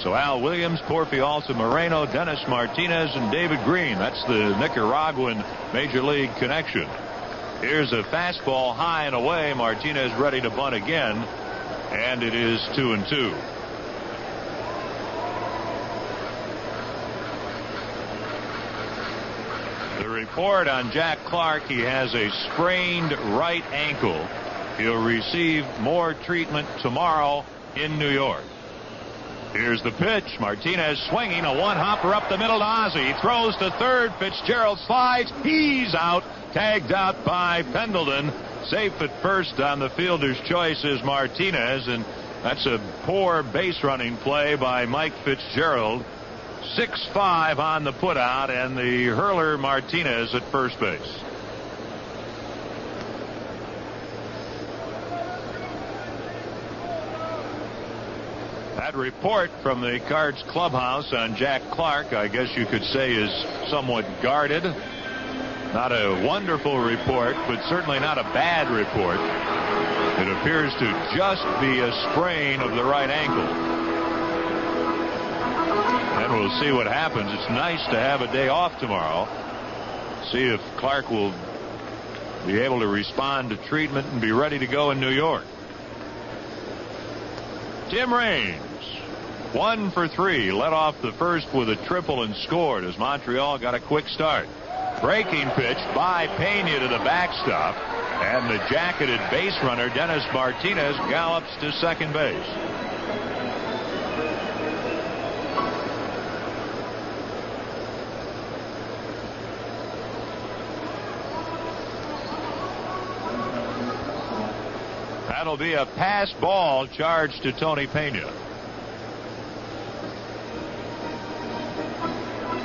So Al Williams, Porfi Altamirano, Dennis Martinez, and David Green. That's the Nicaraguan Major League connection. Here's a fastball high and away. Martinez ready to bunt again, and it is 2-2. The report on Jack Clark: he has a sprained right ankle. He'll receive more treatment tomorrow in New York. Here's the pitch. Martinez swinging, a one-hopper up the middle to Ozzie. He throws to third. Fitzgerald slides. He's out. Tagged out by Pendleton. Safe at first on the fielder's choice is Martinez, and that's a poor base running play by Mike Fitzgerald. 6-5 on the putout, and the hurler Martinez at first base. That report from the Cards clubhouse on Jack Clark, I guess you could say, is somewhat guarded. Not a wonderful report, but certainly not a bad report. It appears to just be a sprain of the right ankle. And we'll see what happens. It's nice to have a day off tomorrow. See if Clark will be able to respond to treatment and be ready to go in New York. Tim Raines, 1 for 3, led off the first with a triple and scored as Montreal got a quick start. Breaking pitch by Pena to the backstop, and the jacketed base runner Dennis Martinez gallops to second base. That'll be a pass ball charged to Tony Pena.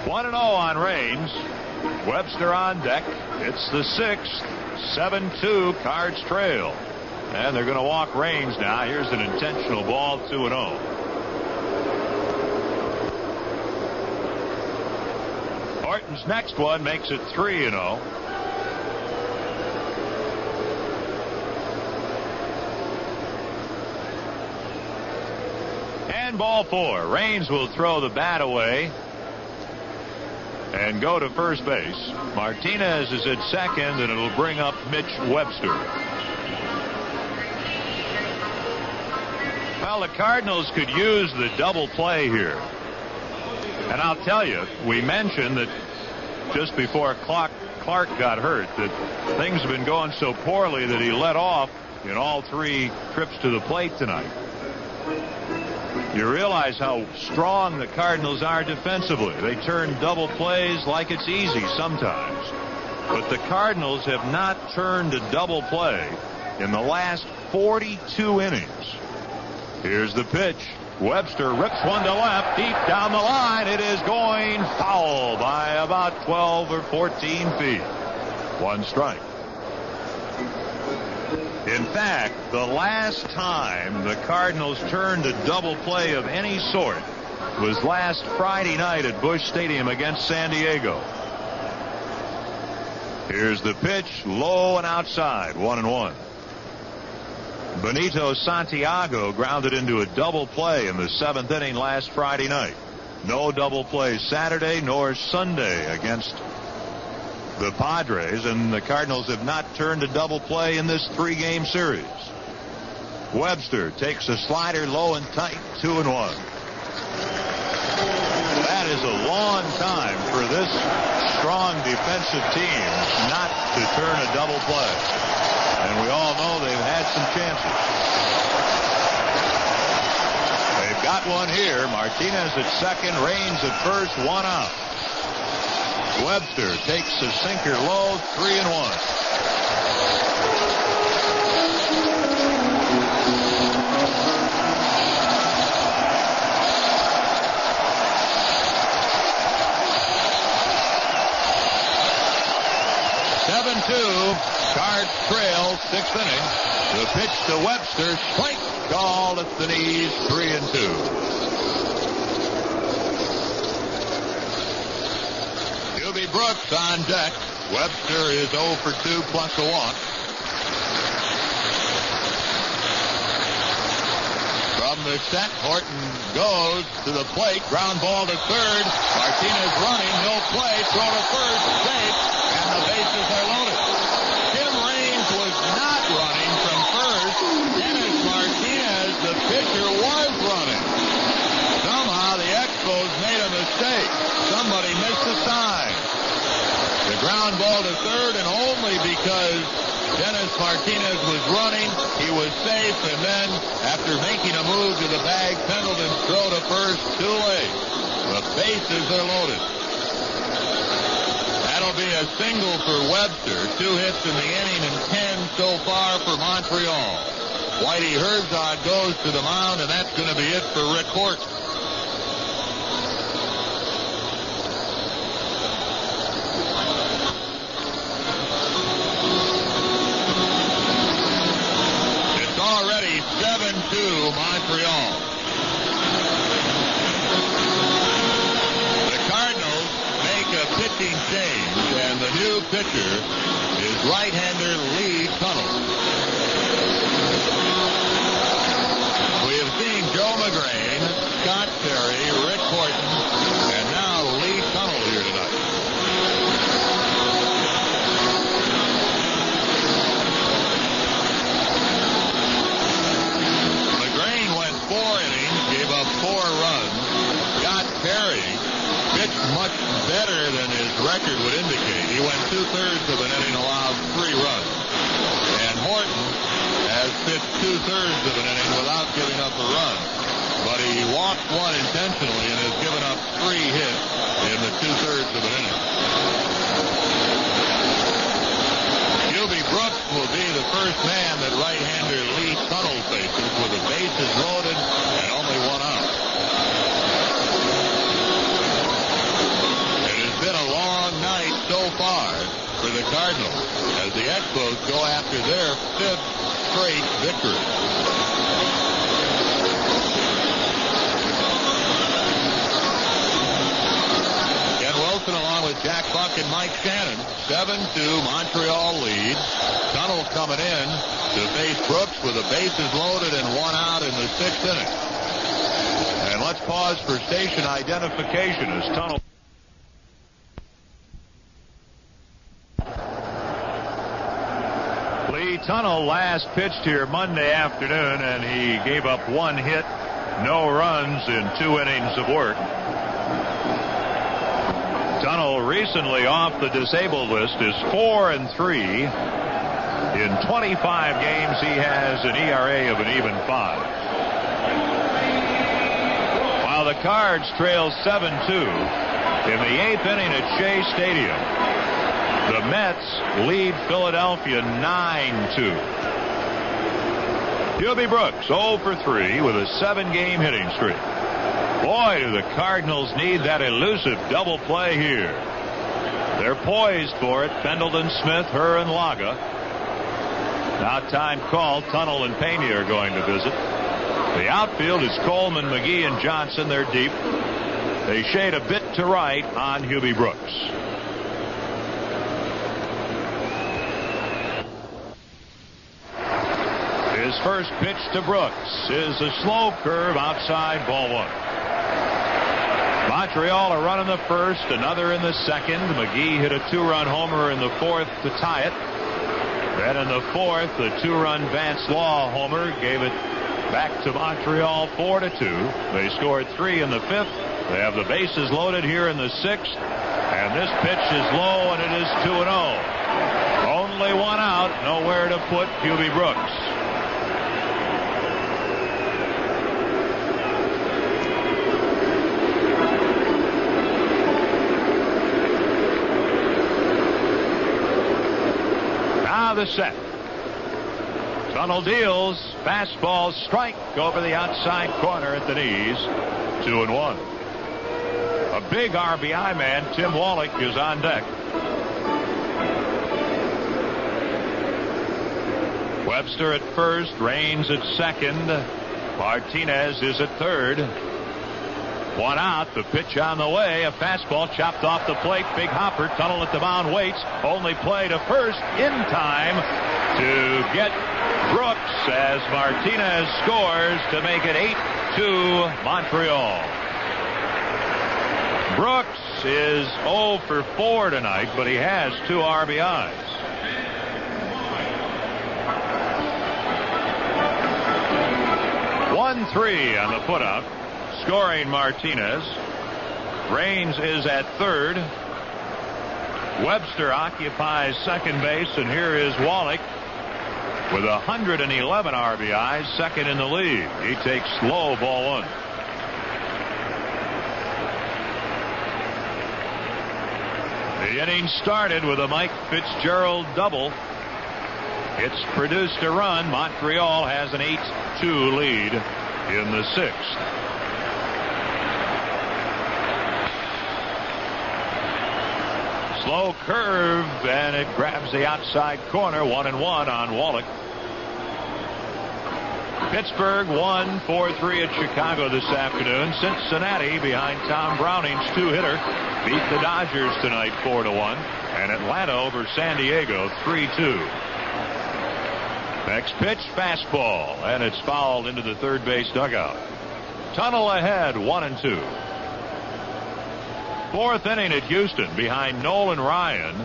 1-0 on Raines. Webster on deck. It's the 6th. 7-2. Cards trail. And they're going to walk Raines now. Here's an intentional ball, 2-0. Horton's next one makes it 3-0. And ball 4. Raines will throw the bat away and go to first base. Martinez is at second, and it'll bring up Mitch Webster. Well, the Cardinals could use the double play here. And I'll tell you, we mentioned that just before Clark got hurt, that things have been going so poorly that he let off in all 3 trips to the plate tonight. You realize how strong the Cardinals are defensively. They turn double plays like it's easy sometimes. But the Cardinals have not turned a double play in the last 42 innings. Here's the pitch. Webster rips one to left, deep down the line. It is going foul by about 12 or 14 feet. 1 strike. In fact, the last time the Cardinals turned a double play of any sort was last Friday night at Busch Stadium against San Diego. Here's the pitch, low and outside, 1-1. Benito Santiago grounded into a double play in the 7th inning last Friday night. No double plays Saturday nor Sunday against the Padres, and the Cardinals have not turned a double play in this 3-game series. Webster takes a slider low and tight, 2-1. That is a long time for this strong defensive team not to turn a double play. And we all know they've had some chances. They've got one here. Martinez at second, Raines at first, 1 out. Webster takes a sinker low, 3-1. Cards trail, 6th inning. The pitch to Webster, strike called at the knees, 3-2. Brooks on deck. Webster is 0 for 2 plus a walk. From the set, Horton goes to the plate. Ground ball to third. Martinez running. No play. Throw to first. Safe. And the bases are loaded. Tim Raines was not running from first. Dennis Martinez, the pitcher, was running. Somehow the Expos made a mistake. Somebody missed the sign. The ground ball to third, and only because Dennis Martinez was running, he was safe, and then after making a move to the bag, Pendleton's throw to first, too late. The bases are loaded. That'll be a single for Webster. 2 hits in the inning and 10 so far for Montreal. Whitey Herzog goes to the mound, and that's going to be it for Rick Horton. Already 7-2 Montreal. The Cardinals make a pitching change, and the new pitcher is right-hander Lee Tunnell. We have seen Joe McGrain, Scott Terry, Rick Horton, and now Lee Tunnell here tonight. Much better than his record would indicate. He went 2/3 of an inning, allowed 3 runs. And Horton has pitched 2/3 of an inning without giving up a run. But he walked one intentionally and has given up 3 hits in the 2/3 of an inning. Hubie Brooks will be the first man that right-hander Lee Tunnell faces with the bases loaded and only 1 out. So Cardinals as the Expos go after their 5th straight victory. Ken Wilson along with Jack Buck and Mike Shannon. 7-2 Montreal lead. Tunnel coming in to face Brooks with the bases loaded and 1 out in the 6th inning. And let's pause for station identification as Tunnel. Lee Tunnel last pitched here Monday afternoon, and he gave up 1 hit, no runs in 2 innings of work. Tunnel, recently off the disabled list, is 4-3. In 25 games, he has an ERA of an even 5. While the Cards trail 7-2 in the 8th inning at Shea Stadium, the Mets lead Philadelphia 9-2. Hubie Brooks 0 for 3 with a 7-game hitting streak. Boy, do the Cardinals need that elusive double play here. They're poised for it. Pendleton, Smith, Herr, and Laga. Now time called. Tunnel and Pena are going to visit. The outfield is Coleman, McGee, and Johnson. They're deep. They shade a bit to right on Hubie Brooks. His first pitch to Brooks is a slow curve outside, ball 1. Montreal a run in the first, another in the second. McGee hit a 2-run homer in the 4th to tie it. Then in the 4th, the 2-run Vance Law homer gave it back to Montreal 4-2. They scored 3 in the 5th. They have the bases loaded here in the 6th. And this pitch is low, and it is 2-0. Only 1 out, nowhere to put Hubie Brooks. The set. Tunnel deals. Fastball strike over the outside corner at the knees. 2-1. A big RBI man, Tim Wallach, is on deck. Webster at first. Raines at second. Martinez is at third. 1 out. The pitch on the way. A fastball chopped off the plate. Big hopper. Tunnel at the mound waits. Only play to first in time to get Brooks as Martinez scores to make it 8-2 Montreal. Brooks is 0 for 4 tonight, but he has 2 RBIs. (1-3) on the putout. Scoring Martinez. Raines is at third. Webster occupies second base, and here is Wallach with 111 RBIs, second in the league. He takes low, ball 1. The inning started with a Mike Fitzgerald double. It's produced a run. Montreal has an 8-2 lead in the 6th. Slow curve, and it grabs the outside corner. 1-1 on Wallach. Pittsburgh won 4-3 at Chicago this afternoon. Cincinnati, behind Tom Browning's 2-hitter, beat the Dodgers tonight 4-1. And Atlanta over San Diego 3-2. Next pitch, fastball, and it's fouled into the third base dugout. Tunnel ahead, 1-2. 4th inning at Houston, behind Nolan Ryan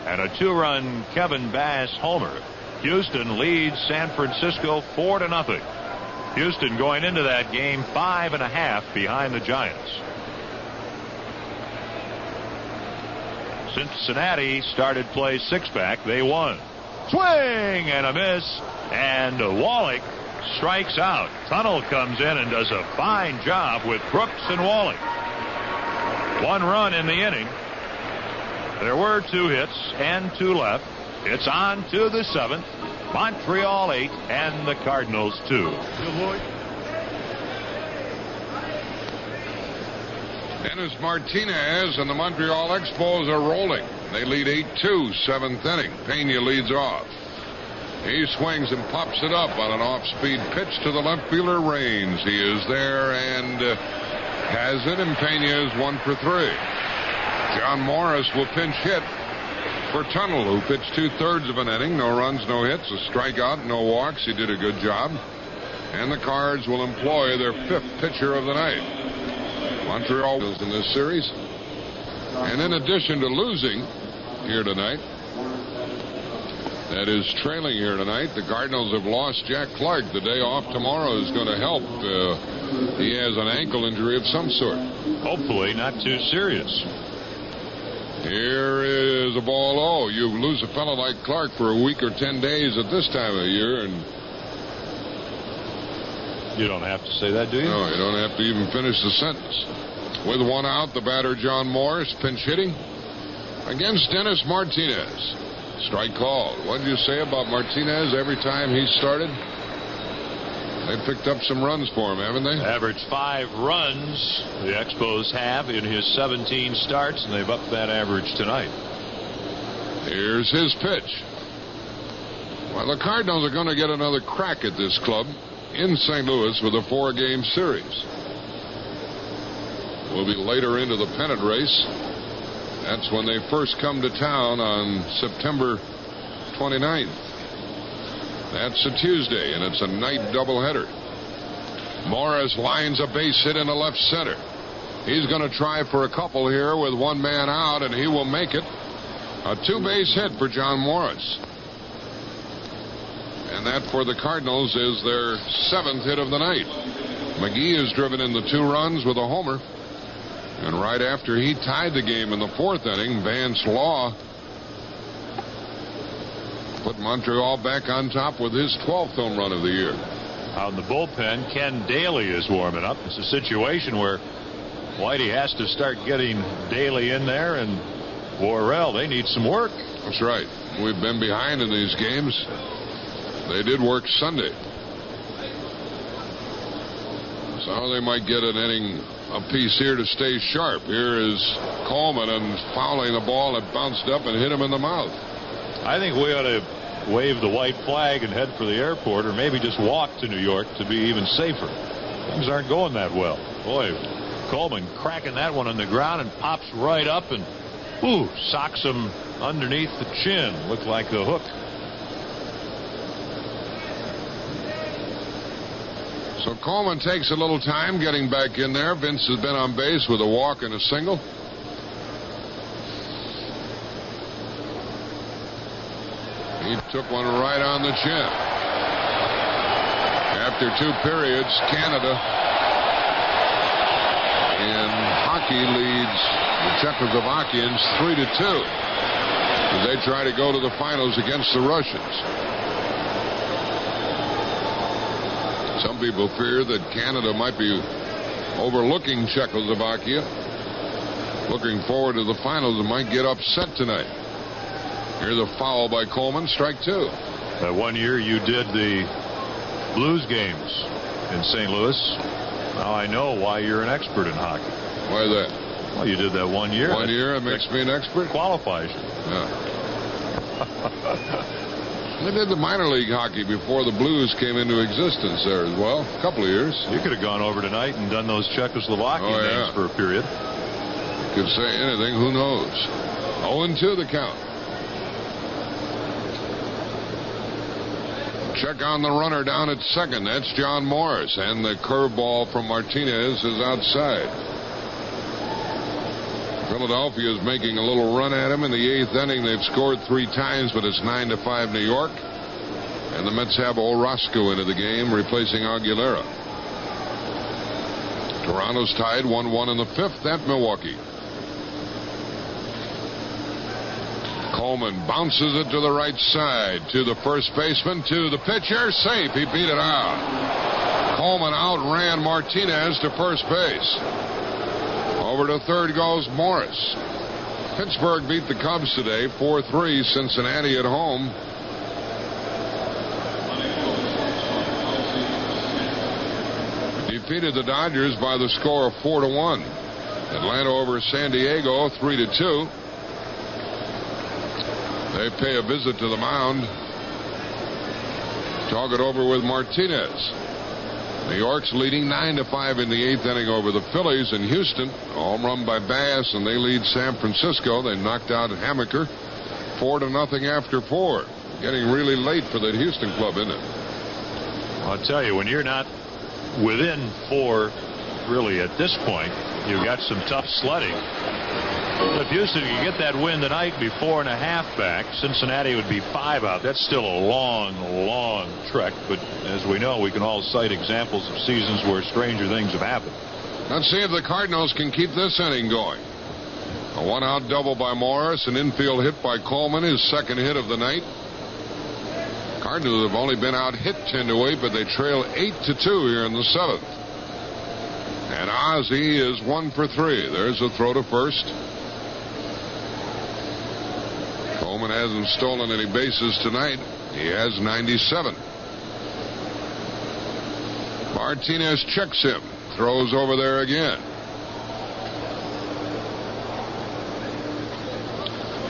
and a 2-run Kevin Bass homer. Houston leads San Francisco 4-0. Houston going into that game 5.5 behind the Giants. Cincinnati started play 6-back. They won. Swing and a miss, and Wallach strikes out. Tunnel comes in and does a fine job with Brooks and Wallach. 1 run in the inning. There were 2 hits and 2 left. It's on to the 7th. Montreal 8 and the Cardinals 2. Dennis Martinez and the Montreal Expos are rolling. They lead 8-2, seventh inning. Pena leads off. He swings and pops it up on an off-speed pitch to the left fielder, Raines. He is there and has it, and Pena is 1 for 3. John Morris will pinch hit for Tunnel, who pitched 2/3 of an inning. No runs, no hits, a strikeout, no walks. He did a good job. And the Cards will employ their 5th pitcher of the night. Montreal is in this series. And in addition to losing here tonight, that is trailing here tonight, the Cardinals have lost Jack Clark. The day off tomorrow is going to help. He has an ankle injury of some sort. Hopefully not too serious. Here is a ball low. You lose a fellow like Clark for a week or 10 days at this time of year, and you don't have to say that, do you? No, you don't have to even finish the sentence. With 1 out, the batter John Morris pinch hitting against Dennis Martinez. Strike called. What did you say about Martinez? Every time he started, they picked up some runs for him, haven't they? Average 5 runs the Expos have in his 17 starts, and they've upped that average tonight. Here's his pitch. Well, the Cardinals are going to get another crack at this club in St. Louis with a 4-game series. We'll be later into the pennant race. That's when they first come to town on September 29th. That's a Tuesday, and it's a night doubleheader. Morris lines a base hit in the left center. He's going to try for a couple here with 1 man out, and he will make it. A 2-base hit for John Morris. And that for the Cardinals is their 7th hit of the night. McGee has driven in the 2 runs with a homer. And right after he tied the game in the 4th inning, Vance Law put Montreal back on top with his 12th home run of the year. Out in the bullpen, Ken Daly is warming up. It's a situation where Whitey has to start getting Daly in there, and Worrell, they need some work. That's right. We've been behind in these games. They did work Sunday. So they might get an inning apiece here to stay sharp. Here is Coleman and fouling the ball that bounced up and hit him in the mouth. I think we ought to wave the white flag and head for the airport, or maybe just walk to New York to be even safer. Things aren't going that well. Boy, Coleman cracking that one on the ground and pops right up and socks him underneath the chin. Looked like a hook. So Coleman takes a little time getting back in there. Vince has been on base with a walk and a single. He took one right on the chin. After 2 periods, Canada in hockey leads the Czechoslovakians 3-2 as they try to go to the finals against the Russians. Some people fear that Canada might be overlooking Czechoslovakia, looking forward to the finals, and might get upset tonight. Here's a foul by Coleman, strike 2. That one year you did the Blues games in St. Louis. Now I know why you're an expert in hockey. Why is that? Well, you did that 1 year. 1 year, it makes me an expert? Qualifies you. Yeah. They did the minor league hockey before the Blues came into existence there as well. A couple of years. You could have gone over tonight and done those Czechoslovakian names for a period. Could say anything. Who knows? 0-2 the count. Check on the runner down at second. That's John Morris. And the curveball from Martinez is outside. Philadelphia is making a little run at him in the 8th inning. They've scored 3 times, but it's 9-5 New York. And the Mets have Orozco into the game, replacing Aguilera. Toronto's tied 1-1 in the 5th at Milwaukee. Coleman bounces it to the right side, to the first baseman, to the pitcher. Safe. He beat it out. Coleman outran Martinez to first base. Over to third goes Morris. Pittsburgh beat the Cubs today 4-3. Cincinnati at home. Defeated the Dodgers by the score of 4-1. Atlanta over San Diego 3-2. They pay a visit to the mound. Talk it over with Martinez. New York's leading 9-5 in the 8th inning over the Phillies in Houston. Home run by Bass, and they lead San Francisco. They knocked out Hammaker 4-0 after 4. Getting really late for that Houston club, isn't it? I'll tell you, when you're not within 4, really at this point, you've got some tough sledding. If Houston could get that win tonight, be 4.5 back. Cincinnati would be 5 out. That's still a long, long trek. But as we know, we can all cite examples of seasons where stranger things have happened. Let's see if the Cardinals can keep this inning going. A 1-out double by Morris, an infield hit by Coleman, his second hit of the night. Cardinals have only been out hit 10-8, but they trail 8-2 here in the 7th. And Ozzie is 1 for 3. There's a throw to first. Coleman hasn't stolen any bases tonight. He has 97. Martinez checks him. Throws over there again.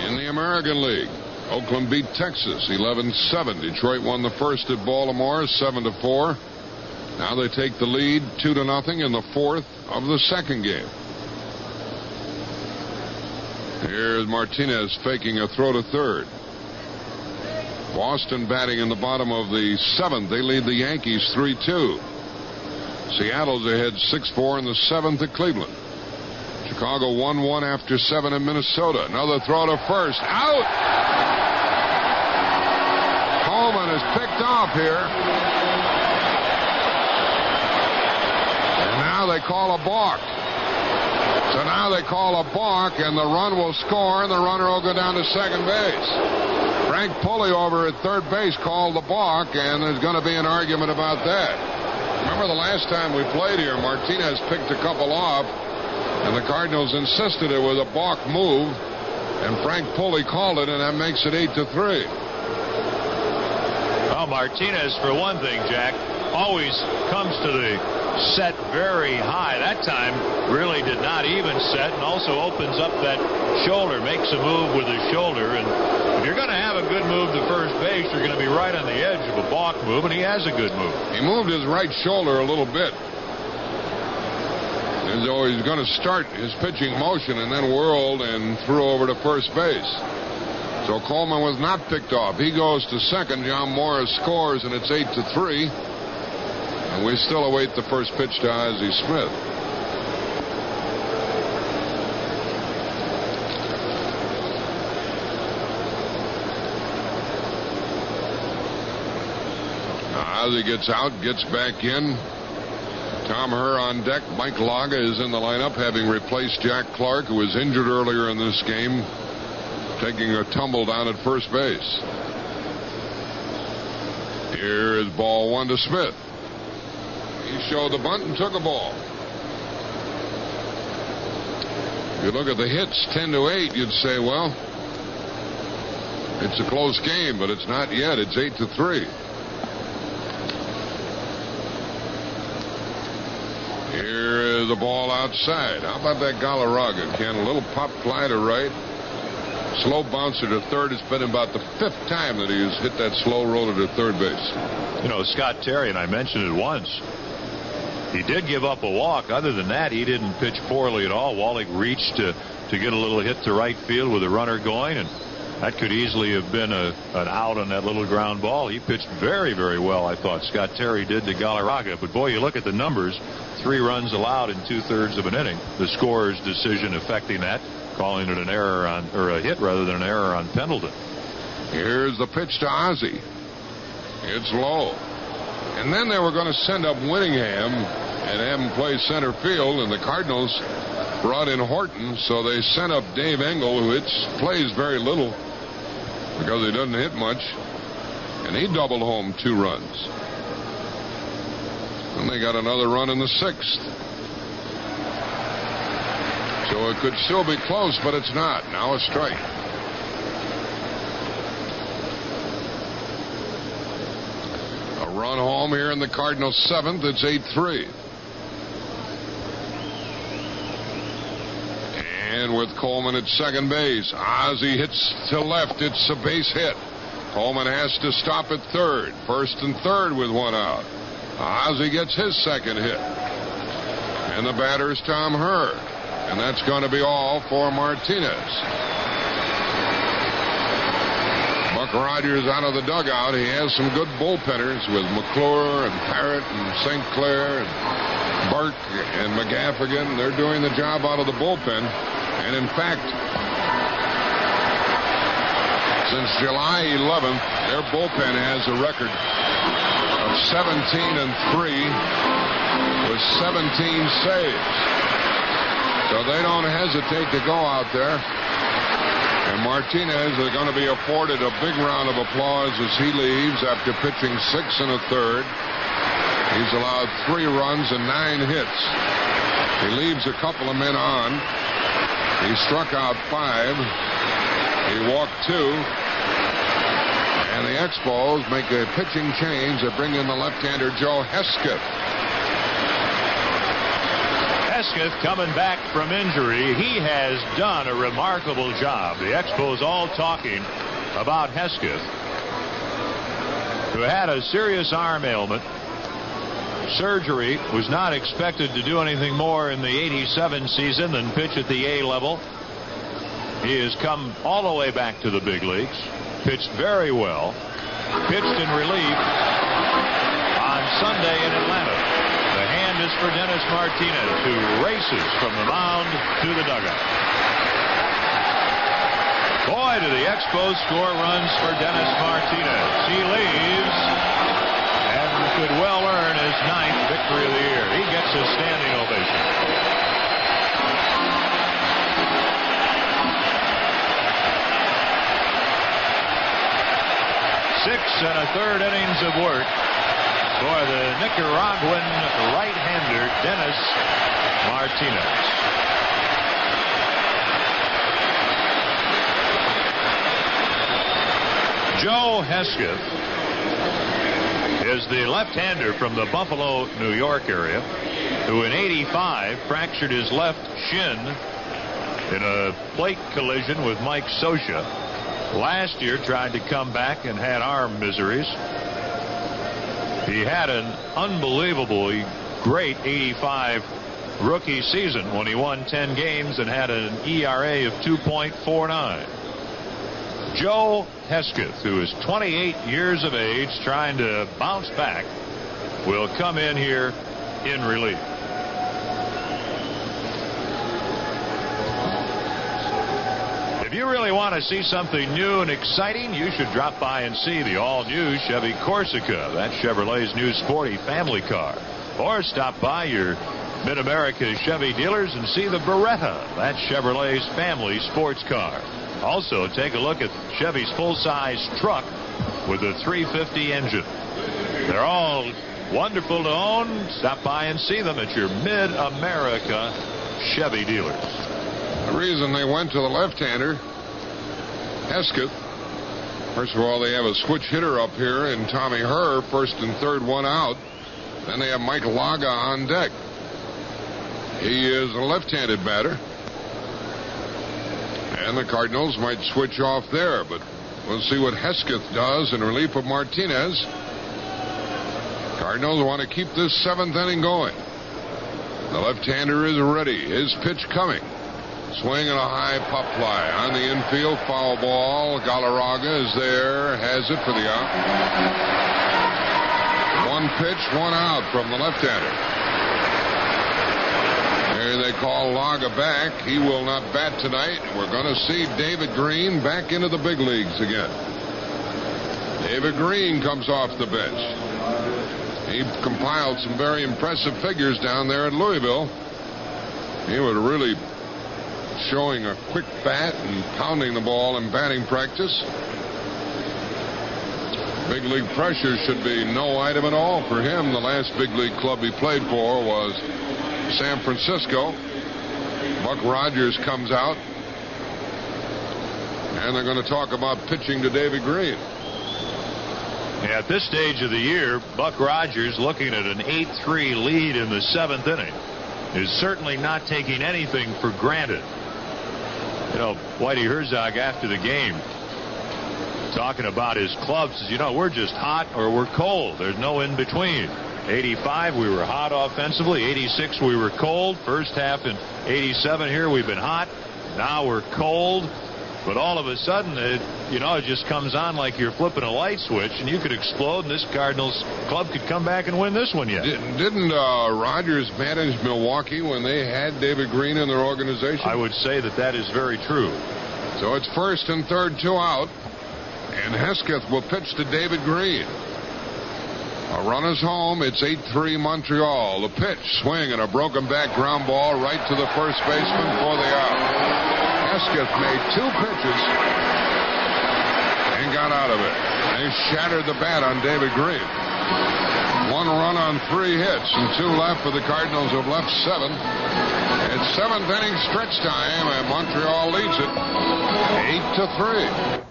In the American League, Oakland beat Texas 11-7. Detroit won the first at Baltimore 7-4. Now they take the lead 2-0 in the 4th of the second game. Here's Martinez faking a throw to third. Boston batting in the bottom of the 7th. They lead the Yankees 3-2. Seattle's ahead 6-4 in the 7th at Cleveland. Chicago 1-1 after 7 in Minnesota. Another throw to first. Out! Coleman is picked off here. And now they call a balk. So now they call a balk, and the run will score, and the runner will go down to second base. Frank Pulley over at third base called the balk, and there's going to be an argument about that. Remember the last time we played here, Martinez picked a couple off, and the Cardinals insisted it was a balk move, and Frank Pulley called it, and that makes it 8-3. Well, Martinez, for one thing, Jack, always comes to the set very high. That time really did not even set, and also opens up that shoulder, makes a move with his shoulder. And if you're going to have a good move to first base, you're going to be right on the edge of a balk move, and he has a good move. He moved his right shoulder a little bit, as though he's going to start his pitching motion, and then whirled and threw over to first base. So Coleman was not picked off. He goes to second. John Morris scores, and it's 8-3. And we still await the first pitch to Ozzie Smith. Ozzie gets out, gets back in. Tom Herr on deck. Mike Laga is in the lineup, having replaced Jack Clark, who was injured earlier in this game, taking a tumble down at first base. Here is ball 1 to Smith. He showed the bunt and took a ball. If you look at the hits, 10-8, you'd say, well, it's a close game, but it's not yet. It's 8-3. Here is the ball outside. How about that Galarraga, Ken? A little pop fly to right. Slow bouncer to third. It's been about the 5th time that he's hit that slow roller to third base. You know, Scott Terry, and I mentioned it once, he did give up a walk. Other than that, he didn't pitch poorly at all. Wallach reached to get a little hit to right field with a runner going, and that could easily have been an out on that little ground ball. He pitched very, very well, I thought, Scott Terry did to Galarraga. But, boy, you look at the numbers, 3 runs allowed in 2/3 of an inning. The scorer's decision affecting that, calling it an error on, or a hit rather than an error on Pendleton. Here's the pitch to Ozzie. It's low. And then they were going to send up Winningham and have him play center field, and the Cardinals brought in Horton, so they sent up Dave Engel, who plays very little because he doesn't hit much, and he doubled home 2 runs. And they got another run in the 6th. So it could still be close, but it's not. Now a strike. A run home here in the Cardinals' 7th. It's 8-3. And with Coleman at second base, Ozzie hits to left. It's a base hit. Coleman has to stop at third. First and third with one out. Ozzie gets his second hit. And the batter is Tom Hurd. And that's going to be all for Martinez. Buck Rogers out of the dugout. He has some good bullpenners with McClure and Parrott and St. Clair and Burke and McGaffigan. They're doing the job out of the bullpen. And in fact, since July 11th, their bullpen has a record of 17-3 with 17 saves. So they don't hesitate to go out there. And Martinez is going to be afforded a big round of applause as he leaves after pitching 6 1/3. He's allowed 3 runs and 9 hits. He leaves a couple of men on. He struck out 5. He walked 2. And the Expos make a pitching change. They bring in the left-hander Joe Hesketh. Hesketh coming back from injury. He has done a remarkable job. The Expos all talking about Hesketh, who had a serious arm ailment. Surgery, was not expected to do anything more in the '87 season than pitch at the A level. He has come all the way back to the big leagues, pitched very well, pitched in relief on Sunday in Atlanta. The hand is for Dennis Martinez, who races from the mound to the dugout. Boy, do the Expos score runs for Dennis Martinez. He leaves and could well earn his 9th victory of the year. He gets a standing ovation. 6 1/3 innings of work for the Nicaraguan right-hander Dennis Martinez. Joe Hesketh is the left-hander from the Buffalo, New York area, who in '85 fractured his left shin in a plate collision with Mike Scioscia. Last year tried to come back and had arm miseries. He had an unbelievably great '85 rookie season when he won 10 games and had an ERA of 2.49. Joe Hesketh, who is 28 years of age, trying to bounce back, will come in here in relief. If you really want to see something new and exciting, you should drop by and see the all-new Chevy Corsica. That's Chevrolet's new sporty family car. Or stop by your Mid-America Chevy dealers and see the Beretta. That's Chevrolet's family sports car. Also, take a look at Chevy's full-size truck with a 350 engine. They're all wonderful to own. Stop by and see them at your Mid-America Chevy dealers. The reason they went to the left-hander, Hesketh, first of all, they have a switch hitter up here in Tommy Herr, first and third, one out. Then they have Mike Laga on deck. He is a left-handed batter. And the Cardinals might switch off there, but we'll see what Hesketh does in relief of Martinez. Cardinals want to keep this 7th inning going. The left-hander is ready. His pitch coming. Swing and a high pop fly on the infield, foul ball. Galarraga is there, has it for the out. 1 pitch, 1 out from the left-hander. There they call Laga back. He will not bat tonight. We're going to see David Green back into the big leagues again. David Green comes off the bench. He compiled some very impressive figures down there at Louisville. He was really showing a quick bat and pounding the ball in batting practice. Big league pressure should be no item at all for him. The last big league club he played for was San Francisco. Buck Rogers comes out, and they're going to talk about pitching to David Green. Yeah, at this stage of the year, Buck Rogers, looking at an 8-3 lead in the 7th inning, is certainly not taking anything for granted. You know, Whitey Herzog after the game talking about his club says, you know, we're just hot or we're cold. There's no in between. 85, we were hot offensively. 86, we were cold. First half in 87 here, we've been hot. Now we're cold. But all of a sudden, it just comes on like you're flipping a light switch, and you could explode, and this Cardinals club could come back and win this one yet. Didn't Rodgers manage Milwaukee when they had David Green in their organization? I would say that is very true. So it's first and third, 2 out, and Hesketh will pitch to David Green. A run is home. It's 8-3 Montreal. The pitch, swing, and a broken back ground ball right to the first baseman for the out. Hesketh made 2 pitches and got out of it. They shattered the bat on David Green. 1 run on 3 hits and 2 left for the Cardinals, who have left 7. It's 7th inning stretch time, and Montreal leads it 8-3.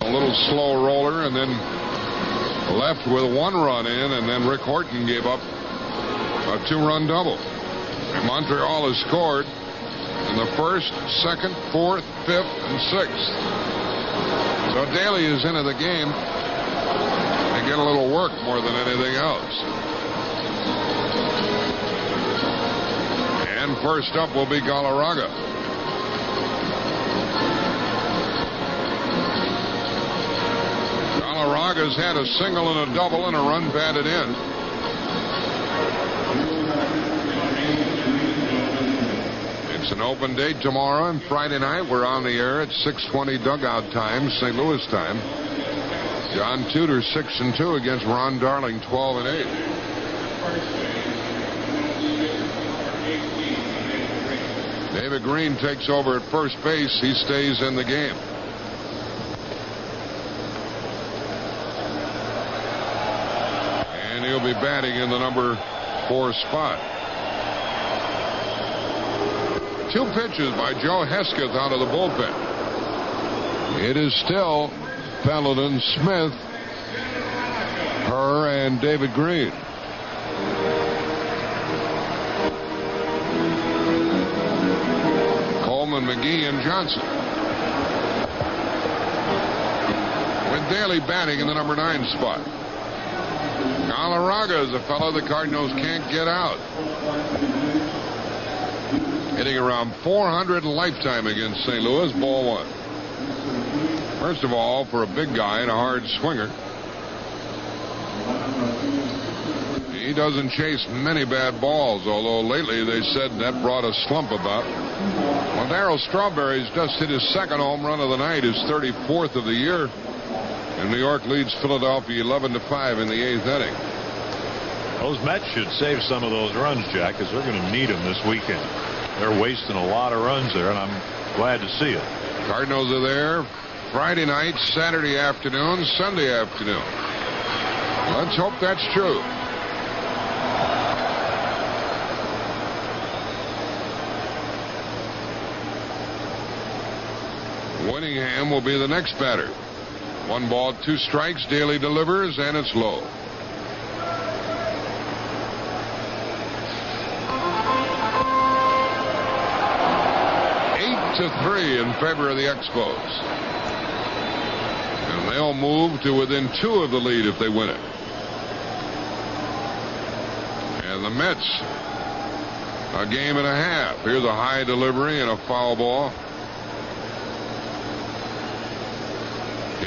A little slow roller, and then left with 1 run in, and then Rick Horton gave up a 2-run double. And Montreal has scored in the 1st, 2nd, 4th, 5th, and 6th. So Daly is into the game to get a little work more than anything else. And first up will be Galarraga. Galarraga's had a single and a double and a run batted in. It's an open date tomorrow, and Friday night we're on the air at 6:20 dugout time, St. Louis time. John Tudor 6-2 against Ron Darling 12-8. David Green takes over at first base. He stays in the game. And he'll be batting in the number 4 spot. 2 pitches by Joe Hesketh out of the bullpen. It is still Paladin, Smith, Herr, and David Green. Coleman, McGee, and Johnson. With Daly batting in the number 9 spot. Galarraga is a fellow the Cardinals can't get out. Hitting around 400 lifetime against St. Louis. Ball 1. First of all, for a big guy and a hard swinger, he doesn't chase many bad balls, although lately they said that brought a slump about. Well, Darryl Strawberry's just hit his 2nd home run of the night, his 34th of the year, and New York leads Philadelphia 11-5 in the 8th inning. Those Mets should save some of those runs, Jack, because they're going to need them this weekend. They're wasting a lot of runs there, and I'm glad to see it. Cardinals are there Friday night, Saturday afternoon, Sunday afternoon. Let's hope that's true. Winningham will be the next batter. 1 ball, 2 strikes. Daly delivers, and it's low. To 3 in favor of the Expos. And they'll move to within 2 of the lead if they win it. And the Mets, a game and a half. Here's a high delivery and a foul ball.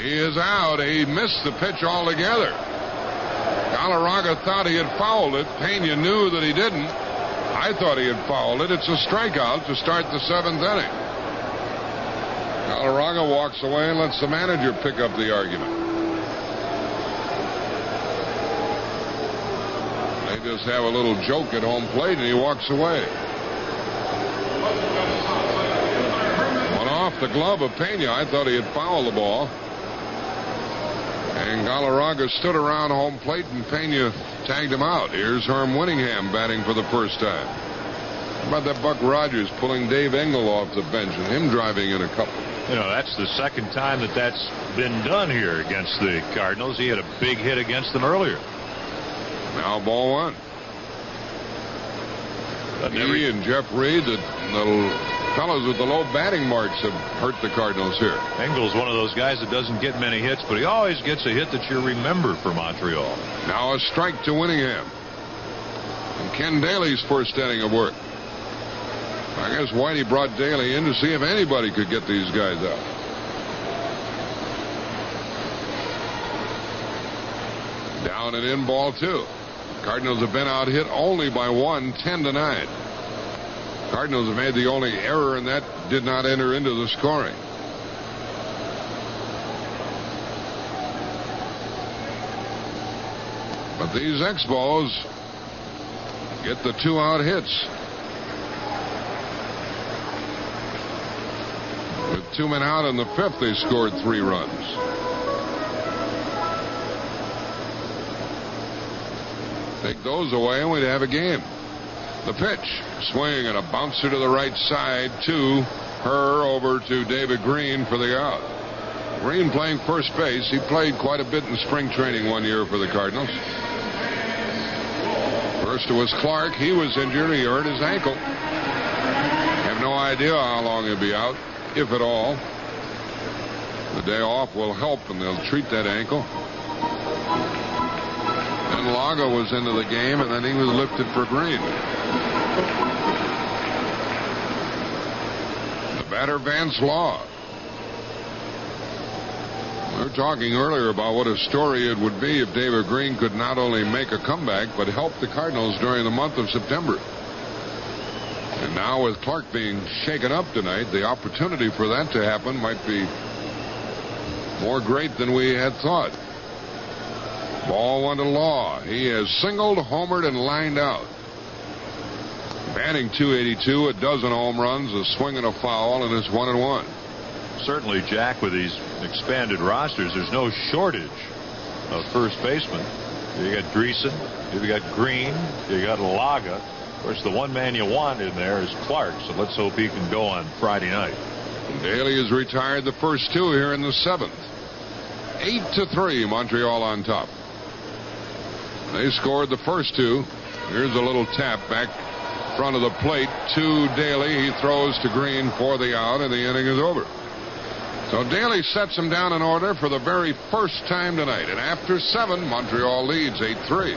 He is out. He missed the pitch altogether. Galarraga thought he had fouled it. Pena knew that he didn't. I thought he had fouled it. It's a strikeout to start the 7th inning. Galarraga walks away and lets the manager pick up the argument. They just have a little joke at home plate, and he walks away. Went off the glove of Pena. I thought he had fouled the ball. And Galarraga stood around home plate, and Pena tagged him out. Here's Herm Winningham batting for the first time. How about that Buck Rogers pulling Dave Engel off the bench and him driving in a couple? You know, that's the 2nd time that's been done here against the Cardinals. He had a big hit against them earlier. Now ball 1. He and Jeff Reed, the fellows with the low batting marks, have hurt the Cardinals here. Engel's one of those guys that doesn't get many hits, but he always gets a hit that you remember for Montreal. Now a strike to Winningham. And Ken Daly's first inning of work. I guess Whitey brought Daly in to see if anybody could get these guys out. Down and in ball 2. Cardinals have been out hit only by 1, 10-9. Cardinals have made the only error, and that did not enter into the scoring. But these Expos get the 2-out hits. With 2 men out in the 5th, they scored 3 runs. Take those away and we'd have a game. The pitch, swing and a bouncer to the right side to her, over to David Green for the out. Green playing first base. He played quite a bit in spring training one year for the Cardinals. First it was Clark. He was injured. He hurt his ankle. Have no idea how long he'll be out, if at all. The day off will help, and they'll treat that ankle. Then Laga was into the game, and then he was lifted for Green. The batter, Vance Law. We were talking earlier about what a story it would be if David Green could not only make a comeback, but help the Cardinals during the month of September. And now with Clark being shaken up tonight, the opportunity for that to happen might be more great than we had thought. Ball 1 to Law. He has singled, homered, and lined out. Batting .282, a dozen home runs, a swing and a foul, and it's 1-1. Certainly, Jack, with these expanded rosters, there's no shortage of first basemen. You got Dreesen, you got Green, you got Laga. Of course, the one man you want in there is Clark, so let's hope he can go on Friday night. Daly has retired the first 2 here in the 7th. 8-3, Montreal on top. They scored the first 2. Here's a little tap back front of the plate to Daly. He throws to Green for the out, and the inning is over. So Daly sets him down in order for the very first time tonight. And after 7, Montreal leads 8-3.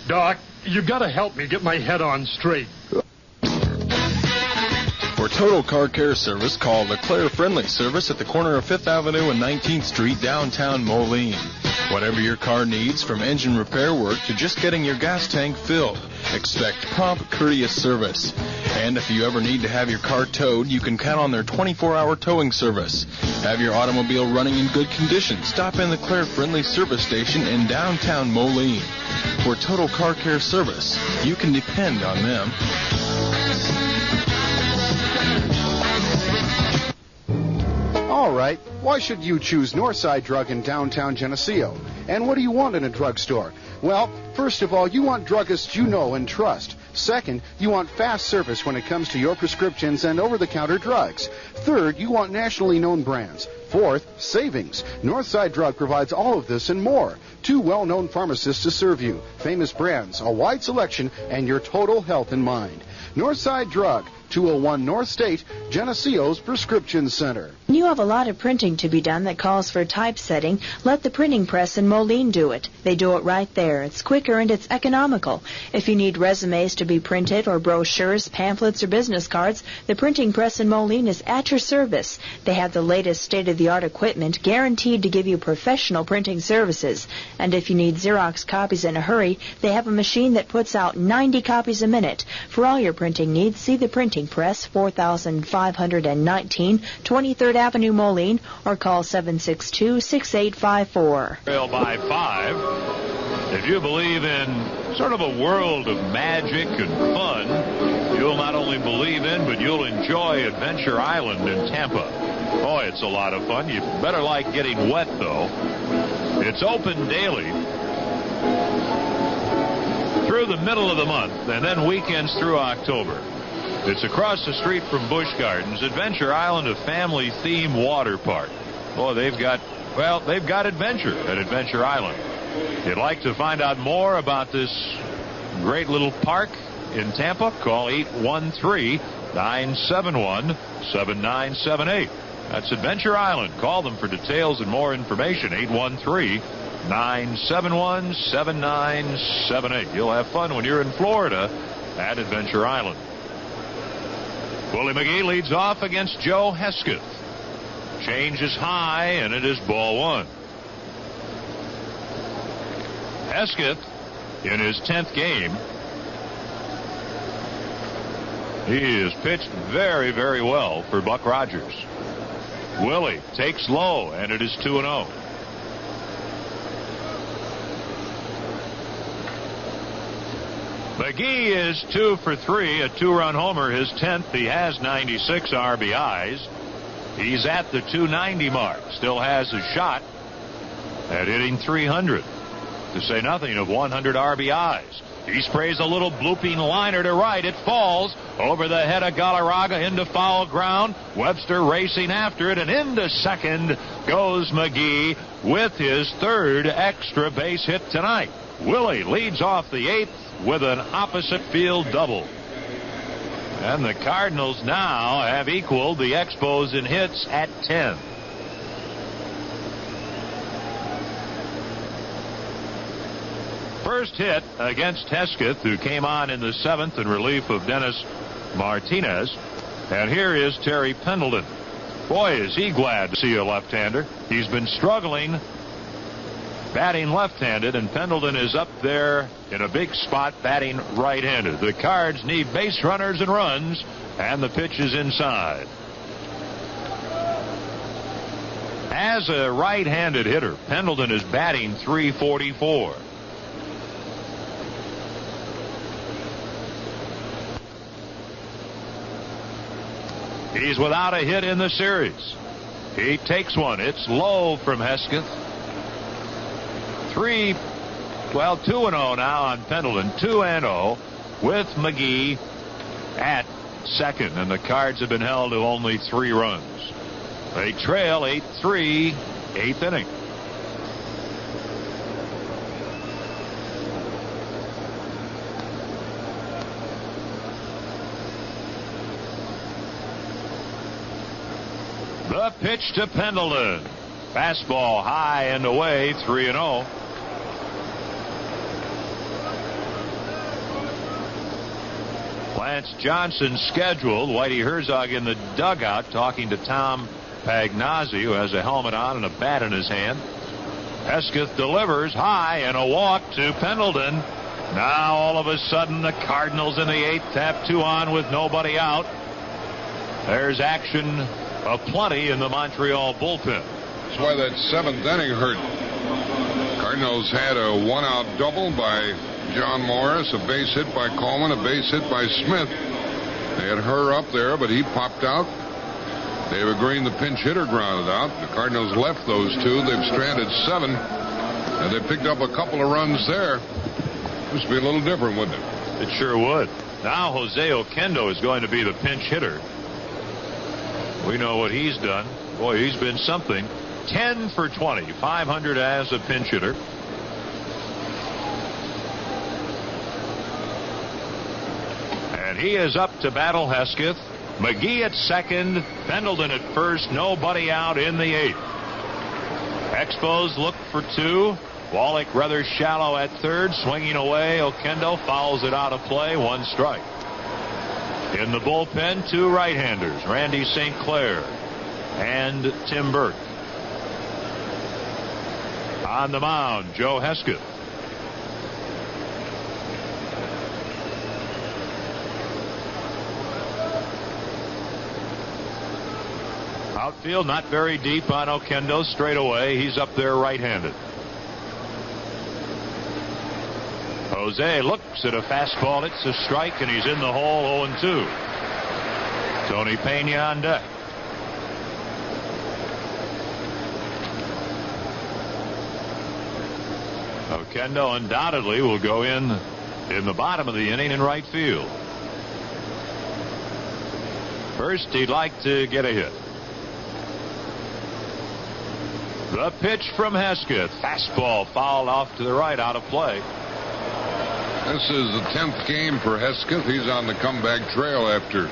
Doc, you got to help me get my head on straight. For total car care service, call LeClaire Friendly Service at the corner of 5th Avenue and 19th Street, downtown Moline. Whatever your car needs, from engine repair work to just getting your gas tank filled, expect prompt, courteous service. And if you ever need to have your car towed, you can count on their 24-hour towing service. Have your automobile running in good condition, stop in the LeClaire Friendly Service Station in downtown Moline. For total car care service, you can depend on them. All right, why should you choose Northside Drug in downtown Geneseo? And what do you want in a drugstore? Well, first of all, you want druggists you know and trust. Second, you want fast service when it comes to your prescriptions and over-the-counter drugs. Third, you want nationally known brands. Fourth, savings. Northside Drug provides all of this and more. 2 well-known pharmacists to serve you, famous brands, a wide selection, and your total health in mind. Northside Drug, 201 North State, Geneseo's Prescription Center. When you have a lot of printing to be done that calls for typesetting, let the printing press in Moline do it. They do it right there. It's quicker and it's economical. If you need resumes to be printed or brochures, pamphlets, or business cards, the printing press in Moline is at your service. They have the latest state-of-the-art equipment guaranteed to give you professional printing services. And if you need Xerox copies in a hurry, they have a machine that puts out 90 copies a minute. For all your printing needs, see the printing press, 4519 23rd Avenue, Moline, or call 762-6854. Trail by 5. If you believe in sort of a world of magic and fun, you'll not only believe in, but you'll enjoy Adventure Island in Tampa. Boy, it's a lot of fun. You better like getting wet, though. It's open daily through the middle of the month, and then weekends through October. It's across the street from Busch Gardens. Adventure Island, a family-themed water park. Boy, they've got adventure at Adventure Island. If you'd like to find out more about this great little park, in Tampa, call 813-971-7978. That's Adventure Island. Call them for details and more information. 813-971-7978. You'll have fun when you're in Florida at Adventure Island. Willie McGee leads off against Joe Hesketh. Change is high, and it is ball one. Hesketh, in his 10th game, he has pitched very, very well for Buck Rogers. Willie takes low, and it is 2-0. McGee is 2 for 3, a 2-run homer, his 10th. He has 96 RBIs. He's at the 290 mark. Still has a shot at hitting 300. To say nothing of 100 RBIs. He sprays a little blooping liner to right. It falls over the head of Galarraga into foul ground. Webster racing after it, and into second goes McGee with his 3rd extra base hit tonight. Willie leads off the 8th with an opposite field double. And the Cardinals now have equaled the Expos in hits at 10. First hit against Hesketh, who came on in the 7th in relief of Dennis Martinez. And here is Terry Pendleton. Boy, is he glad to see a left-hander. He's been struggling batting left-handed, and Pendleton is up there in a big spot batting right-handed. The Cards need base runners and runs, and the pitch is inside. As a right-handed hitter, Pendleton is batting .344. He's without a hit in the series. He takes one. It's low from Hesketh. 2-0 now on Pendleton. 2-0 with McGee at second. And the Cards have been held to only 3 runs. They trail 8-3, 8th inning. The pitch to Pendleton. Fastball high and away, 3-0. Lance Johnson scheduled. Whitey Herzog in the dugout talking to Tom Pagnozzi, who has a helmet on and a bat in his hand. Hesketh delivers high and a walk to Pendleton. Now all of a sudden the Cardinals in the 8th have 2 on with nobody out. There's action aplenty in the Montreal bullpen. That's why that 7th inning hurt. Cardinals had a 1-out double by John Morris, a base hit by Coleman, a base hit by Smith. They had her up there, but he popped out. David Green, the pinch hitter, grounded out. The Cardinals left those 2. They've stranded 7, and they picked up a couple of runs there. This would be a little different, wouldn't it? It sure would. Now Jose Oquendo is going to be the pinch hitter. We know what he's done. Boy, he's been something. 10 for 20, 500 as a pinch hitter. And he is up to battle Hesketh. McGee at second, Pendleton at first, nobody out in the 8th. Expos look for 2. Wallach rather shallow at third, swinging away. Oquendo fouls it out of play, 1 strike. In the bullpen, 2 right-handers, Randy St. Clair and Tim Burke. On the mound, Joe Hesketh. Outfield not very deep on Oquendo, straight away. He's up there right-handed. Jose looks at a fastball. It's a strike, and he's in the hole, 0-2. Tony Pena on deck. Oquendo undoubtedly will go in the bottom of the inning in right field. First, he'd like to get a hit. The pitch from Hesketh. Fastball fouled off to the right, out of play. This is the 10th game for Hesketh. He's on the comeback trail after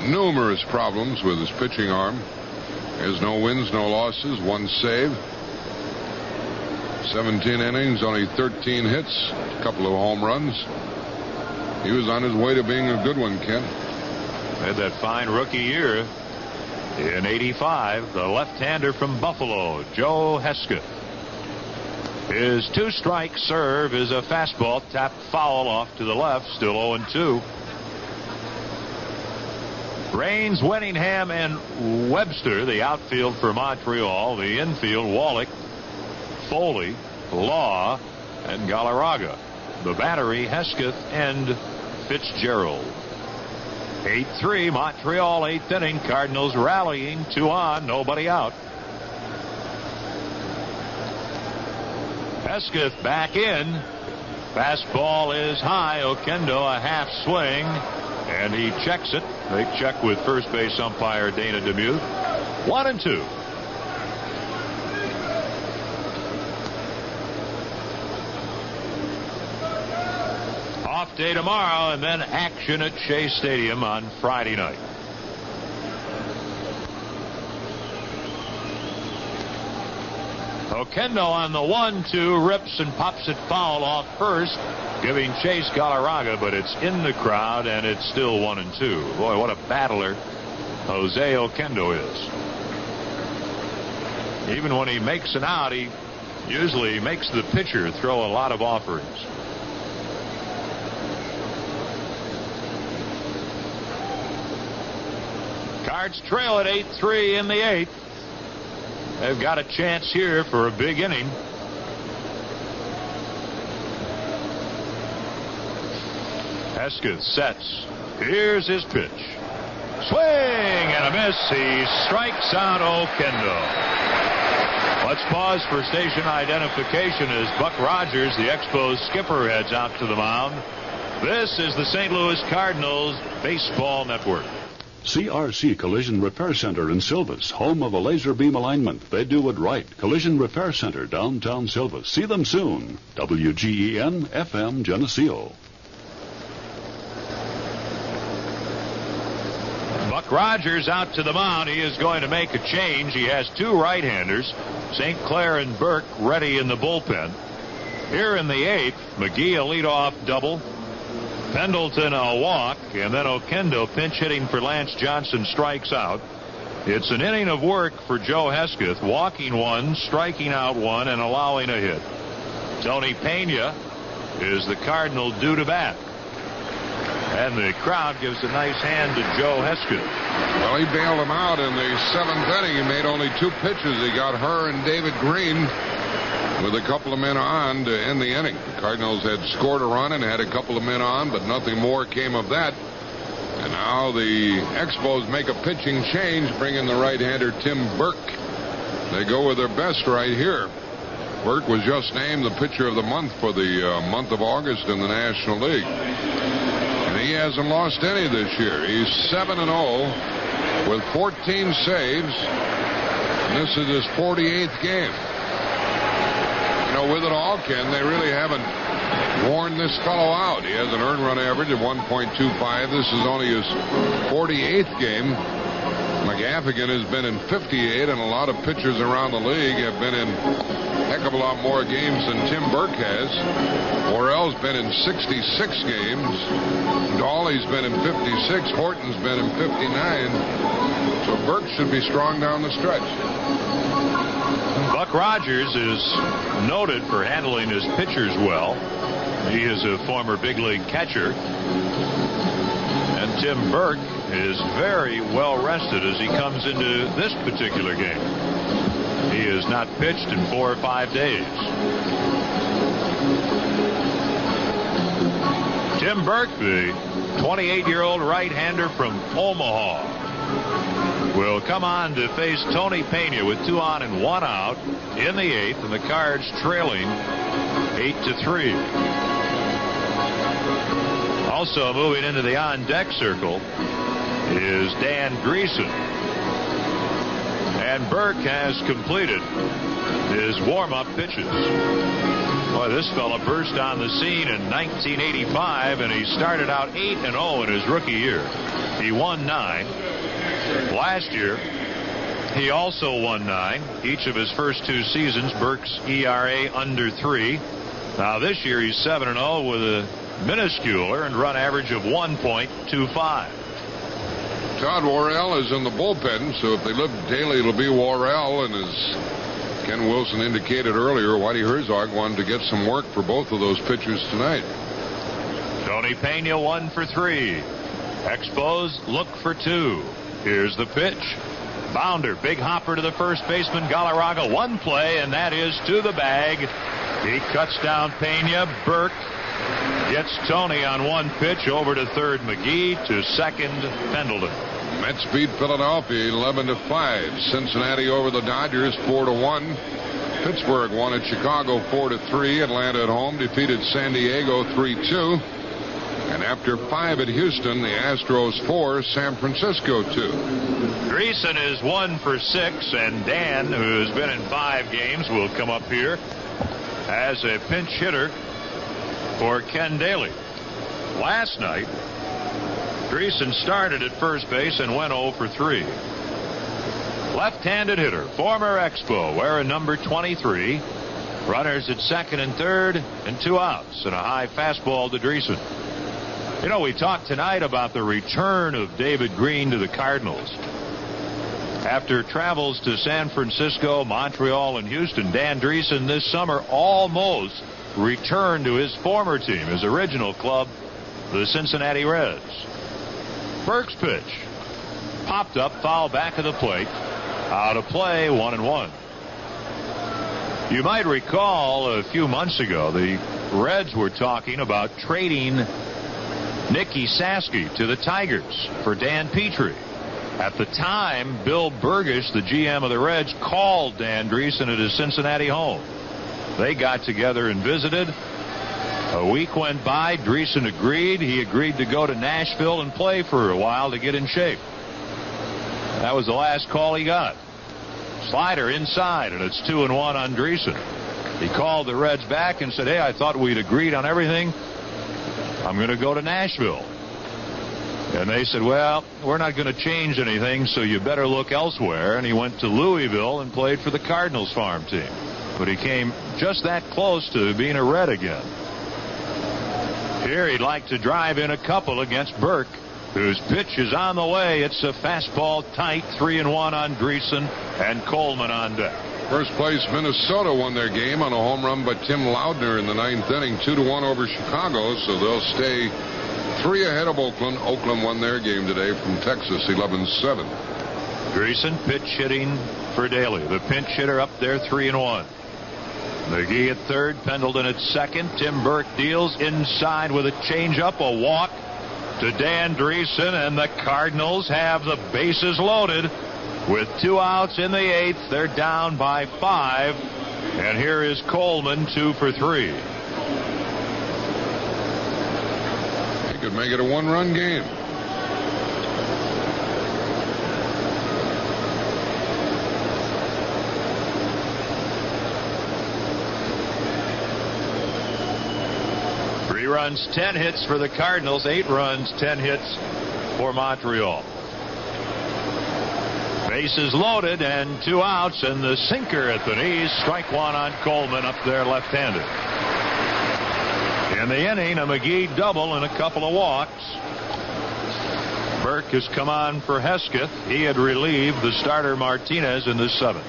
numerous problems with his pitching arm. There's no wins, no losses, 1 save. 17 innings, only 13 hits, a couple of home runs. He was on his way to being a good one, Ken. Had that fine rookie year in '85. The left-hander from Buffalo, Joe Hesketh. His 2-strike serve is a fastball tapped foul off to the left, still 0-2. Raines, Winningham, and Webster, the outfield for Montreal. The infield, Wallach, Foley, Law, and Galarraga. The battery, Hesketh and Fitzgerald. 8-3, Montreal, 8th inning. Cardinals rallying, 2 on, nobody out. Hesketh back in. Fastball is high. Oquendo a half swing, and he checks it. They check with first base umpire Dana Demuth. 1-2. Off day tomorrow, and then action at Shea Stadium on Friday night. Oquendo on the 1-2, rips and pops it foul off first, giving chase Galarraga, but it's in the crowd, and it's still 1-2. Boy, what a battler Jose Oquendo is. Even when he makes an out, he usually makes the pitcher throw a lot of offerings. Cards trail at 8-3 in the 8th. They've got a chance here for a big inning. Hesketh sets. Here's his pitch. Swing and a miss. He strikes out Oquendo. Let's pause for station identification as Buck Rogers, the Expos skipper, heads out to the mound. This is the St. Louis Cardinals Baseball Network. CRC Collision Repair Center in Silvis, home of a laser beam alignment. They do it right. Collision Repair Center, downtown Silvis. See them soon. WGEN FM Geneseo. Buck Rogers out to the mound. He is going to make a change. He has 2 right-handers, St. Clair and Burke, ready in the bullpen. Here in the 8th, McGee a leadoff double. Pendleton a walk, and then Oquendo pinch hitting for Lance Johnson strikes out. It's an inning of work for Joe Hesketh, walking 1, striking out 1, and allowing a hit. Tony Pena is the Cardinal due to bat. And the crowd gives a nice hand to Joe Hesketh. Well, he bailed him out in the 7th inning. He made only 2 pitches. He got her and David Green with a couple of men on to end the inning. The Cardinals had scored a run and had a couple of men on, but nothing more came of that. And now the Expos make a pitching change, bring in the right-hander Tim Burke. They go with their best right here. Burke was just named the pitcher of the month for the month of August in the National League. And he hasn't lost any this year. He's 7-0 with 14 saves. And this is his 48th game. With it all, Ken, they really haven't worn this fellow out. He has an earned run average of 1.25. This is only his 48th game. McGaffigan has been in 58, and a lot of pitchers around the league have been in a heck of a lot more games than Tim Burke has. Worrell's been in 66 games. Dawley's been in 56. Horton's been in 59. So Burke should be strong down the stretch. Buck Rogers is noted for handling his pitchers well. He is a former big league catcher. And Tim Burke is very well rested as he comes into this particular game. He has not pitched in 4 or 5 days. Tim Burke, the 28-year-old right-hander from Omaha, will come on to face Tony Pena with 2 on and 1 out in the 8th, and the Cards trailing 8-3. Also moving into the on-deck circle is Dan Greason. And Burke has completed his warm-up pitches. Boy, this fella burst on the scene in 1985, and he started out 8-0 in his rookie year. He won 9. Last year, he also won 9. Each of his first 2 seasons, Burke's ERA under 3. Now this year, he's 7-0 with a minuscule earned run average of 1.25. Todd Worrell is in the bullpen, so if they live Daly, it'll be Worrell, and as Ken Wilson indicated earlier, Whitey Herzog wanted to get some work for both of those pitchers tonight. Tony Pena 1 for 3. Expos look for 2. Here's the pitch. Bounder, big hopper to the first baseman Galarraga. One play, and that is to the bag. He cuts down Pena. Burke gets Tony on one pitch. Over to third McGee. To second Pendleton. Mets beat Philadelphia 11-5. Cincinnati over the Dodgers 4-1. Pittsburgh won at Chicago 4-3. Atlanta at home defeated San Diego 3-2. And after 5 at Houston, the Astros 4, San Francisco 2. Dreesen is 1 for 6, and Dan, who has been in 5 games, will come up here as a pinch hitter for Ken Daly. Last night, Dreesen started at first base and went 0 for 3. Left-handed hitter, former Expo, wearing number 23. Runners at second and third, and 2 outs, and a high fastball to Dreesen. You know, we talked tonight about the return of David Green to the Cardinals. After travels to San Francisco, Montreal, and Houston, Dan Dreesen this summer almost returned to his former team, his original club, the Cincinnati Reds. Burke's pitch popped up, foul back of the plate, out of play, 1-1. You might recall a few months ago the Reds were talking about trading Nicky Saski to the Tigers for Dan Petrie. At the time, Bill Burgish, the GM of the Reds, called Dan Dreesen at his Cincinnati home. They got together and visited. A week went by. Dreesen agreed. He agreed to go to Nashville and play for a while to get in shape. That was the last call he got. Slider inside, and it's 2-1 on Dreesen. He called the Reds back and said, "Hey, I thought we'd agreed on everything. I'm going to go to Nashville." And they said, "Well, we're not going to change anything, so you better look elsewhere." And he went to Louisville and played for the Cardinals farm team. But he came just that close to being a Red again. Here he'd like to drive in a couple against Burke, whose pitch is on the way. It's a fastball tight, 3-1 on Dreesen, and Coleman on deck. First place Minnesota won their game on a home run by Tim Loudner in the 9th inning, 2-1 over Chicago, so they'll stay 3 ahead of Oakland. Oakland won their game today from Texas, 11-7. Dreesen pitch hitting for Daly. The pinch hitter up there, 3-1. McGee at third, Pendleton at second. Tim Burke deals inside with a changeup, a walk to Dan Dreesen, and the Cardinals have the bases loaded. With 2 outs in the 8th, they're down by 5. And here is Coleman, 2 for 3. He could make it a 1-run game. Runs, 10 hits for the Cardinals, 8 runs, 10 hits for Montreal. Bases loaded and 2 outs, and the sinker at the knees. Strike 1 on Coleman up there left-handed. In the inning, a McGee double and a couple of walks. Burke has come on for Hesketh. He had relieved the starter Martinez in the 7th.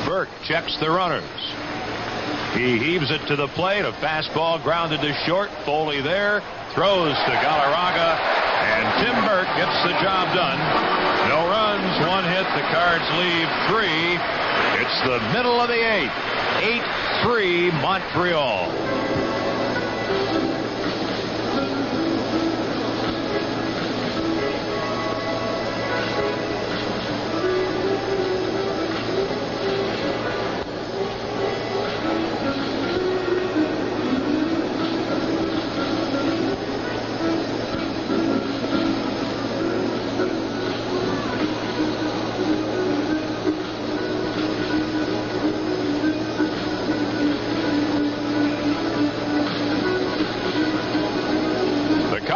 Burke checks the runners. He heaves it to the plate. A fastball grounded to short. Foley there. Throws to Galarraga. And Tim Burke gets the job done. No runs, 1 hit. The Cards leave 3. It's the middle of the 8th. 8-3 Montreal.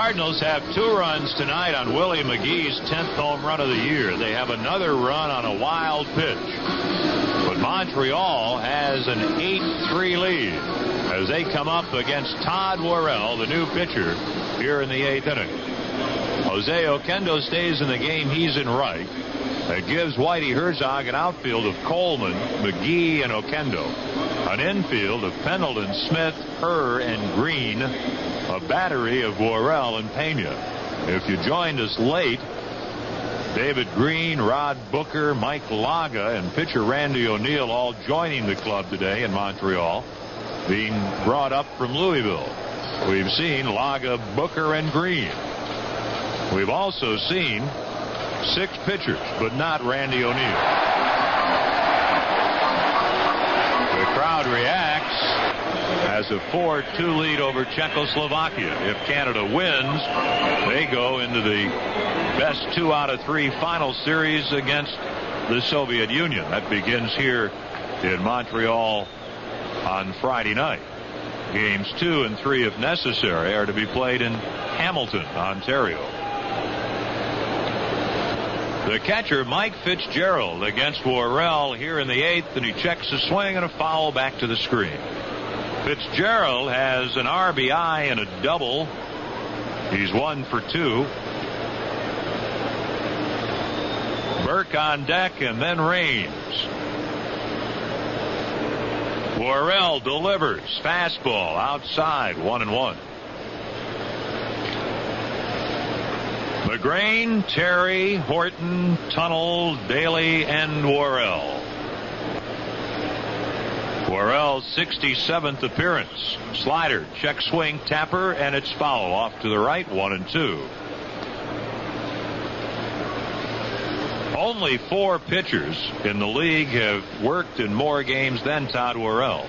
Cardinals have 2 runs tonight on Willie McGee's 10th home run of the year. They have another run on a wild pitch. But Montreal has an 8-3 lead as they come up against Todd Worrell, the new pitcher, here in the 8th inning. Jose Oquendo stays in the game. He's in right. That gives Whitey Herzog an outfield of Coleman, McGee, and Oquendo. An infield of Pendleton, Smith, Herr, and Green. A battery of Worrell and Pena. If you joined us late, David Green, Rod Booker, Mike Laga, and pitcher Randy O'Neal all joining the club today in Montreal, being brought up from Louisville. We've seen Laga, Booker, and Green. We've also seen 6 pitchers, but not Randy O'Neal. The crowd reacts as a 4-2 lead over Czechoslovakia. If Canada wins, they go into the best 2 out of 3 final series against the Soviet Union. That begins here in Montreal on Friday night. Games 2 and 3, if necessary, are to be played in Hamilton, Ontario. The catcher, Mike Fitzgerald, against Worrell here in the 8th, and he checks a swing and a foul back to the screen. Fitzgerald has an RBI and a double. He's 1 for 2. Burke on deck, and then Raines. Worrell delivers. Fastball outside, 1-1. McGrain, Terry, Horton, Tunnel, Daly, and Worrell. Worrell's 67th appearance. Slider, check swing, tapper, and it's foul off to the right, 1-2. Only 4 pitchers in the league have worked in more games than Todd Worrell.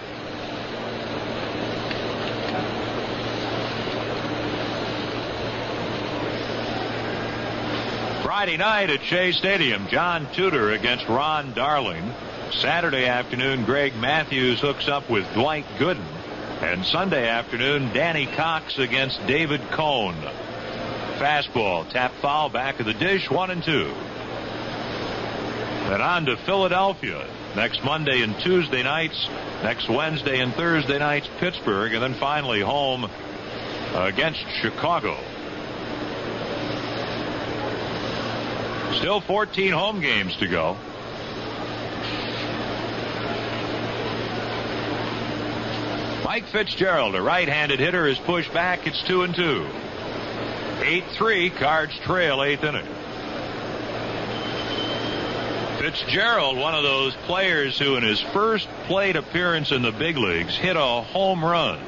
Friday night at Shea Stadium, John Tudor against Ron Darling. Saturday afternoon, Greg Matthews hooks up with Dwight Gooden. And Sunday afternoon, Danny Cox against David Cohn. Fastball, tap foul, back of the dish, 1-2. Then on to Philadelphia. Next Monday and Tuesday nights. Next Wednesday and Thursday nights, Pittsburgh. And then finally home against Chicago. Still 14 home games to go. Mike Fitzgerald, a right-handed hitter, is pushed back. It's 2-2. 8-3, Cards trail 8th inning. Fitzgerald, one of those players who in his first plate appearance in the big leagues hit a home run.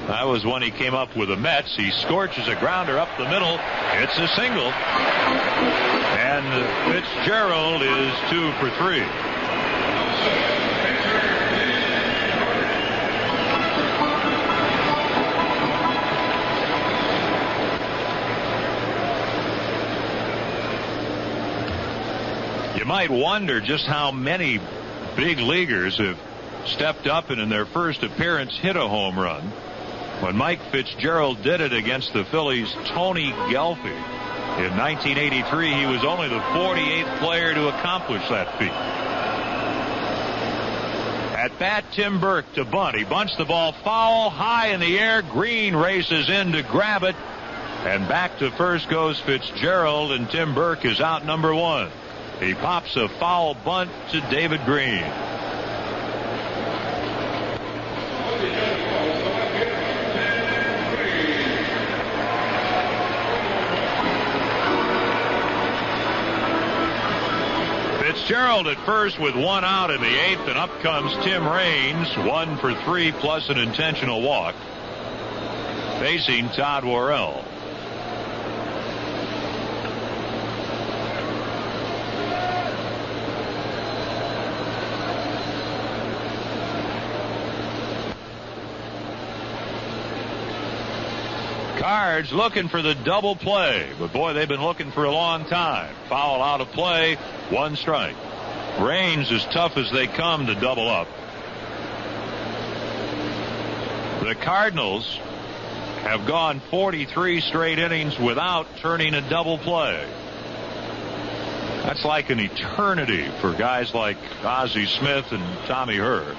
That was when he came up with the Mets. He scorches a grounder up the middle. It's a single. And Fitzgerald is 2 for 3. You might wonder just how many big leaguers have stepped up and in their first appearance hit a home run. When Mike Fitzgerald did it against the Phillies' Tony Gelfi in 1983, he was only the 48th player to accomplish that feat. At bat, Tim Burke to bunt. He bunts the ball foul, high in the air. Green races in to grab it. And back to first goes Fitzgerald, and Tim Burke is out number 1. He pops a foul bunt to David Green. Fitzgerald at first with 1 out in the 8th, and up comes Tim Raines, 1 for 3 plus an intentional walk, facing Todd Worrell. Cards looking for the double play, but boy, they've been looking for a long time. Foul out of play, 1 strike. Raines as tough as they come to double up. The Cardinals have gone 43 straight innings without turning a double play. That's like an eternity for guys like Ozzie Smith and Tommy Herr.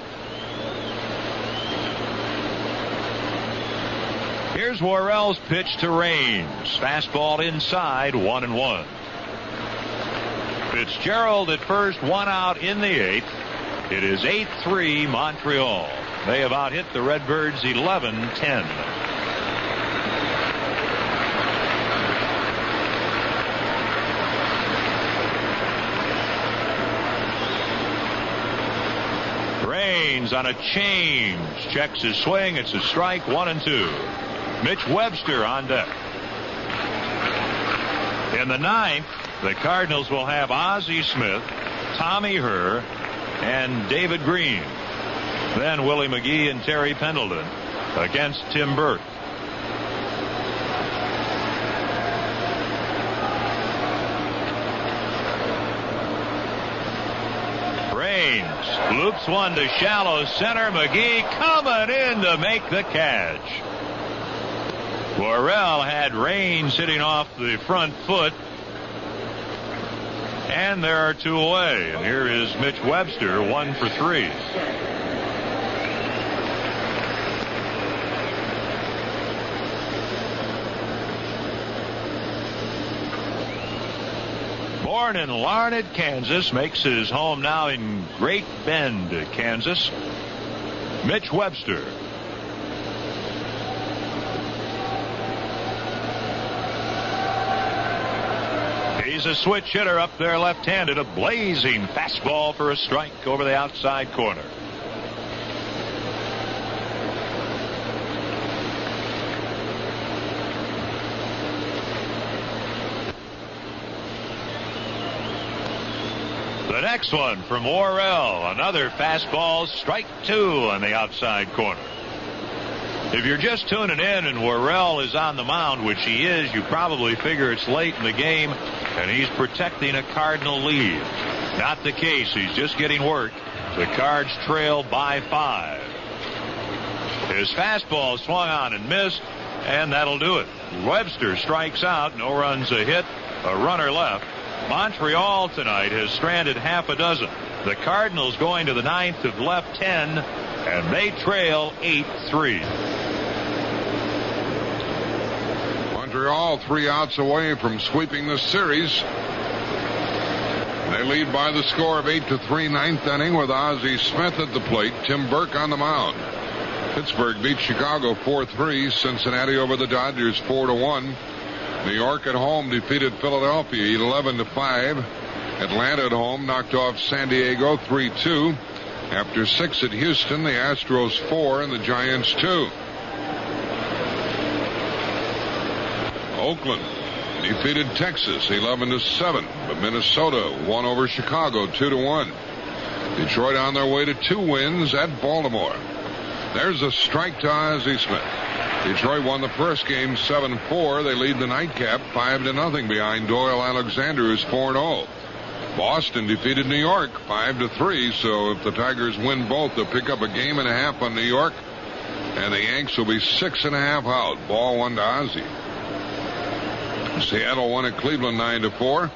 Here's Worrell's pitch to Raines. Fastball inside, 1-1. Fitzgerald at first, 1 out in the 8th. It is 8-3 Montreal. They have out hit the Redbirds 11-10. Raines on a change. Checks his swing. It's a strike, 1-2. Mitch Webster on deck. In the 9th, the Cardinals will have Ozzie Smith, Tommy Herr, and David Green. Then Willie McGee and Terry Pendleton against Tim Burke. Raines loops one to shallow center. McGee coming in to make the catch. Worrell had Raines hitting off the front foot. And there are 2 away. And here is Mitch Webster, 1 for 3. Born in Larned, Kansas, makes his home now in Great Bend, Kansas. Mitch Webster. He's a switch hitter up there left-handed. A blazing fastball for a strike over the outside corner. The next one from Worrell. Another fastball, strike 2 on the outside corner. If you're just tuning in and Worrell is on the mound, which he is, you probably figure it's late in the game and he's protecting a Cardinal lead. Not the case. He's just getting work. The Cards trail by 5. His fastball swung on and missed, and that'll do it. Webster strikes out. No runs a hit. A runner left. Montreal tonight has stranded half a dozen. The Cardinals going to the 9th have left 10, and they trail 8-3. Montreal 3 outs away from sweeping the series. They lead by the score of 8-3, 9th inning with Ozzie Smith at the plate. Tim Burke on the mound. Pittsburgh beat Chicago 4-3. Cincinnati over the Dodgers 4-1. New York at home defeated Philadelphia 11-5. Atlanta at home knocked off San Diego 3-2. After 6 at Houston, the Astros 4 and the Giants 2. Oakland defeated Texas 11-7, but Minnesota won over Chicago 2-1. Detroit on their way to 2 wins at Baltimore. There's a strike to Ozzie Smith. Detroit won the first game 7-4. They lead the nightcap 5-0 behind Doyle Alexander, who's 4-0. Boston defeated New York 5-3. So if the Tigers win both, they'll pick up a game and a half on New York, and the Yanks will be 6.5 out. Ball 1 to Ozzie. Seattle won at Cleveland 9-4,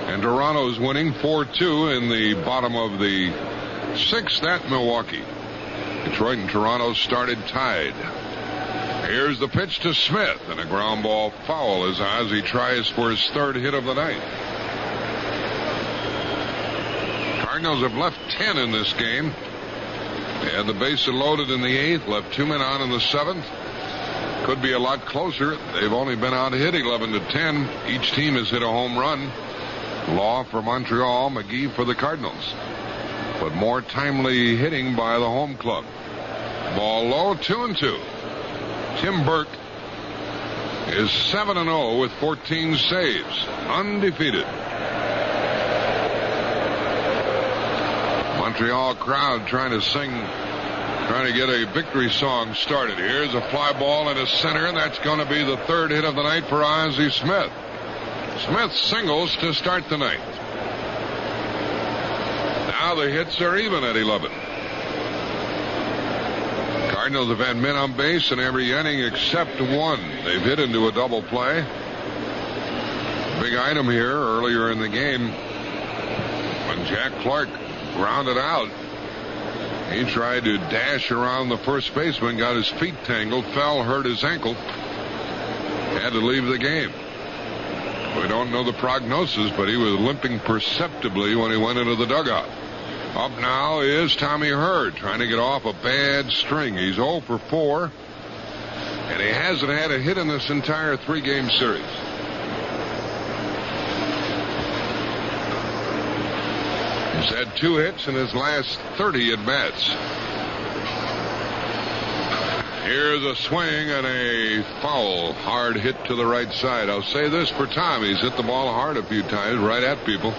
and Toronto's winning 4-2 in the bottom of the 6th at Milwaukee. Detroit and Toronto started tied. Here's the pitch to Smith, and a ground ball foul as Ozzie tries for his 3rd hit of the night. Cardinals have left 10 in this game. They had the bases loaded in the 8th, left 2 men on in the 7th. Could be a lot closer. They've only been out hit 11-10. Each team has hit a home run. Law for Montreal, McGee for the Cardinals. But more timely hitting by the home club. Ball low, 2-2. Tim Burke is 7-0 with 14 saves. Undefeated. Montreal crowd trying to get a victory song started. Here's a fly ball into center, and that's going to be the 3rd hit of the night for Ozzie Smith. Smith singles to start the night. Now the hits are even at 11. Cardinals have had men on base in every inning except one. They've hit into a double play. Big item here earlier in the game when Jack Clark grounded out. He tried to dash around the first baseman, got his feet tangled, fell, hurt his ankle, had to leave the game. We don't know the prognosis, but he was limping perceptibly when he went into the dugout. Up now is Tommy Hurd, trying to get off a bad string. He's 0 for 4, and he hasn't had a hit in this entire 3-game series. He's had 2 hits in his last 30 at-bats. Here's a swing and a foul. Hard hit to the right side. I'll say this for Tom. He's hit the ball hard a few times, right at people.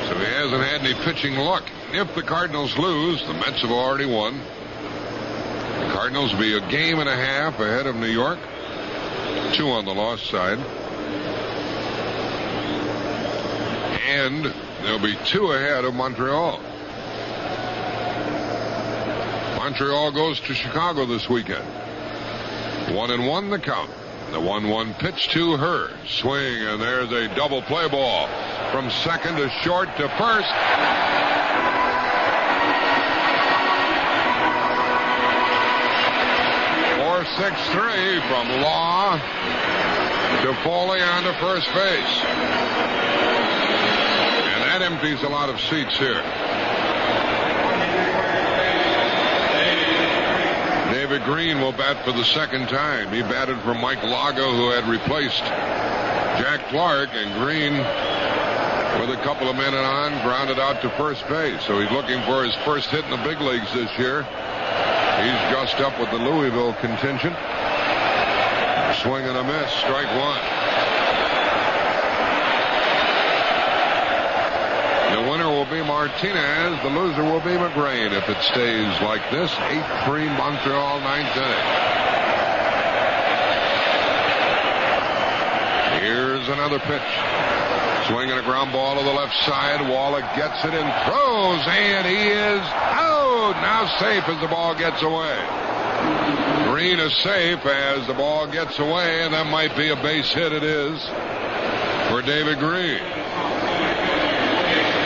So he hasn't had any pitching luck. If the Cardinals lose, the Mets have already won. The Cardinals will be a game and a half ahead of New York. 2 on the loss side. And they'll be 2 ahead of Montreal. Montreal goes to Chicago this weekend. 1-1 the count. The 1-1 pitch to Hurd. Swing, and there's a double play ball from second to short to first. 4-6-3 from Law to Foley onto first base. And that empties a lot of seats here. David Green will bat for the second time. He batted for Mike Lago, who had replaced Jack Clark, and Green, with a couple of men on, grounded out to first base. So he's looking for his first hit in the big leagues this year. He's just up with the Louisville contingent. Swing and a miss, strike 1. The winner will be Martinez. The loser will be McGrain if it stays like this. 8-3 Montreal, 9th inning. Here's another pitch. Swing and a ground ball to the left side. Wallach gets it and throws, and he is out. Now safe as the ball gets away. Green is safe as the ball gets away, and that might be a base hit. It is for David Green.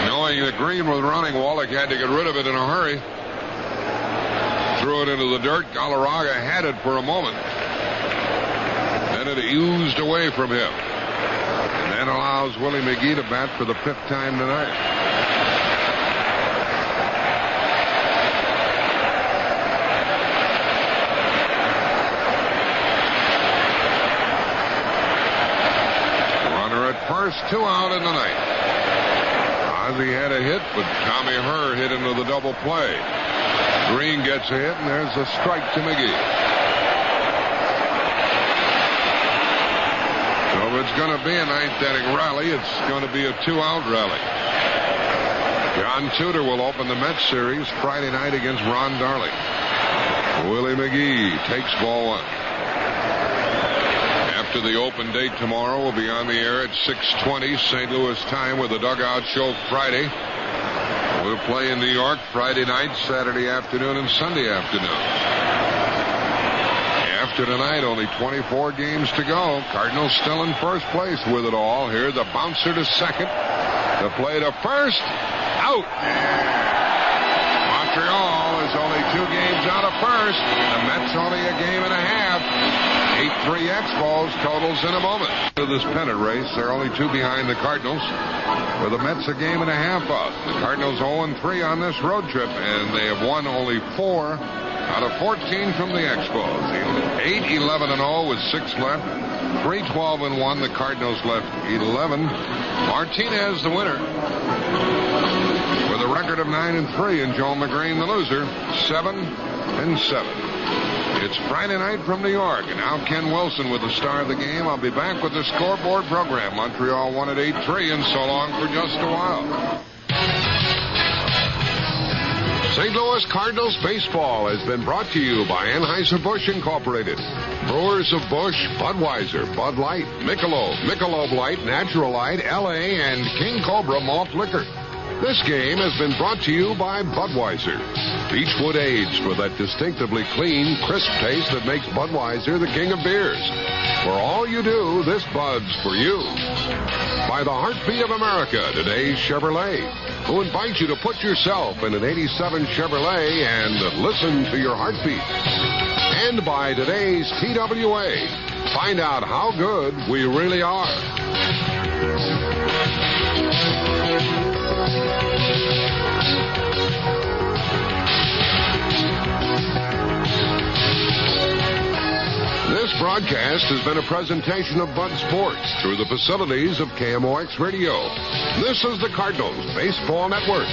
Knowing that Green was running, Wallach had to get rid of it in a hurry. Threw it into the dirt. Galarraga had it for a moment. Then it oozed away from him. And that allows Willie McGee to bat for the 5th time tonight. Runner at first, 2 out in the ninth. Ozzie had a hit, but Tommy Hurd hit into the double play. Green gets a hit, and there's a strike to McGee. So if it's going to be a 9th inning rally, it's going to be a 2-out rally. John Tudor will open the Mets series Friday night against Ron Darling. Willie McGee takes ball 1. After the open date tomorrow, we'll be on the air at 6:20 St. Louis time with a dugout show Friday. We'll play in New York Friday night, Saturday afternoon, and Sunday afternoon. After tonight, only 24 games to go. Cardinals still in first place with it all. Here, the bouncer to second. The play to first. Out. Montreal is only 2 games out of first. The Mets only a game and a half. 8-3 Expos, totals in a moment. To this pennant race, they're only 2 behind the Cardinals, with the Mets a game and a half out. The Cardinals 0-3 on this road trip, and they have won only 4 out of 14 from the Expos. 8-11-0 with 6 left. 3-12-1. The Cardinals left 11. Martinez the winner with a record of 9-3, and Joe McGrain the loser, 7-7. It's Friday night from New York, and now Ken Wilson with the star of the game. I'll be back with the scoreboard program. Montreal won at 8-3, and so long for just a while. St. Louis Cardinals baseball has been brought to you by Anheuser-Busch Incorporated. Brewers of Busch, Budweiser, Bud Light, Michelob, Michelob Light, Natural Light, L.A., and King Cobra Malt Liquor. This game has been brought to you by Budweiser. Beechwood aged with that distinctively clean, crisp taste that makes Budweiser the king of beers. For all you do, this Bud's for you. By the Heartbeat of America, today's Chevrolet, who invites you to put yourself in an 87 Chevrolet and listen to your heartbeat. And by today's TWA, find out how good we really are. This broadcast has been a presentation of Bud Sports through the facilities of KMOX Radio. This is the Cardinals Baseball Network.